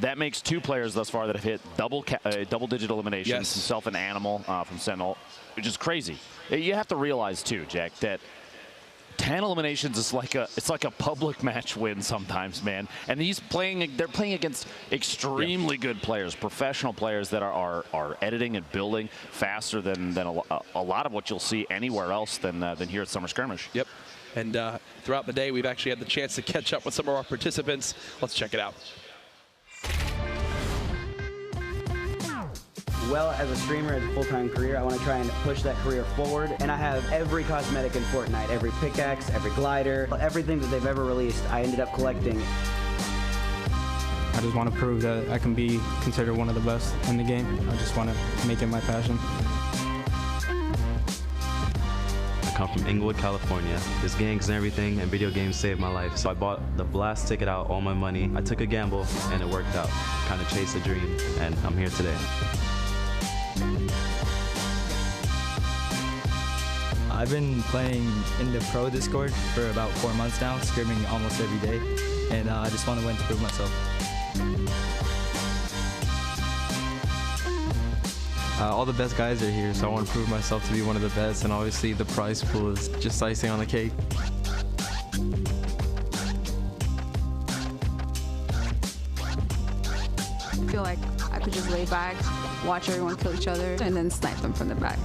that makes 2 players thus far that have hit double-digit eliminations. Yes. Himself and Animal from Sentinel, which is crazy. You have to realize too, Jack, that 10 eliminations is like a public match win sometimes, man. And they're playing against extremely good players, professional players that are editing and building faster than a lot of what you'll see anywhere else than here at Summer Skirmish. Yep. And throughout the day, we've actually had the chance to catch up with some of our participants. Let's check it out. Well, as a streamer, as a full-time career, I want to try and push that career forward. And I have every cosmetic in Fortnite, every pickaxe, every glider, everything that they've ever released, I ended up collecting. I just want to prove that I can be considered one of the best in the game. I just want to make it my passion. I come from Inglewood, California. There's gangs and everything, and video games saved my life. So I bought the blast ticket out, all my money. I took a gamble, and it worked out. Kind of chased a dream, and I'm here today. I've been playing in the Pro Discord for about 4 months now, scrimming almost every day, and I just want to win to prove myself. All the best guys are here, so I want to prove myself to be one of the best, and obviously the prize pool is just icing on the cake. I feel like I could just lay back, watch everyone kill each other, and then snipe them from the back.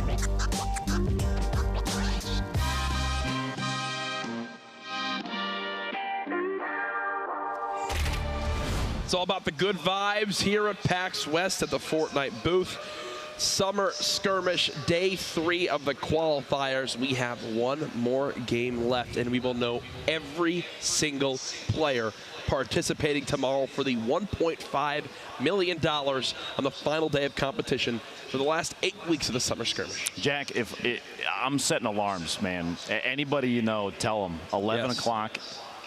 It's all about the good vibes here at PAX West at the Fortnite booth. Summer Skirmish, day 3 of the qualifiers. We have one more game left, and we will know every single player participating tomorrow for the $1.5 million on the final day of competition for the last 8 weeks of the Summer Skirmish. Jack, I'm setting alarms, man. Anybody you know, tell them 11 o'clock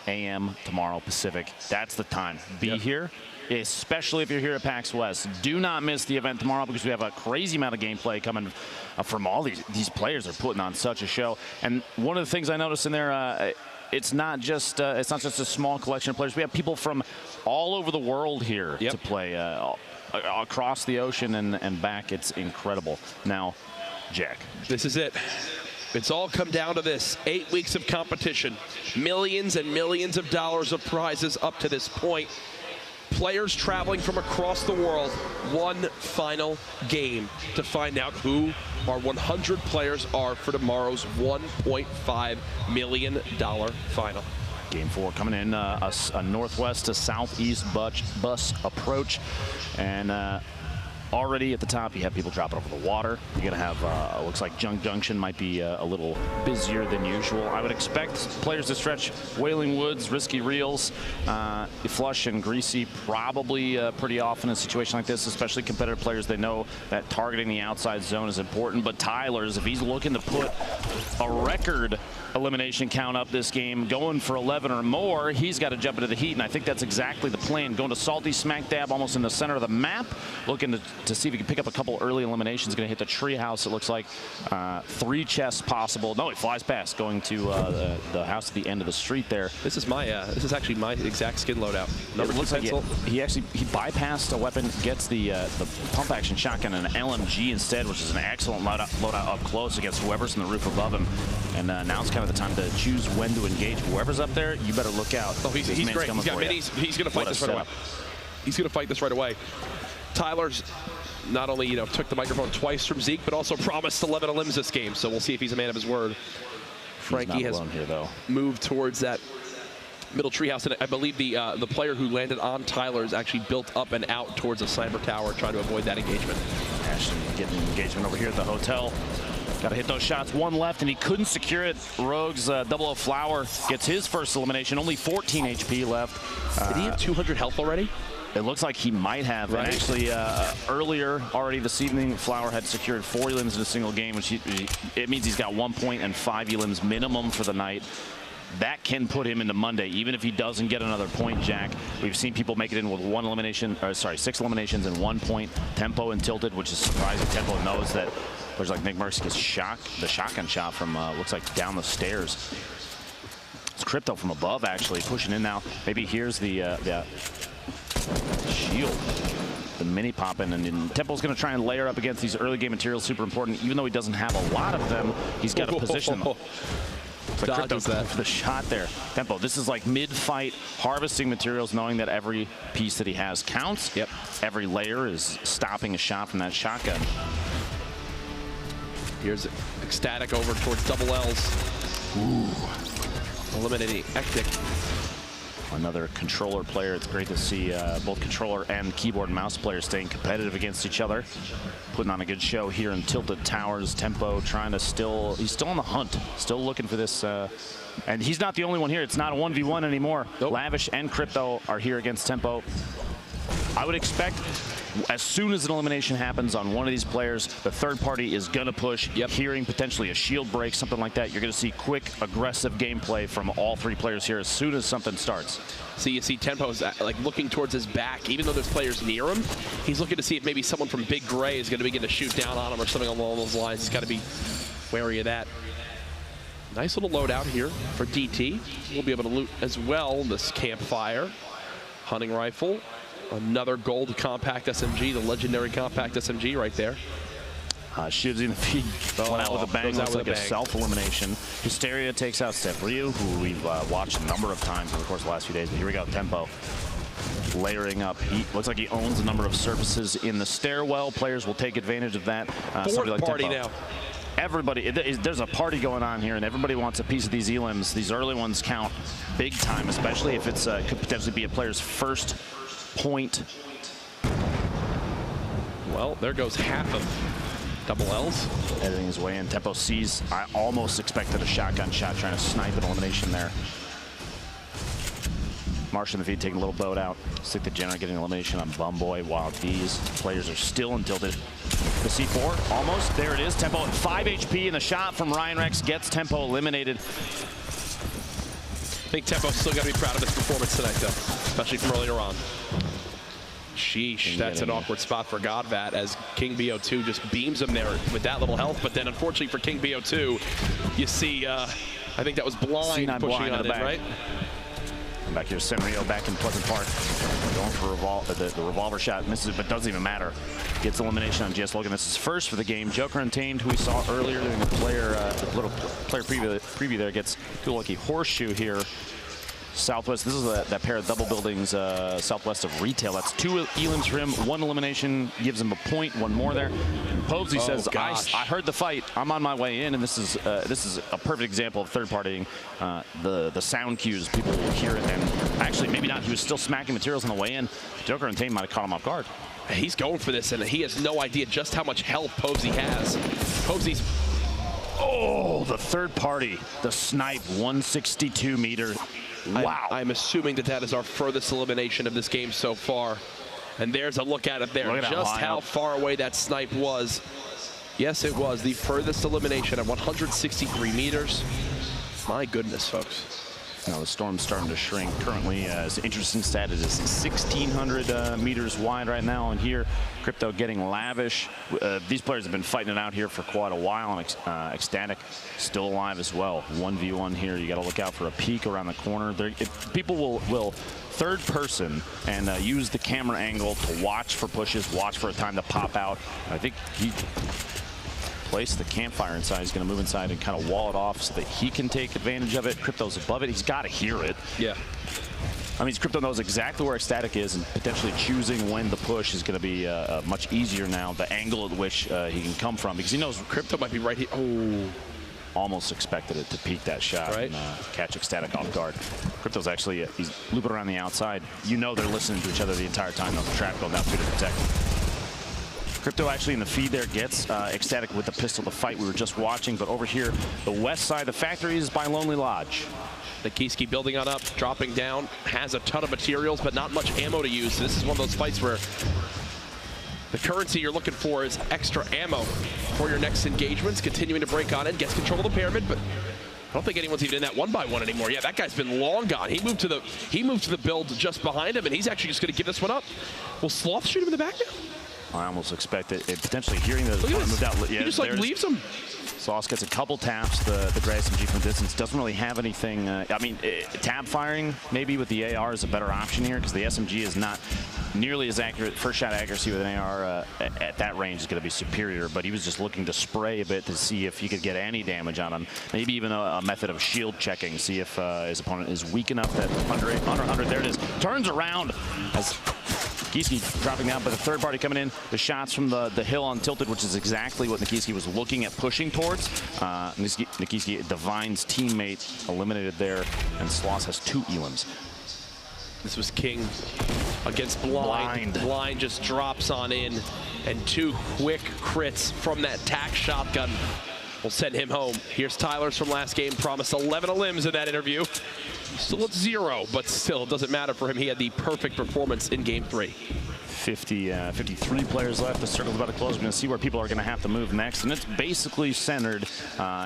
a.m. tomorrow Pacific. That's the time. Be here, especially if you're here at PAX West. Do not miss the event tomorrow because we have a crazy amount of gameplay coming from all these players. Are putting on such a show. And one of the things I noticed in there, it's not just a small collection of players. We have people from all over the world here to play across the ocean and back. It's incredible. Now, Jack, this is it. It's all come down to this. 8 weeks of competition. Millions and millions of dollars of prizes up to this point. Players traveling from across the world. One final game to find out who our 100 players are for tomorrow's $1.5 million final. Game 4 coming in, a northwest to southeast bus approach. And already at the top, you have people dropping over the water. You're going to have, looks like Junk Junction might be a little busier than usual. I would expect players to stretch Wailing Woods, Risky Reels, Flush and Greasy probably pretty often in a situation like this, especially competitive players. They know that targeting the outside zone is important. But Tyler's, if he's looking to put a record elimination count up this game, going for 11 or more, he's got to jump into the heat, and I think that's exactly the plan. Going to Salty smack dab almost in the center of the map, looking to see if he can pick up a couple early eliminations. Going to hit the tree house, it looks like. 3 chests possible. No, he flies past, going to the house at the end of the street there. This is my this is actually my exact skin loadout. Number 2 pencil. Like he bypassed a weapon, gets the pump action shotgun and an LMG instead, which is an excellent loadout up close against whoever's in the roof above him. And now it's kind of the time to choose when to engage. Whoever's up there, you better look out. Oh, he's great. He's got minis. He's going to fight this right away. He's going to fight this right away. Tyler's not only took the microphone twice from Zeke, but also promised 11 elims this game. So we'll see if he's a man of his word. Frankie has moved towards that middle treehouse, and I believe the player who landed on Tyler is actually built up and out towards a cyber tower, trying to avoid that engagement. Ashton getting engagement over here at the hotel. Got to hit those shots. 1 left, and he couldn't secure it. Rogue's Double O Flower gets his first elimination. Only 14 HP left. Did he have 200 health already? It looks like he might have. Right. And actually, earlier already this evening, Flower had secured 4 elims in a single game, which it means he's got 1 point and 5 elims minimum for the night. That can put him into Monday, even if he doesn't get another point, Jack. We've seen people make it in with 1 elimination, or sorry, 6 eliminations and 1 point. Tempo and Tilted, which is surprising. Tempo knows that players like Nick Merckx gets the shotgun shot from, looks like down the stairs. It's Crypto from above, actually, pushing in now. Maybe here's the shield. The mini popping, and then Tempo's going to try and layer up against these early game materials. Super important. Even though he doesn't have a lot of them, he's got to position them. Like Crypto for the shot there. Tempo, this is like mid-fight harvesting materials, knowing that every piece that he has counts. Yep. Every layer is stopping a shot from that shotgun. Here's Ecstatic over towards Double L's. Ooh. Eliminating Ectic. Another controller player. It's great to see both controller and keyboard and mouse players staying competitive against each other. Putting on a good show here in Tilted Towers. Tempo trying to he's still on the hunt. Still looking for this. And he's not the only one here. It's not a 1v1 anymore. Nope. Lavish and Crypto are here against Tempo. I would expect as soon as an elimination happens on one of these players, the third party is going to push, hearing potentially a shield break, something like that. You're going to see quick, aggressive gameplay from all 3 players here as soon as something starts. So you see Tempo's like looking towards his back, even though there's players near him. He's looking to see if maybe someone from Big Gray is going to begin to shoot down on him or something along those lines. He's got to be wary of that. Nice little loadout here for DT. We'll be able to loot as well this campfire, hunting rifle. Another gold compact SMG, the legendary compact SMG right there. Shivs in the feed, went out with a bang, looks like a self-elimination. Hysteria takes out Steph Ryu, who we've watched a number of times over the course of the last few days, but here we go, Tempo. Layering up, he looks like he owns a number of surfaces in the stairwell. Players will take advantage of that. Fourth like party Tempo. now. Everybody, there's a party going on here, and everybody wants a piece of these elims. These early ones count big time, especially if it's could potentially be a player's first point. Well, there goes half of double L's. Editing his way in. Tempo sees. I almost expected a shotgun shot trying to snipe an elimination there. Marsh in the feed taking a little boat out. Stick the Jenner getting elimination on Bumboy while these players are still untilted. The C4 almost. There it is. Tempo at 5 HP, and the shot from Ryan Rex gets Tempo eliminated. I think Tempo's still got to be proud of his performance tonight, though, especially from earlier on. Sheesh, that's an awkward spot for Godvat as King BO2 just beams him there with that little health. But then, unfortunately for King BO2, you see, I think that was Blind pushing blind on it, right? Back here, Senrio back in Pleasant Park. Going for the revolver shot. Misses it, but doesn't even matter. Gets elimination on GS Logan. This is first for the game. Joker Untamed, who we saw earlier in the little player preview there, gets a lucky horseshoe here. Southwest, this is that pair of double buildings southwest of retail. That's 2 elims for him. 1 elimination gives him a point. 1 more there. Posey says, I heard the fight. I'm on my way in, and this is a perfect example of third partying. The sound cues, people will hear it, and actually maybe not. He was still smacking materials on the way in. Joker and Tame might have caught him off guard. He's going for this, and he has no idea just how much health Posey has. Posey's. Oh, the third party, the snipe, 162 meter. Wow. I'm assuming that is our furthest elimination of this game so far. And there's a look at it there. Just how far away that snipe was. Yes, it was the furthest elimination at 163 meters. My goodness, folks. Now the storm's starting to shrink. Currently, it's an interesting stat. It is 1,600 meters wide right now. And here, Crypto getting lavish. These players have been fighting it out here for quite a while. And Ecstatic still alive as well. 1v1 here. You got to look out for a peek around the corner. People will third person and use the camera angle to watch for pushes, watch for a time to pop out. I think he place the campfire inside. He's going to move inside and kind of wall it off so that he can take advantage of it. Crypto's above it. He's got to hear it. Yeah. I mean, Crypto knows exactly where Ecstatic is, and potentially choosing when to push is going to be much easier now. The angle at which he can come from, because he knows Crypto might be right here. Oh. Almost expected it to peek that shot and catch Ecstatic off guard. Crypto's actually, he's looping around the outside. You know they're listening to each other the entire time. The trap going down through to protect. Crypto actually in the feed there gets Ecstatic with the pistol, the fight we were just watching. But over here, the west side, the factory is by Lonely Lodge. The Kiski building on up, dropping down, has a ton of materials, but not much ammo to use. This is one of those fights where the currency you're looking for is extra ammo for your next engagements. Continuing to break on it, gets control of the pyramid, but I don't think anyone's even in that 1x1 anymore. Yeah, that guy's been long gone. He moved to the build just behind him, and he's actually just going to give this one up. Will Sloth shoot him in the back now? I almost expected it, potentially hearing the opponent moved out. Yeah, he just like leaves him. Sloth gets a couple taps. The gray SMG from distance doesn't really have anything. I mean, tab firing maybe with the AR is a better option here because the SMG is not nearly as accurate. First shot accuracy with an AR at that range is going to be superior, but he was just looking to spray a bit to see if he could get any damage on him. Maybe even a method of shield checking, see if his opponent is weak enough that under 100, there it is. Turns around as Nikiski dropping down, but the third party coming in. The shots from the hill on Tilted, which is exactly what Nikiski was looking at pushing towards. Nikiski, Divine's teammate, eliminated there, and Sloss has 2 elims. This was King against Blind. Blind just drops on in, and 2 quick crits from that tack shotgun will send him home. Here's Tyler's from last game, promised 11 elims in that interview. Still at 0, but still, it doesn't matter for him. He had the perfect performance in game 3. 53 players left. The circle's about to close. We're going to see where people are going to have to move next, and it's basically centered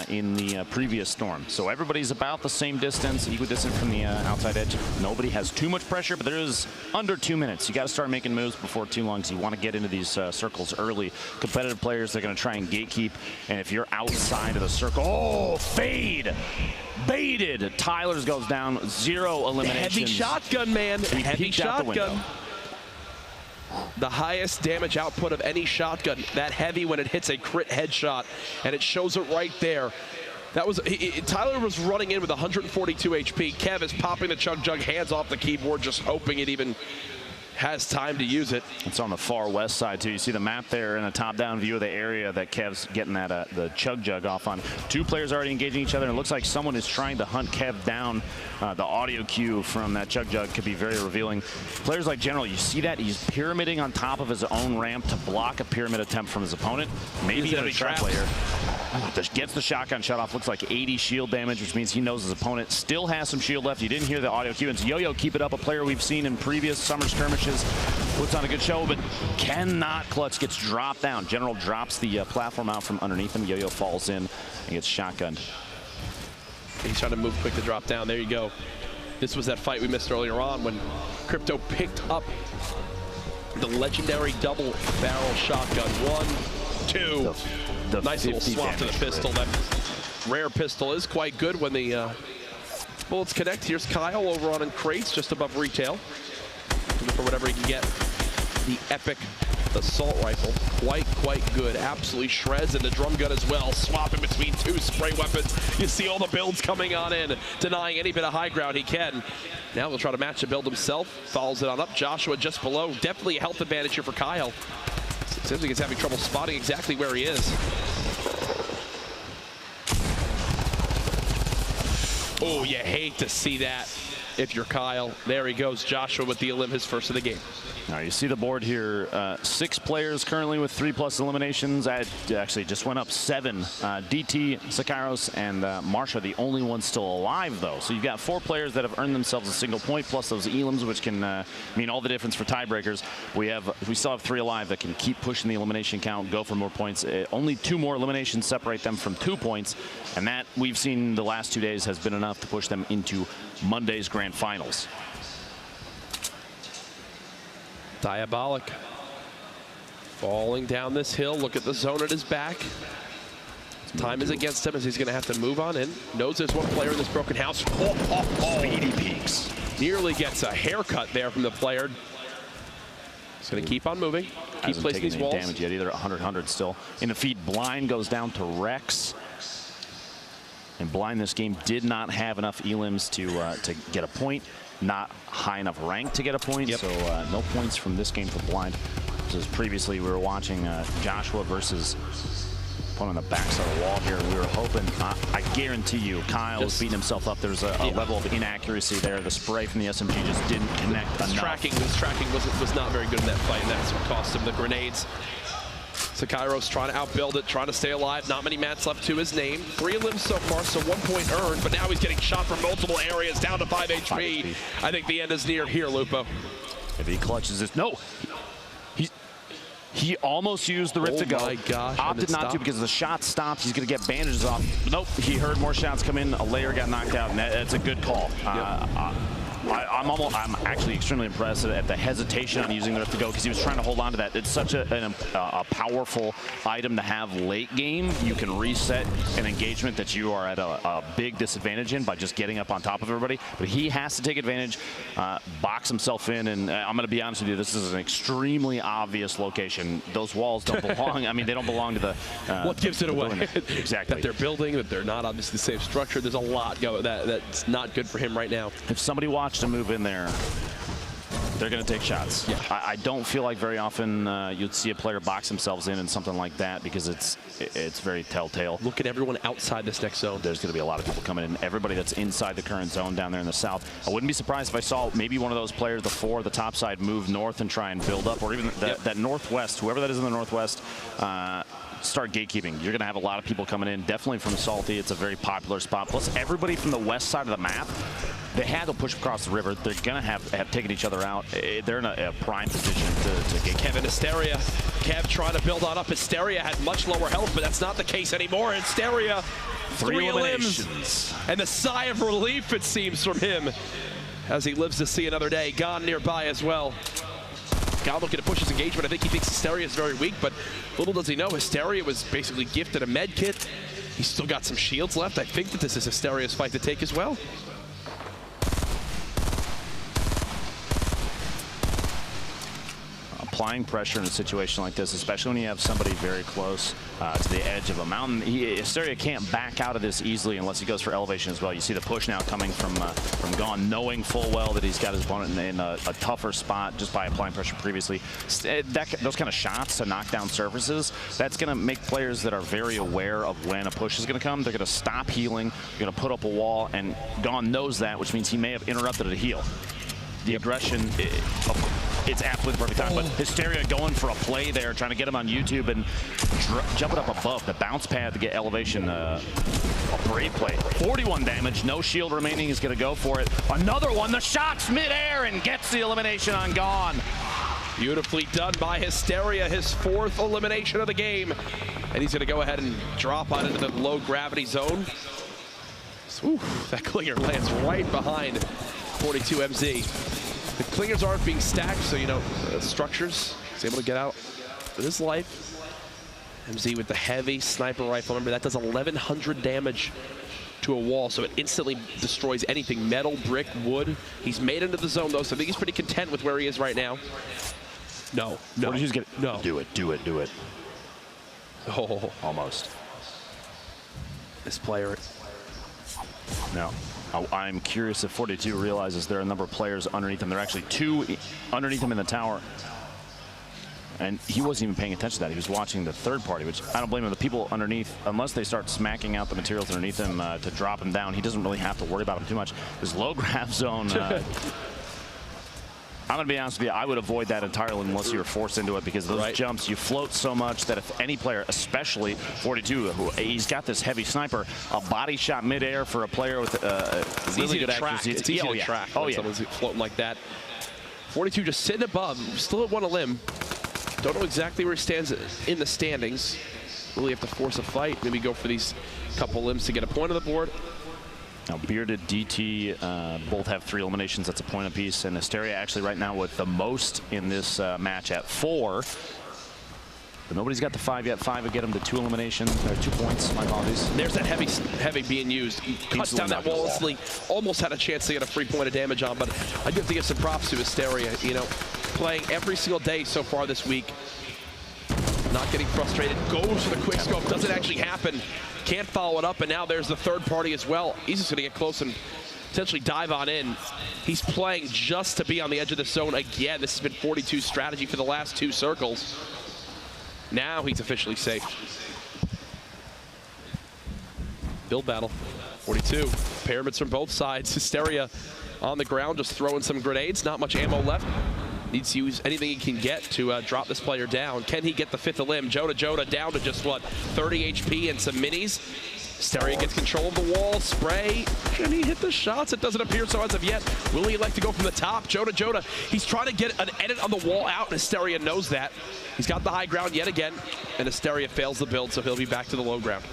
in the previous storm. So everybody's about the same distance, equidistant from the outside edge. Nobody has too much pressure, but there is under 2 minutes. You got to start making moves before too long, so you want to get into these circles early. Competitive players, they're going to try and gatekeep, and if you're outside of the circle, oh, fade! Baited! Tyler's goes down, 0 eliminations. Heavy shotgun, man. Heavy shotgun. the highest damage output of any shotgun, that heavy when it hits a crit headshot, and it shows it right there. That was Tyler was running in with 142 HP. Kev is popping the Chug Jug, hands off the keyboard, just hoping it even has time to use it. It's on the far west side too. You see the map there in a top-down view of the area that Kev's getting that the Chug Jug off on. Two players already engaging each other, and it looks like someone is trying to hunt Kev down. The audio cue from that Chug Jug could be very revealing. Players like General, you see that he's pyramiding on top of his own ramp to block a pyramid attempt from his opponent. Maybe even a trap player. Gets the shotgun shut off. Looks like 80 shield damage, which means he knows his opponent still has some shield left. You didn't hear the audio cue. And Yo-Yo keep it up, a player we've seen in previous summer skirmishes. Puts on a good show, but cannot clutch. Gets dropped down. General drops the platform out from underneath him. Yo-Yo falls in and gets shotgunned. He's trying to move quick to drop down. There you go. This was that fight we missed earlier on when Crypto picked up the legendary double barrel shotgun. 1, 2. The nice little swap to the pistol. That rare pistol is quite good when the bullets connect. Here's Kyle over on in crates just above retail. Looking for whatever he can get. The epic assault rifle, quite good. Absolutely shreds, and the drum gun as well. Swapping between two spray weapons. You see all the builds coming on in, denying any bit of high ground he can. Now he'll try to match the build himself. Follows it on up. Joshua just below. Definitely a health advantage here for Kyle. Seems like he's having trouble spotting exactly where he is. Oh, you hate to see that if you're Kyle. There he goes, Joshua with the elim, his first of the game. Now you see the board here, 6 players currently with 3+ eliminations. Actually just went up 7. DT, Sakairos, and Marsha, the only ones still alive though. So you've got 4 players that have earned themselves a single point, plus those elims, which can mean all the difference for tiebreakers. We still have 3 alive that can keep pushing the elimination count, go for more points. Only 2 more eliminations separate them from 2 points, and that we've seen the last 2 days has been enough to push them into Monday's grand finals. Diabolic falling down this hill. Look at the zone at his back. Time is against him as he's going to have to move on in. Knows there's one player in this broken house. Speedy peaks. Nearly gets a haircut there from the player. He's going to keep on moving. Keep placing these walls. Damage yet either. 100 still. In the feed, Blind goes down to Rex. And Blind this game did not have enough elims to get a point. Not high enough rank to get a point, so no points from this game for Blind. As previously we were watching Joshua versus one on the backside of the wall here. We were hoping, I guarantee you, Kyle was beating himself up. There's a level of inaccuracy there. The spray from the SMG just didn't connect enough. His tracking was not very good in that fight, and that's what cost him the grenades. Sakairos trying to outbuild it, trying to stay alive. Not many mats left to his name. 3 limbs so far, so 1 point earned, but now he's getting shot from multiple areas, down to 5 HP. I think the end is near here, Lupo. If he clutches this, no. He almost used the rip to go. Oh my gosh. Opted not to because the shot stopped. He's going to get bandages off. Nope, he heard more shots come in. A layer got knocked out, and that's a good call. I'm actually extremely impressed at the hesitation on using the rip to go because he was trying to hold on to that. It's such a powerful item to have late game. You can reset an engagement that you are at a big disadvantage in by just getting up on top of everybody. But he has to take advantage, box himself in, and I'm going to be honest with you, this is an extremely obvious location. Those walls don't belong. I mean, they don't belong to the... what gives it away? Exactly. That they're building, that they're not obviously the same structure. There's a lot that's not good for him right now. If somebody watched him move in there, they're going to take shots. Yeah. I don't feel like very often you'd see a player box themselves in something like that because it's very telltale. Look at everyone outside this next zone. There's going to be a lot of people coming in. Everybody that's inside the current zone down there in the south. I wouldn't be surprised if I saw maybe one of those players, the 4, the top side, move north and try and build up, or even that northwest, whoever that is in the northwest, start gatekeeping. You're going to have a lot of people coming in, definitely from Salty. It's a very popular spot. Plus, everybody from the west side of the map, they had to push across the river. They're going to have taken each other out. They're in a prime position to get Kevin Hysteria. Kev trying to build on up. Hysteria had much lower health, but that's not the case anymore. Hysteria, 3 eliminations. And the sigh of relief, it seems, from him as he lives to see another day. Gone nearby as well. Kyle looking to push his engagement. I think he thinks Hysteria is very weak, but little does he know, Hysteria was basically gifted a med kit. He's still got some shields left. I think that this is Hysteria's fight to take as well. applying pressure in a situation like this, especially when you have somebody very close to the edge of a mountain. Hysteria can't back out of this easily unless he goes for elevation as well. You see the push now coming from Gone, knowing full well that he's got his opponent in a tougher spot just by applying pressure previously. Those kind of shots to knock down surfaces, that's going to make players that are very aware of when a push is going to come. They're going to stop healing, they're going to put up a wall, and Gone knows that, which means he may have interrupted a heal. The aggression, it's absolutely the perfect time, but Hysteria going for a play there, trying to get him on YouTube and jumping up above the bounce pad to get elevation. A great play. 41 damage, no shield remaining. He's going to go for it. Another one, the shot's midair and gets the elimination on Gone. Beautifully done by Hysteria, his 4th elimination of the game. And he's going to go ahead and drop on into the low gravity zone. Ooh, that clinger lands right behind 42 MZ. The clingers aren't being stacked, so, you know, structures. He's able to get out with his life. MZ with the heavy sniper rifle. Remember, that does 1,100 damage to a wall, so it instantly destroys anything. Metal, brick, wood. He's made into the zone, though, so I think he's pretty content with where he is right now. No. No. Do it. Oh. Almost. This player. No. I'm curious if 42 realizes there are a number of players underneath him. There are actually 2 underneath him in the tower. And he wasn't even paying attention to that. He was watching the third party, which I don't blame him. The people underneath, unless they start smacking out the materials underneath him to drop him down, he doesn't really have to worry about him too much. His low grab zone, I'm going to be honest with you, I would avoid that entirely unless you were forced into it, because those jumps, you float so much that if any player, especially 42, he's got this heavy sniper, a body shot midair for a player with really good accuracy. It's easy to track when someone's floating like that. 42 just sitting above, still at 1 a limb. Don't know exactly where he stands in the standings. Really have to force a fight, maybe go for these couple limbs to get a point on the board. Now, Bearded, DT both have 3 eliminations. That's a point apiece. And Hysteria actually right now with the most in this match at 4. But nobody's got the 5 yet. 5 would get him to 2 eliminations, or 2 points. My apologies. There's that heavy being used. He cuts down that wall instantly. Almost had a chance to get a free point of damage on, but I do have to give some props to Hysteria. You know, playing every single day so far this week. Not getting frustrated, goes for the quick scope, doesn't actually happen, can't follow it up, and now there's the third party as well. He's just going to get close and potentially dive on in. He's playing just to be on the edge of the zone again. This has been 42's strategy for the last 2 circles. Now he's officially safe. Build battle, 42. Pyramids from both sides. Hysteria on the ground, just throwing some grenades. Not much ammo left. Needs to use anything he can get to drop this player down. Can he get the 5th limb? Joda down to just, what, 30 HP and some minis. Hysteria gets control of the wall. Spray. Can he hit the shots? It doesn't appear so as of yet. Will he elect to go from the top? Joda. He's trying to get an edit on the wall out, and Hysteria knows that. He's got the high ground yet again, and Hysteria fails the build, so he'll be back to the low ground.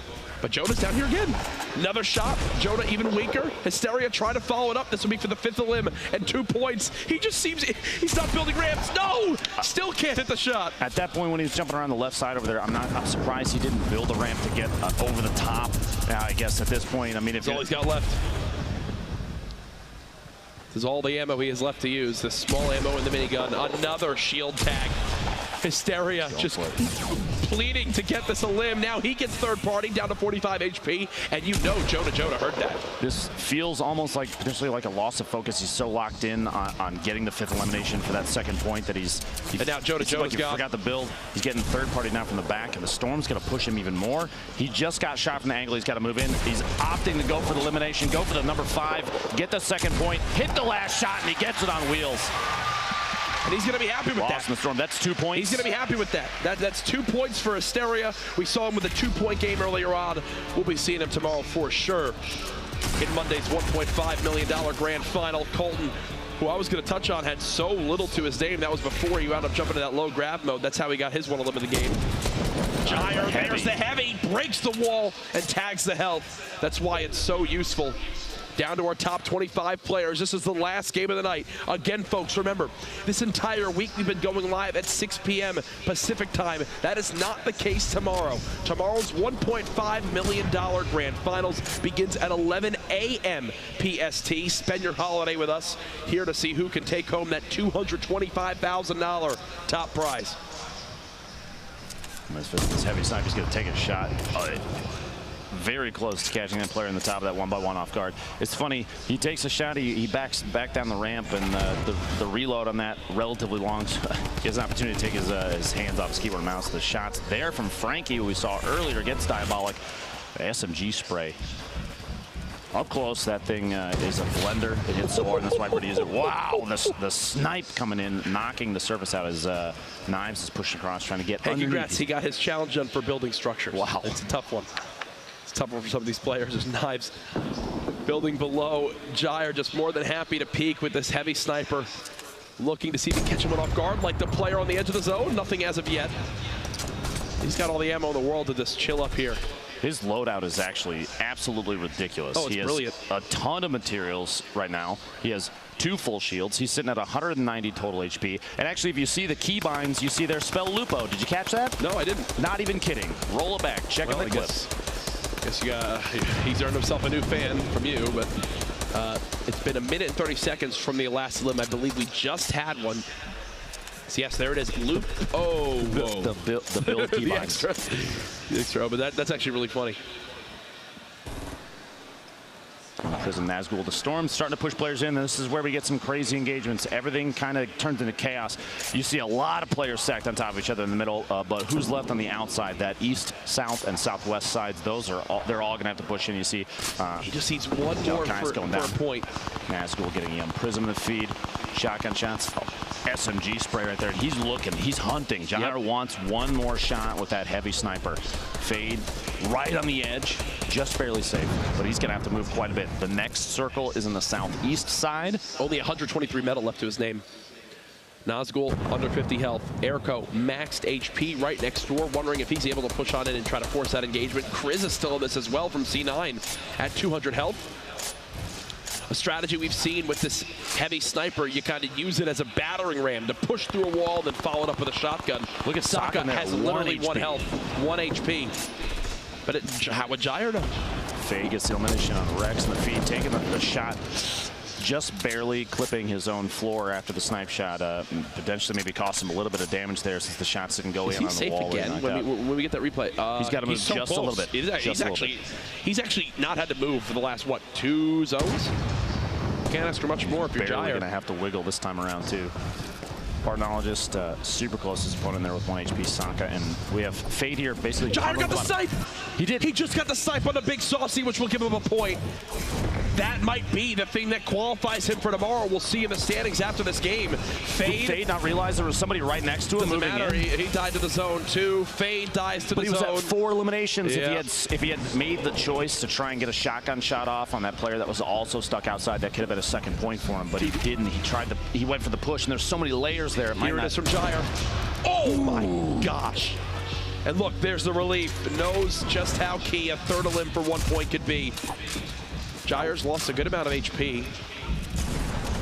But Joda's down here again. Another shot. Joda even weaker. Hysteria trying to follow it up. This will be for the 5th limb and 2 points. He just seems, he's not building ramps. No! Still can't hit the shot. At that point when he was jumping around the left side over there, I'm surprised he didn't build a ramp to get over the top. Now, I guess at this point, I mean, if that's all he's got left. This is all the ammo he has left to use. The small ammo in the minigun. Another shield tag. Hysteria just pleading to get this a limb. Now he gets third party down to 45 HP, and you know Joda heard that. This feels almost like potentially like a loss of focus. He's so locked in on getting the 5th elimination for that 2nd point that he's and now Joda's like he forgot the build. He's getting third party now from the back, and the Storm's going to push him even more. He just got shot from the angle. He's got to move in. He's opting to go for the elimination, go for the number 5, get the 2nd point, hit the last shot, and he gets it on wheels. And he's going to be happy with that. In the Storm. That's 2 points. He's going to be happy with that. That's 2 points for Hysteria. We saw him with a 2-point game earlier on. We'll be seeing him tomorrow for sure in Monday's $1.5 million grand final. Colton, who I was going to touch on, had so little to his name. That was before he wound up jumping to that low grab mode. That's how he got his 1 limb of the game. Gyre, there's the heavy, breaks the wall and tags the health. That's why it's so useful. down to our top 25 players. This is the last game of the night. Again, folks, remember, this entire week we've been going live at 6 p.m. Pacific time. That is not the case tomorrow. Tomorrow's $1.5 million grand finals begins at 11 a.m. PST. Spend your holiday with us here to see who can take home that $225,000 top prize. This heavy sniper's going to take a shot. Very close to catching that player in the top of that 1-by-1 off guard. It's funny, he takes a shot, he backs back down the ramp, and the reload on that relatively long. He has an opportunity to take his hands off his keyboard and mouse. The shots there from Frankie, who we saw earlier against Diabolic. The SMG spray. Up close, that thing is a blender. It hits so hard, and that's why everybody uses it. Wow, the snipe coming in, knocking the surface out. His knives is pushing across, trying to get underneath. Congrats, he got his challenge done for building structures. Wow. It's a tough one. Tough one for some of these players. There's knives building below. Jair just more than happy to peek with this heavy sniper, looking to see if he can catch him off guard like the player on the edge of the zone. Nothing as of yet. He's got all the ammo in the world to just chill up here. His loadout is actually absolutely ridiculous. Oh, it's brilliant. He has a ton of materials right now. He has 2 full shields. He's sitting at 190 total HP. And actually, if you see the keybinds, you see their spell Lupo. Did you catch that? No, I didn't. Not even kidding. Roll it back. Check out the clip. He's earned himself a new fan from you, but it's been 1 minute and 30 seconds from the last limb. I believe we just had one. So yes, there it is. Loop. Oh, whoa. The build keybinds. the extra, but that's actually really funny. Prism Nazgul, the Storm starting to push players in. This is where we get some crazy engagements. Everything kind of turns into chaos. You see a lot of players stacked on top of each other in the middle, but who's left on the outside? That east, south, and southwest sides, they're all going to have to push in. You see he just needs one more for a point. Nazgul getting Prism in the feed. Shotgun shots. SMG spray right there. He's looking. He's hunting. Jair wants one more shot with that heavy sniper. Fade right on the edge. Just barely safe, but he's going to have to move quite a bit. The next circle is in the southeast side. Only 123 metal left to his name. Nazgul under 50 health. Airco maxed HP right next door, wondering if he's able to push on in and try to force that engagement. Kriz is still in this as well from C9 at 200 health. A strategy we've seen with this heavy sniper, you kind of use it as a battering ram to push through a wall, then follow it up with a shotgun. Look at Saka has literally 1 health, 1 HP. But how would Jair know? Faye gets the elimination on Rex in the feed, taking the shot, just barely clipping his own floor after the snipe shot. Potentially maybe cost him a little bit of damage there since the shots didn't go in on the safe wall. Again when we get that replay? He's got to move just a little bit. He's actually not had to move for the last, what, 2 zones? Can't ask for much more if you're Jair. Going to have to wiggle this time around, too. Barnologist, super close to his opponent there with 1 HP, Saka, and we have Fade here basically. Jair got the snipe! He did. He just got the snipe on the big saucy, which will give him a point. That might be the thing that qualifies him for tomorrow. We'll see in the standings after this game. Did Fade not realize there was somebody right next to him moving in? He died to the zone too. Fade dies to the zone. He was at 4 eliminations. Yeah. If he had made the choice to try and get a shotgun shot off on that player that was also stuck outside, that could have been a 2nd point for him, but he didn't. He went for the push, and there's so many layers there. Here it is from Jair. Oh my gosh. And look, there's the relief. Knows just how key a 3rd limb for 1 point could be. Jair's lost a good amount of HP.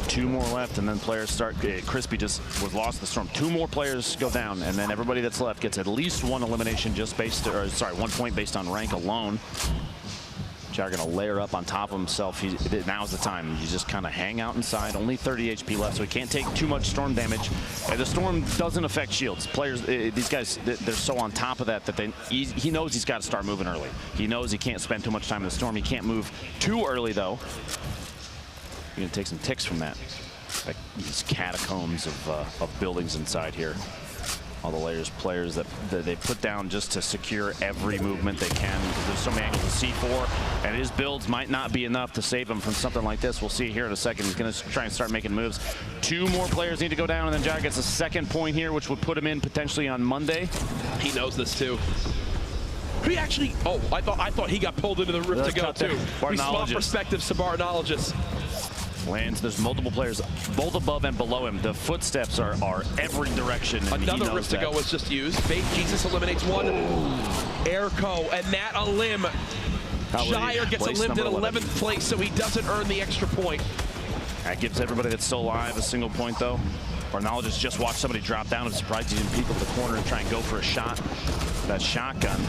2 more left, and then players start. Crispy just was lost the storm. 2 more players go down, and then everybody that's left gets at least 1 elimination just based, or sorry, 1 point based on rank alone. Jair going to layer up on top of himself. Now's the time. You just kind of hang out inside. Only 30 HP left, so he can't take too much storm damage. The storm doesn't affect shields. Players, these guys, they're so on top of that he knows he's got to start moving early. He knows he can't spend too much time in the storm. He can't move too early, though. You're going to take some ticks from that. Like these catacombs of buildings inside here. All the players that they put down just to secure every movement they can, because there's so many angles of C4, and his builds might not be enough to save him from something like this. We'll see here in a second. He's going to try and start making moves. 2 more players need to go down, and then Jair gets a 2nd point here, which would put him in potentially on Monday. He knows this too. He actually, I thought he got pulled into the rift to go too. We swap perspectives to Barnologist. Lands, there's multiple players both above and below him. The footsteps are every direction. Another rift to go was just used. Fake Jesus eliminates 1. Airco, and that a limb Shire gets eliminated in 11th place, so he doesn't earn the extra point. That gives everybody that's still alive a single point, though. Barnologist just watched somebody drop down. I'm surprised he didn't peek up the corner and try and go for a shot. That shotgun.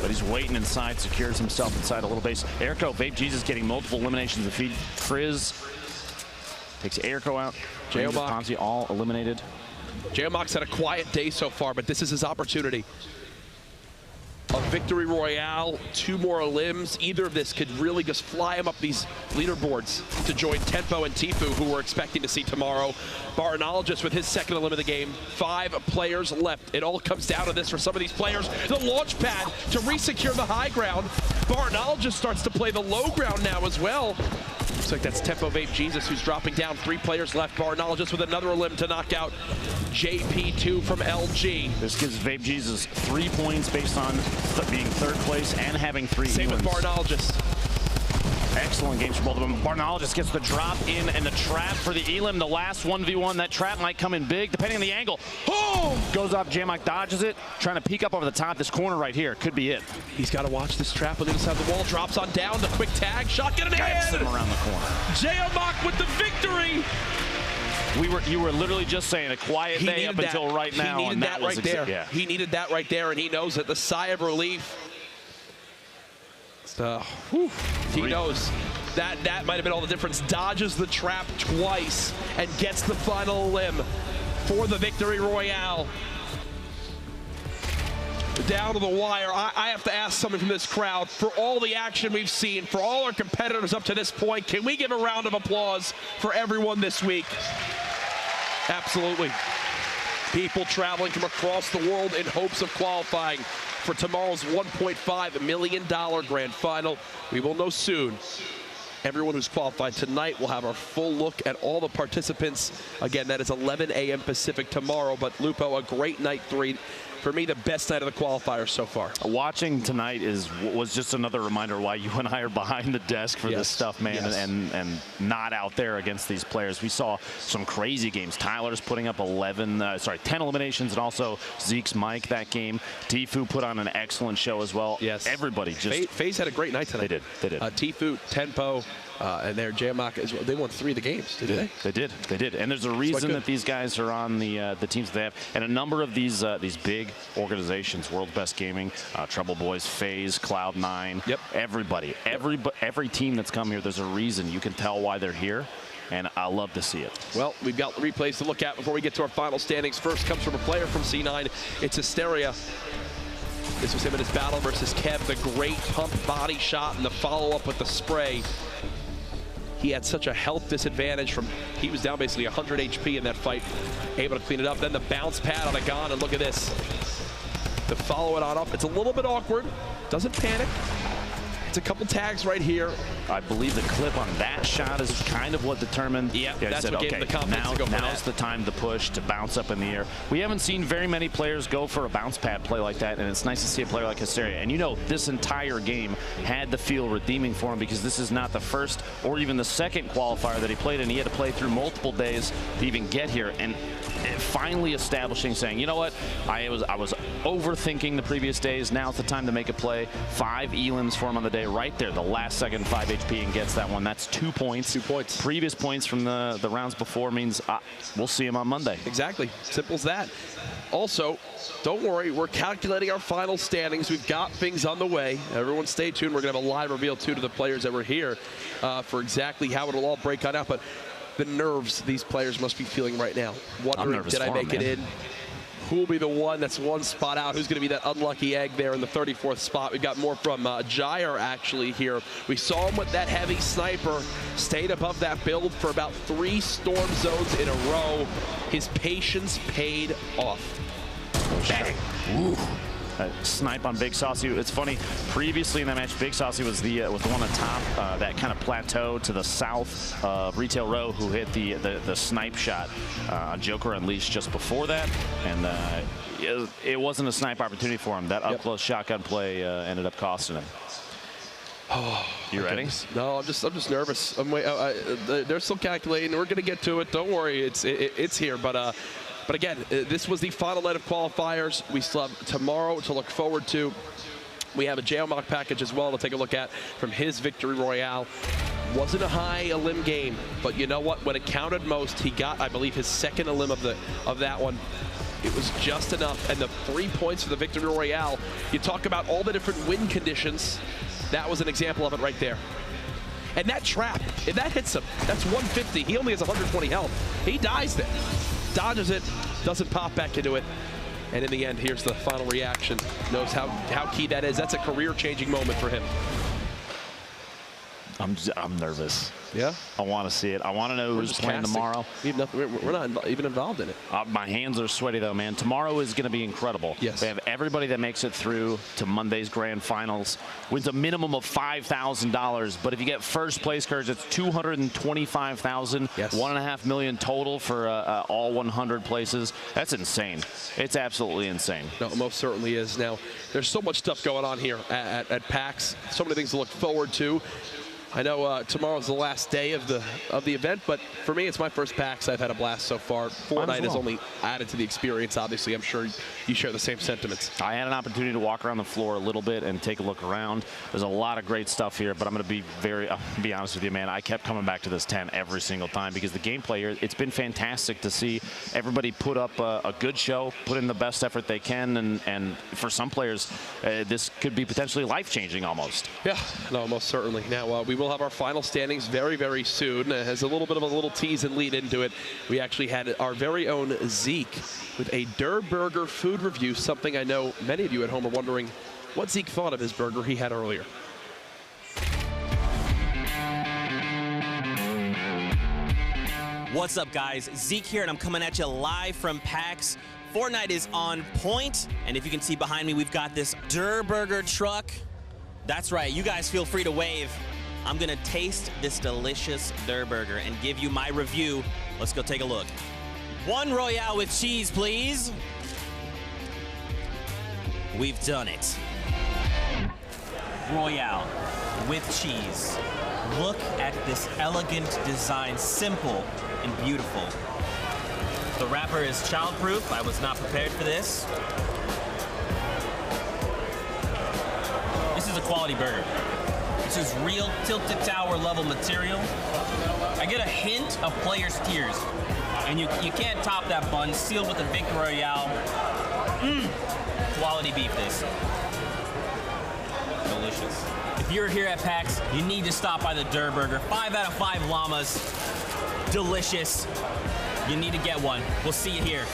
But he's waiting inside, secures himself inside a little base. Airco, Vape Jesus getting multiple eliminations of feed. Frizz takes Airco out. Ponzi all eliminated. Geomox had a quiet day so far, but this is his opportunity. A victory royale, 2 more limbs. Either of this could really just fly him up these leaderboards to join Tempo and Tifu, who we're expecting to see tomorrow. Barnologist with his second elim of the game. 5 players left. It all comes down to this for some of these players. The launch pad to re-secure the high ground. Barnologist starts to play the low ground now as well. Looks like that's Tempo Vape Jesus who's dropping down. 3 players left. Barnologist with another elim to knock out JP2 from LG. This gives Vape Jesus 3 points based on being 3rd place and having 3 Same elims. with Barnologist. Excellent games for both of them. Barnologist gets the drop in and the trap for the elim. The last 1v1. That trap might come in big depending on the angle. Oh! Goes up. Jamok dodges it. Trying to peek up over the top. This corner right here could be it. He's got to watch this trap on the other side of the wall. Drops on down. The quick tag. Shotgun in hand. Him around the corner. Jamok with the victory. You were literally just saying a quiet day up until right now. He needed that right there. Yeah. He needed that right there, and he knows it. The sigh of relief. He knows that might have been all the difference. Dodges the trap twice and gets the final limb for the victory royale. Down to the wire. I have to ask someone from this crowd, for all the action we've seen, for all our competitors up to this point, can we give a round of applause for everyone this week? Absolutely. People traveling from across the world in hopes of qualifying for tomorrow's $1.5 million grand final. We will know soon. Everyone who's qualified tonight will have our full look at all the participants. Again, that is 11 a.m. Pacific tomorrow, but Lupo, a great night 3. For me, the best night of the qualifiers so far. Watching tonight was just another reminder why you and I are behind the desk for this stuff, man, and not out there against these players. We saw some crazy games. Tyler's putting up 10 eliminations, and also Zeke's Mike that game. Tifu put on an excellent show as well. Yes. Everybody just... FaZe had a great night tonight. They did. Tifu, Tempo, and their Jamok as well. They won 3 of the games, didn't they? They did. And there's a reason that these guys are on the teams that they have. And a number of these big organizations, World's Best Gaming, Trouble Boys, FaZe, Cloud9, everybody, every team that's come here, there's a reason. You can tell why they're here, and I love to see it. Well, we've got replays to look at before we get to our final standings. First comes from a player from C9. It's Hysteria. This was him in his battle versus Kev. The great pump body shot and the follow-up with the spray. He had such a health disadvantage he was down basically 100 HP in that fight, able to clean it up. Then the bounce pad on a gun, and look at this. To follow it on up, it's a little bit awkward, doesn't panic. It's a couple tags right here. I believe the clip on that shot is kind of what determined. That's what gave him the confidence to go for that. Now's the time to push, to bounce up in the air. We haven't seen very many players go for a bounce pad play like that, and it's nice to see a player like Hysteria. And you know, this entire game had to feel redeeming for him because this is not the first or even the second qualifier that he played in. He had to play through multiple days to even get here, and finally establishing, saying, you know what, I was overthinking the previous days. Now it's the time to make a play. 5 elims for him on the day. Right there, the last second 5 HP and gets that one. That's 2 points. 2 points. Previous points from the rounds before means we'll see him on Monday. Exactly. Simple as that. Also, don't worry, we're calculating our final standings. We've got things on the way. Everyone stay tuned. We're going to have a live reveal, too, to the players that were here for exactly how it'll all break on out. But the nerves these players must be feeling right now. Wondering, did I make it in? Who will be the one that's one spot out? Who's going to be that unlucky egg there in the 34th spot? We've got more from Jair actually here. We saw him with that heavy sniper, stayed above that build for about 3 storm zones in a row. His patience paid off. Bang. Ooh. Snipe on Big Saucy. It's funny, previously in that match, Big Saucy was the one on top, that kind of plateau to the south of Retail Row, who hit the snipe shot on Joker Unleashed just before that, and it wasn't a snipe opportunity for him. That up-close shotgun play ended up costing him. Oh, you ready? No, I'm just nervous. They're still calculating. We're going to get to it. Don't worry, it's here, but again, this was the final night of qualifiers. We still have tomorrow to look forward to. We have a JL mock package as well to take a look at from his victory royale. Wasn't a high elim game, but you know what? When it counted most, he got, I believe, his second elim of that one. It was just enough, and the 3 points for the victory royale. You talk about all the different win conditions. That was an example of it right there. And that trap, if that hits him, that's 150. He only has 120 health. He dies there. Dodges it, doesn't pop back into it. And in the end, here's the final reaction. Knows how key that is. That's a career-changing moment for him. I'm nervous. Yeah? I want to see it. I want to know who's playing tomorrow. We're not even involved in it. My hands are sweaty, though, man. Tomorrow is going to be incredible. Yes. They have everybody that makes it through to Monday's grand finals wins a minimum of $5,000. But if you get first place, Courage, it's $225,000. Yes. $1.5 million total for all 100 places. That's insane. It's absolutely insane. No, it most certainly is. Now, there's so much stuff going on here at PAX. So many things to look forward to. I know tomorrow's the last day of the event, but for me, it's my first PAX. I've had a blast so far. Fortnite has only added to the experience, obviously. I'm sure you share the same sentiments. I had an opportunity to walk around the floor a little bit and take a look around. There's a lot of great stuff here, but I'm going to be honest with you, man. I kept coming back to this tent every single time because the gameplay here, it's been fantastic to see everybody put up a good show, put in the best effort they can, and for some players, this could be potentially life-changing almost. Yeah, no, most certainly. Now, we will have our final standings very, very soon. It has a little bit of a tease and lead into it. We actually had our very own Zeke with a Der Burger food review, something I know many of you at home are wondering what Zeke thought of his burger he had earlier. What's up, guys? Zeke here, and I'm coming at you live from PAX. Fortnite is on point, and if you can see behind me, we've got this Der Burger truck. That's right, you guys feel free to wave. I'm gonna taste this delicious Der Burger and give you my review. Let's go take a look. One Royale with cheese, please. We've done it. Royale with cheese. Look at this elegant design, simple and beautiful. The wrapper is childproof. I was not prepared for this. This is a quality burger. This is real Tilted Tower level material. I get a hint of player's tears. And you can't top that bun, sealed with a Victory Royale. Quality beef this. Delicious. If you're here at PAX, you need to stop by the Der Burger. 5 out of 5 llamas. Delicious. You need to get one. We'll see you here.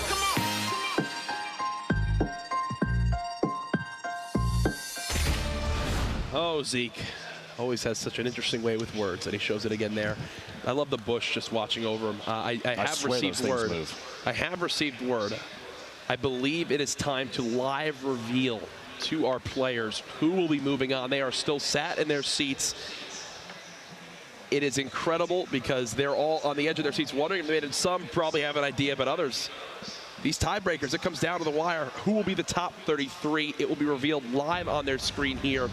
Oh, Zeke. Always has such an interesting way with words, and he shows it again there. I love the bush just watching over him. I have received word. I have received word. I believe it is time to live reveal to our players who will be moving on. They are still sat in their seats. It is incredible because they're all on the edge of their seats wondering if they did. Some probably have an idea, but others, these tiebreakers, it comes down to the wire. Who will be the top 33? It will be revealed live on their screen here.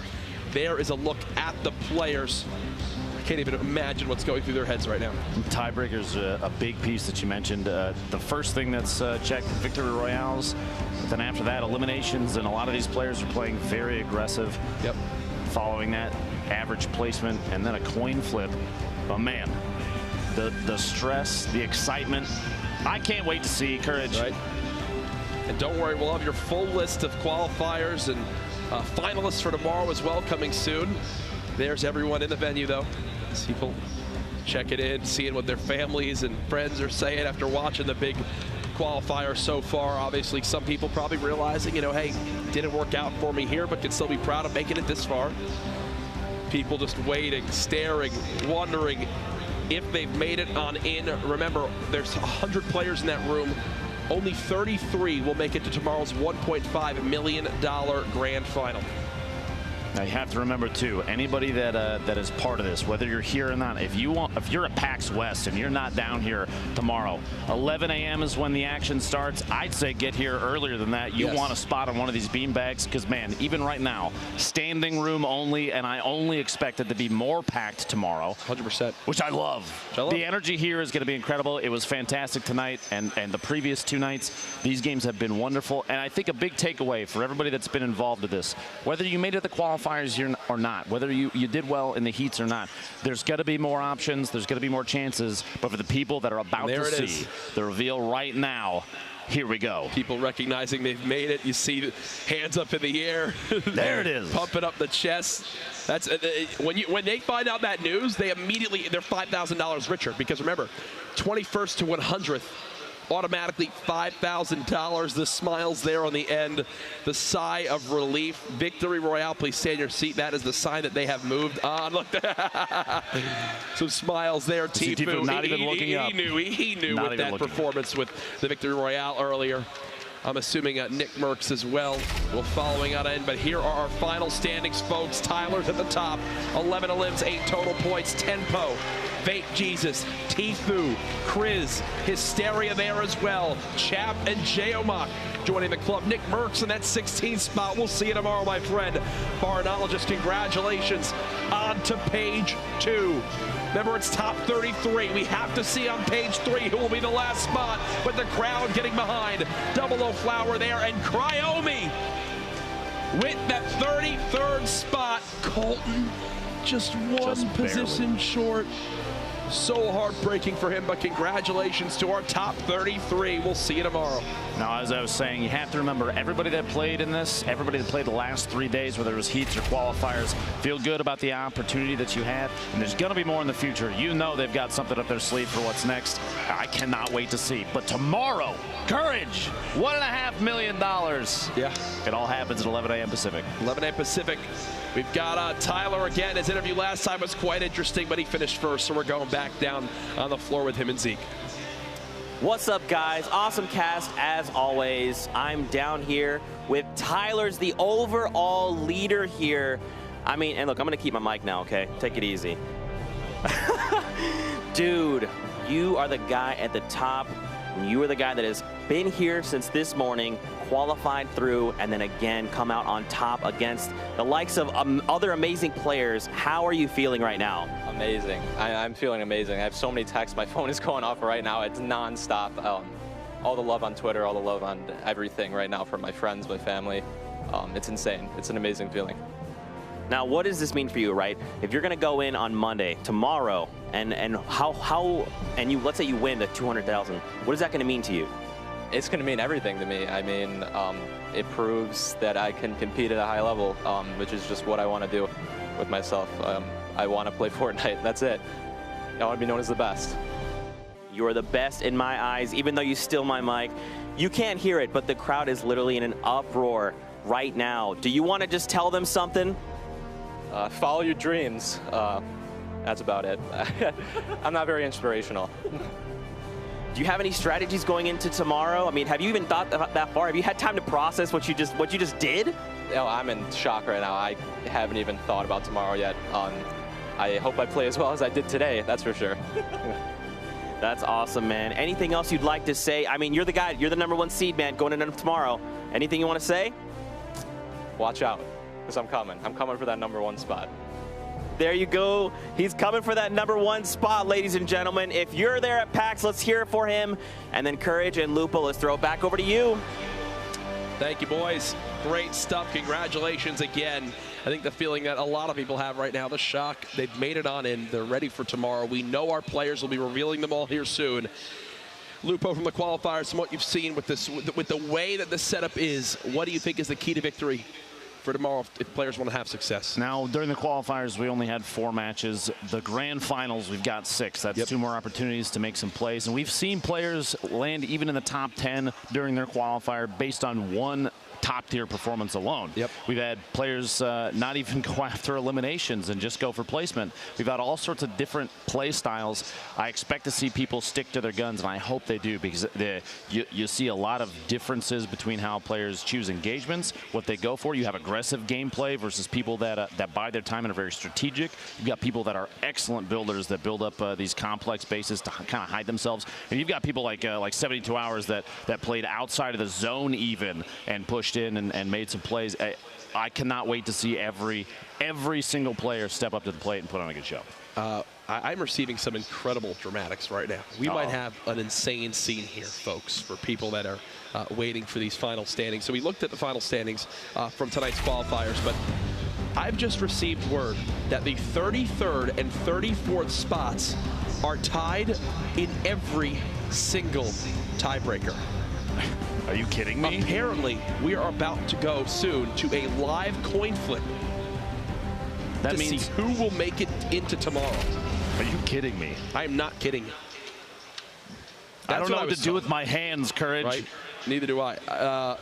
There is a look at the players. I can't even imagine what's going through their heads right now. Tiebreaker's a big piece that you mentioned. The first thing that's checked, victory royales. But then after that, eliminations, and a lot of these players are playing very aggressive. Yep. Following that, average placement, and then a coin flip. But man, the stress, the excitement. I can't wait to see Courage. Right. And don't worry, we'll have your full list of qualifiers and finalists for tomorrow as well, coming soon. There's everyone in the venue, though. People checking in, seeing what their families and friends are saying after watching the big qualifier so far. Obviously, some people probably realizing, you know, hey, didn't work out for me here, but can still be proud of making it this far. People just waiting, staring, wondering if they've made it on in. Remember, there's 100 players in that room. Only 33 will make it to tomorrow's $1.5 million grand final. Now you have to remember too, anybody that that is part of this, whether you're here or not, if you're at PAX West and you're not down here tomorrow, 11 a.m. is when the action starts. I'd say get here earlier than that. You want a spot on one of these beanbags because, man, even right now, standing room only, and I only expect it to be more packed tomorrow. 100%. Which I love. The energy here is going to be incredible. It was fantastic tonight, and the previous 2 nights. These games have been wonderful, and I think a big takeaway for everybody that's been involved with this, whether you made it the qualifiers or not, whether you did well in the heats or not, there's got to be more options, there's got to be more chances, but for the people that are about to see the reveal right now, here we go. People recognizing they've made it. You see the hands up in the air. There it is. Pumping up the chest. That's when they find out that news, they're $5,000 richer, because remember, 21st to 100th. Automatically $5,000. The smiles there on the end, the sigh of relief. Victory Royale, please stay in your seat. That is the sign that they have moved on. Look, some smiles there. Tifu, not even looking up. He knew with that performance with the Victory Royale earlier. I'm assuming Nick Merckx as well will following on in. But here are our final standings, folks. Tyler's at the top, 11 elims, 8 total points. Tenpo, Fake Jesus, Tifu, Kriz, Hysteria there as well. Chap and Jeomok joining the club. Nick Merckx in that 16th spot. We'll see you tomorrow, my friend. Barnologist, congratulations. On to page 2. Remember, it's top 33. We have to see on page 3 who will be the last spot, with the crowd getting behind. Double O Flower there, and Cryomi with that 33rd spot. Colton just one position short. So heartbreaking for him, but congratulations to our top 33. We'll see you tomorrow. Now, as I was saying, you have to remember, everybody that played in this, everybody that played the last 3 days, whether it was heats or qualifiers, feel good about the opportunity that you had, and there's going to be more in the future. You know they've got something up their sleeve for what's next. I cannot wait to see. But tomorrow, Courage, $1.5 million. Yeah. It all happens at 11 a.m. Pacific. 11 a.m. Pacific. We've got Tyler again. His interview last time was quite interesting, but he finished first, so we're going back down on the floor with him and Zeke. What's up, guys? Awesome cast as always. I'm down here with Tyler's the overall leader here. I mean, and look, I'm gonna keep my mic now, okay? Take it easy. Dude, you are the guy at the top. And you are the guy that has been here since this morning, qualified through, and then again come out on top against the likes of other amazing players. How are you feeling right now? Amazing. I'm feeling amazing. I have so many texts. My phone is going off right now. It's nonstop. All the love on Twitter, all the love on everything right now from my friends, my family. It's insane. It's an amazing feeling. Now, what does this mean for you, right? If you're gonna go in on Monday, tomorrow, and you let's say you win the 200,000, what is that gonna mean to you? It's gonna mean everything to me. I mean, it proves that I can compete at a high level, which is just what I want to do with myself. I want to play Fortnite. That's it. I want to be known as the best. You are the best in my eyes, even though you steal my mic. You can't hear it, but the crowd is literally in an uproar right now. Do you want to just tell them something? Follow your dreams. That's about it. I'm not very inspirational. Do you have any strategies going into tomorrow? I mean, have you even thought that far? Have you had time to process what you just did? No, I'm in shock right now. I haven't even thought about tomorrow yet. I hope I play as well as I did today, that's for sure. That's awesome, man. Anything else you'd like to say? I mean, you're the guy, you're the #1 seed, man, going into tomorrow. Anything you want to say? Watch out, because I'm coming. I'm coming for that #1 spot. There you go. He's coming for that #1 spot, ladies and gentlemen. If you're there at PAX, let's hear it for him. And then Courage and Lupo, let's throw it back over to you. Thank you, boys. Great stuff. Congratulations again. I think the feeling that a lot of people have right now, the shock, they've made it on in. They're ready for tomorrow. We know our players will be revealing them all here soon. Lupo, from the qualifiers, from what you've seen with this, with the way that the setup is, what do you think is the key to victory for tomorrow if players want to have success? Now, during the qualifiers, we only had 4 matches. The grand finals, we've got 6. That's 2 more opportunities to make some plays. And we've seen players land even in the top 10 during their qualifier based on one top-tier performance alone. We've had players not even go after eliminations and just go for placement. We've had all sorts of different play styles. I expect to see people stick to their guns, and I hope they do, because you see a lot of differences between how players choose engagements, what they go for. You have aggressive gameplay versus people that bide their time and are very strategic. You've got people that are excellent builders that build up these complex bases to kind of hide themselves, and you've got people like 72 Hours that played outside of the zone even and pushed in and made some plays. I cannot wait to see every single player step up to the plate and put on a good show. I'm receiving some incredible dramatics right now. We might have an insane scene here, folks, for people that are waiting for these final standings. So we looked at the final standings from tonight's qualifiers, but I've just received word that the 33rd and 34th spots are tied in every single tiebreaker. Are you kidding me? Apparently, we are about to go soon to a live coin flip. That means see who will make it into tomorrow. Are you kidding me? I am not kidding you. I don't know what to do with my hands, Courage. Right? Neither do I.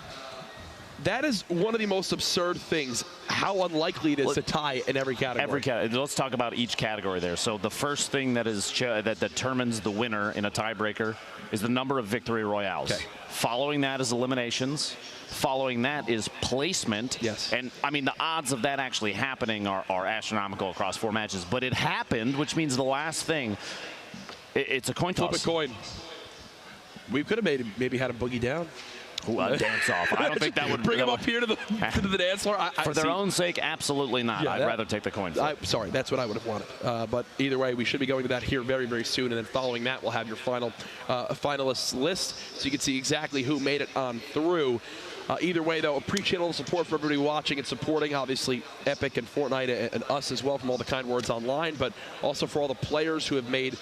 That is one of the most absurd things, how unlikely it is to tie in every category. Let's talk about each category there. So the first thing that determines the winner in a tiebreaker is the number of victory royales. Okay. Following that is eliminations. Following that is placement. Yes. And, I mean, the odds of that actually happening are astronomical across 4 matches. But it happened, which means the last thing, it's a coin toss. Flip a coin. We could have maybe had a boogie down. Dance off. I don't think that would bring them up here to the dance floor. For their own sake, absolutely not. Yeah, I'd rather take the coin flip. Sorry, that's what I would have wanted. But either way, we should be going to that here very, very soon. And then following that, we'll have your final finalists list, so you can see exactly who made it on through. Either way, though, appreciate all the support for everybody watching and supporting, obviously, Epic and Fortnite and us as well, from all the kind words online, but also for all the players who have made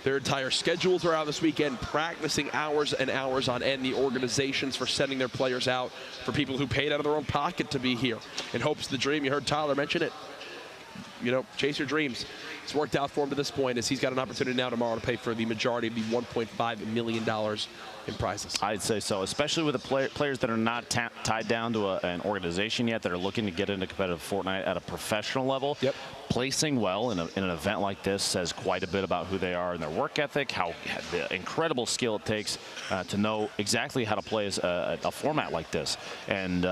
their entire schedules are out this weekend, practicing hours and hours on end. The organizations for sending their players out, for people who paid out of their own pocket to be here in hopes of the dream. You heard Tyler mention it. You know, chase your dreams. It's worked out for him to this point, as he's got an opportunity now tomorrow to pay for the majority of the $1.5 million in prizes. I'd say so, especially with the players that are not tied down to an organization yet, that are looking to get into competitive Fortnite at a professional level. Yep. Placing well in an event like this says quite a bit about who they are and their work ethic, how the incredible skill it takes to know exactly how to play a format like this. And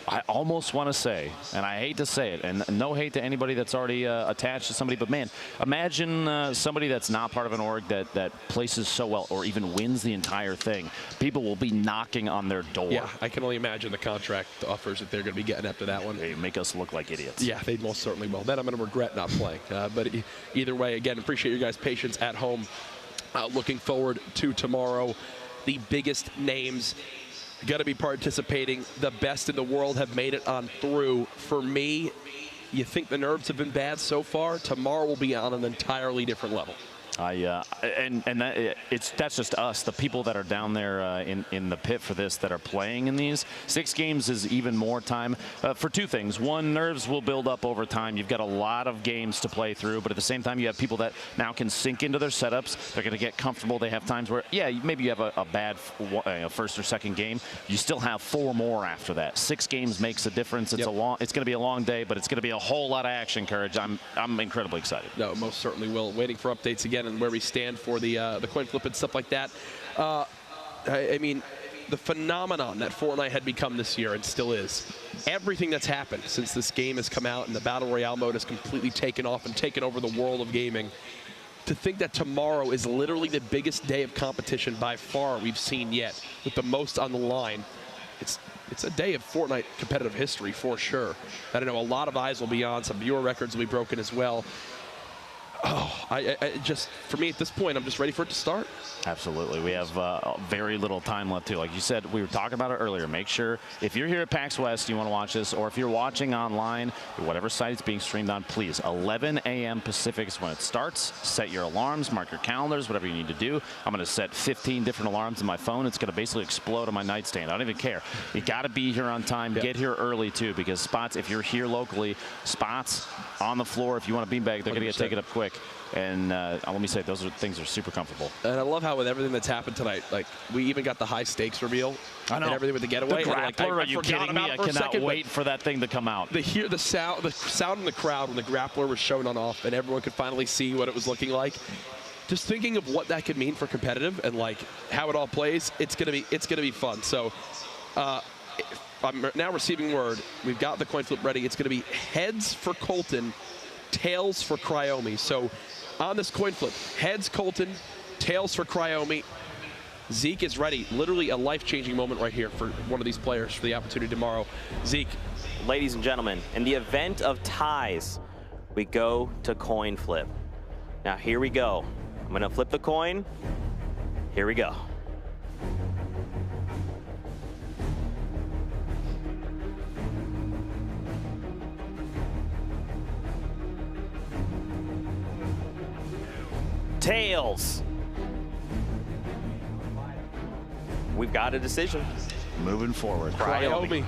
I almost want to say, and I hate to say it, and no hate to anybody that's already attached to somebody, but man, imagine somebody that's not part of an org that places so well or even wins the entire thing. People will be knocking on their door. Yeah, I can only imagine the contract offers that they're going to be getting after that one. They make us look like idiots. Yeah, they most certainly will. Then I'm going to regret not playing. But either way, again, appreciate your guys' patience at home. Looking forward to tomorrow. The biggest names going to be participating. The best in the world have made it on through. For me, you think the nerves have been bad so far? Tomorrow will be on an entirely different level. That's just us, the people that are down there in the pit for this, that are playing in these. 6 games is even more time for 2 things. One, nerves will build up over time. You've got a lot of games to play through, but at the same time, you have people that now can sink into their setups. They're going to get comfortable. They have times where, yeah, maybe you have a bad first or second game. You still have 4 more after that. 6 games makes a difference. It's it's going to be a long day, but it's going to be a whole lot of action, Courage. I'm incredibly excited. No, most certainly will. Waiting for updates again and where we stand for the coin flip and stuff like that. I mean, the phenomenon that Fortnite had become this year, and still is, everything that's happened since this game has come out and the Battle Royale mode has completely taken off and taken over the world of gaming, to think that tomorrow is literally the biggest day of competition by far we've seen yet, with the most on the line. It's a day of Fortnite competitive history for sure. I don't know, a lot of eyes will be on, some viewer records will be broken as well. Oh, I just, for me at this point, I'm just ready for it to start. Absolutely. We have very little time left, too. Like you said, we were talking about it earlier. Make sure, if you're here at PAX West, you want to watch this, or if you're watching online, whatever site it's being streamed on, please, 11 a.m. Pacific is when it starts. Set your alarms, mark your calendars, whatever you need to do. I'm going to set 15 different alarms on my phone. It's going to basically explode on my nightstand. I don't even care. You got to be here on time. Get here early, too, because spots, if you're here locally, spots on the floor, if you want a beanbag, they're going to get taken up quick. quick. And let me say, those things are super comfortable. And I love how with everything that's happened tonight, like we even got the high stakes reveal. I know. And everything with the getaway. The grappler, and, like, are you kidding me? I cannot wait for that thing to come out. The sound in the crowd when the grappler was shown on off and everyone could finally see what it was looking like. Just thinking of what that could mean for competitive and like how it all plays, it's gonna be fun. So I'm now receiving word. We've got the coin flip ready. It's gonna be heads for Colton, tails for Cryomi. So on this coin flip, heads Colton, tails for Cryomi. Zeke is ready. Literally a life-changing moment right here for one of these players for the opportunity tomorrow. Zeke. Ladies and gentlemen, in the event of ties, we go to coin flip. Now here we go. I'm gonna flip the coin. Here we go. Tails. We've got a decision. Moving forward. Cryomi.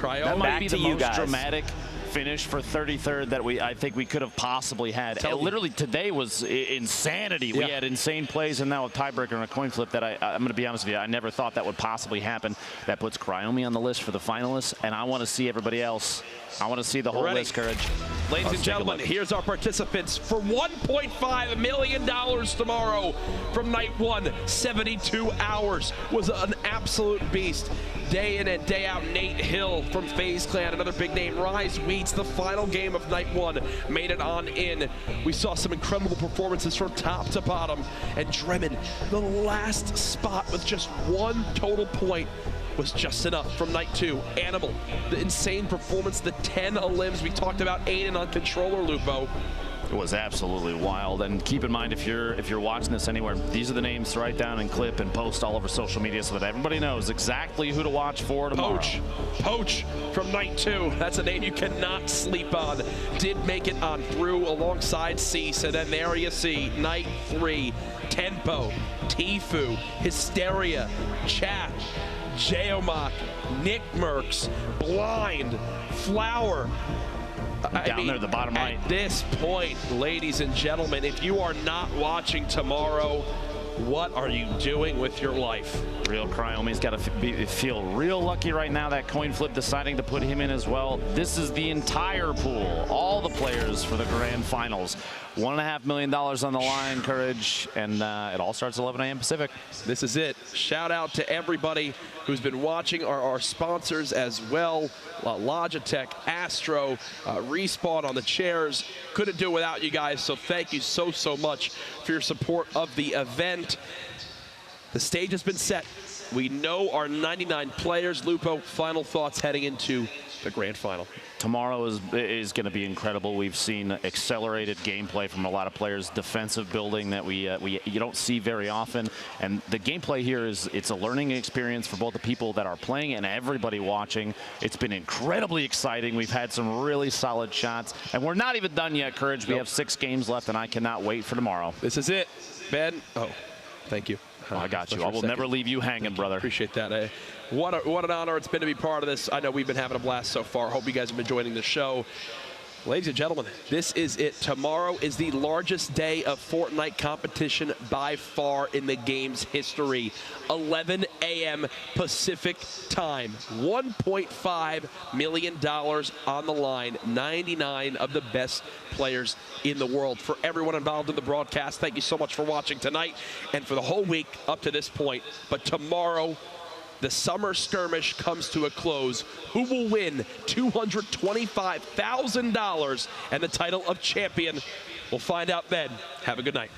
That might be the most dramatic finish for 33rd that I think we could have possibly had. Literally today was insanity. We had insane plays, and now a tiebreaker and a coin flip that I'm going to be honest with you, I never thought that would possibly happen. That puts Cryomi on the list for the finalists, and I want to see everybody else. I want to see the whole list, Courage. Ladies and gentlemen, here's our participants for $1.5 million tomorrow from night one. 72 hours was an absolute beast. Day in and day out, Nate Hill from FaZe Clan, another big name. Rise Wheats, the final game of night one, made it on in. We saw some incredible performances from top to bottom. And Dremin, the last spot with just one total point, was just enough from night two. Animal, the insane performance, the 10 elims. We talked about Aiden on controller, Lupo. It was absolutely wild. And keep in mind, if you're watching this anywhere, these are the names to write down and clip and post all over social media so that everybody knows exactly who to watch for tomorrow. Poach from night two. That's a name you cannot sleep on. Did make it on through alongside Cease, and then there you see night three. Tempo, Tfue, Hysteria, Chat, Geomach, Nick Merckx, Blind, Flower. Down there at the bottom right. At this point, ladies and gentlemen, if you are not watching tomorrow, what are you doing with your life? Real Cryomi's got to feel real lucky right now, that coin flip deciding to put him in as well. This is the entire pool, all the players for the grand finals. $1.5 million on the line, Courage, and it all starts at 11 a.m. Pacific. This is it. Shout out to everybody who's been watching, our sponsors as well. Logitech, Astro, Respawn on the chairs. Couldn't do it without you guys, so thank you so much for your support of the event. The stage has been set. We know our 99 players. Lupo, final thoughts heading into the grand final. Tomorrow is going to be incredible. We've seen accelerated gameplay from a lot of players, defensive building that you don't see very often. And the gameplay here it's a learning experience for both the people that are playing and everybody watching. It's been incredibly exciting. We've had some really solid shots, and we're not even done yet, Courage. We have 6 games left, and I cannot wait for tomorrow. This is it, Ben. Oh, thank you. Oh, I got you. I will never leave you hanging, brother. Appreciate that. What an honor it's been to be part of this. I know we've been having a blast so far. Hope you guys have been enjoying the show. Ladies and gentlemen, this is it. Tomorrow is the largest day of Fortnite competition by far in the game's history. 11 a.m. Pacific time. $1.5 million on the line. 99 of the best players in the world. For everyone involved in the broadcast, thank you so much for watching tonight and for the whole week up to this point. But tomorrow, the Summer Skirmish comes to a close. Who will win $225,000 and the title of champion? We'll find out then. Have a good night.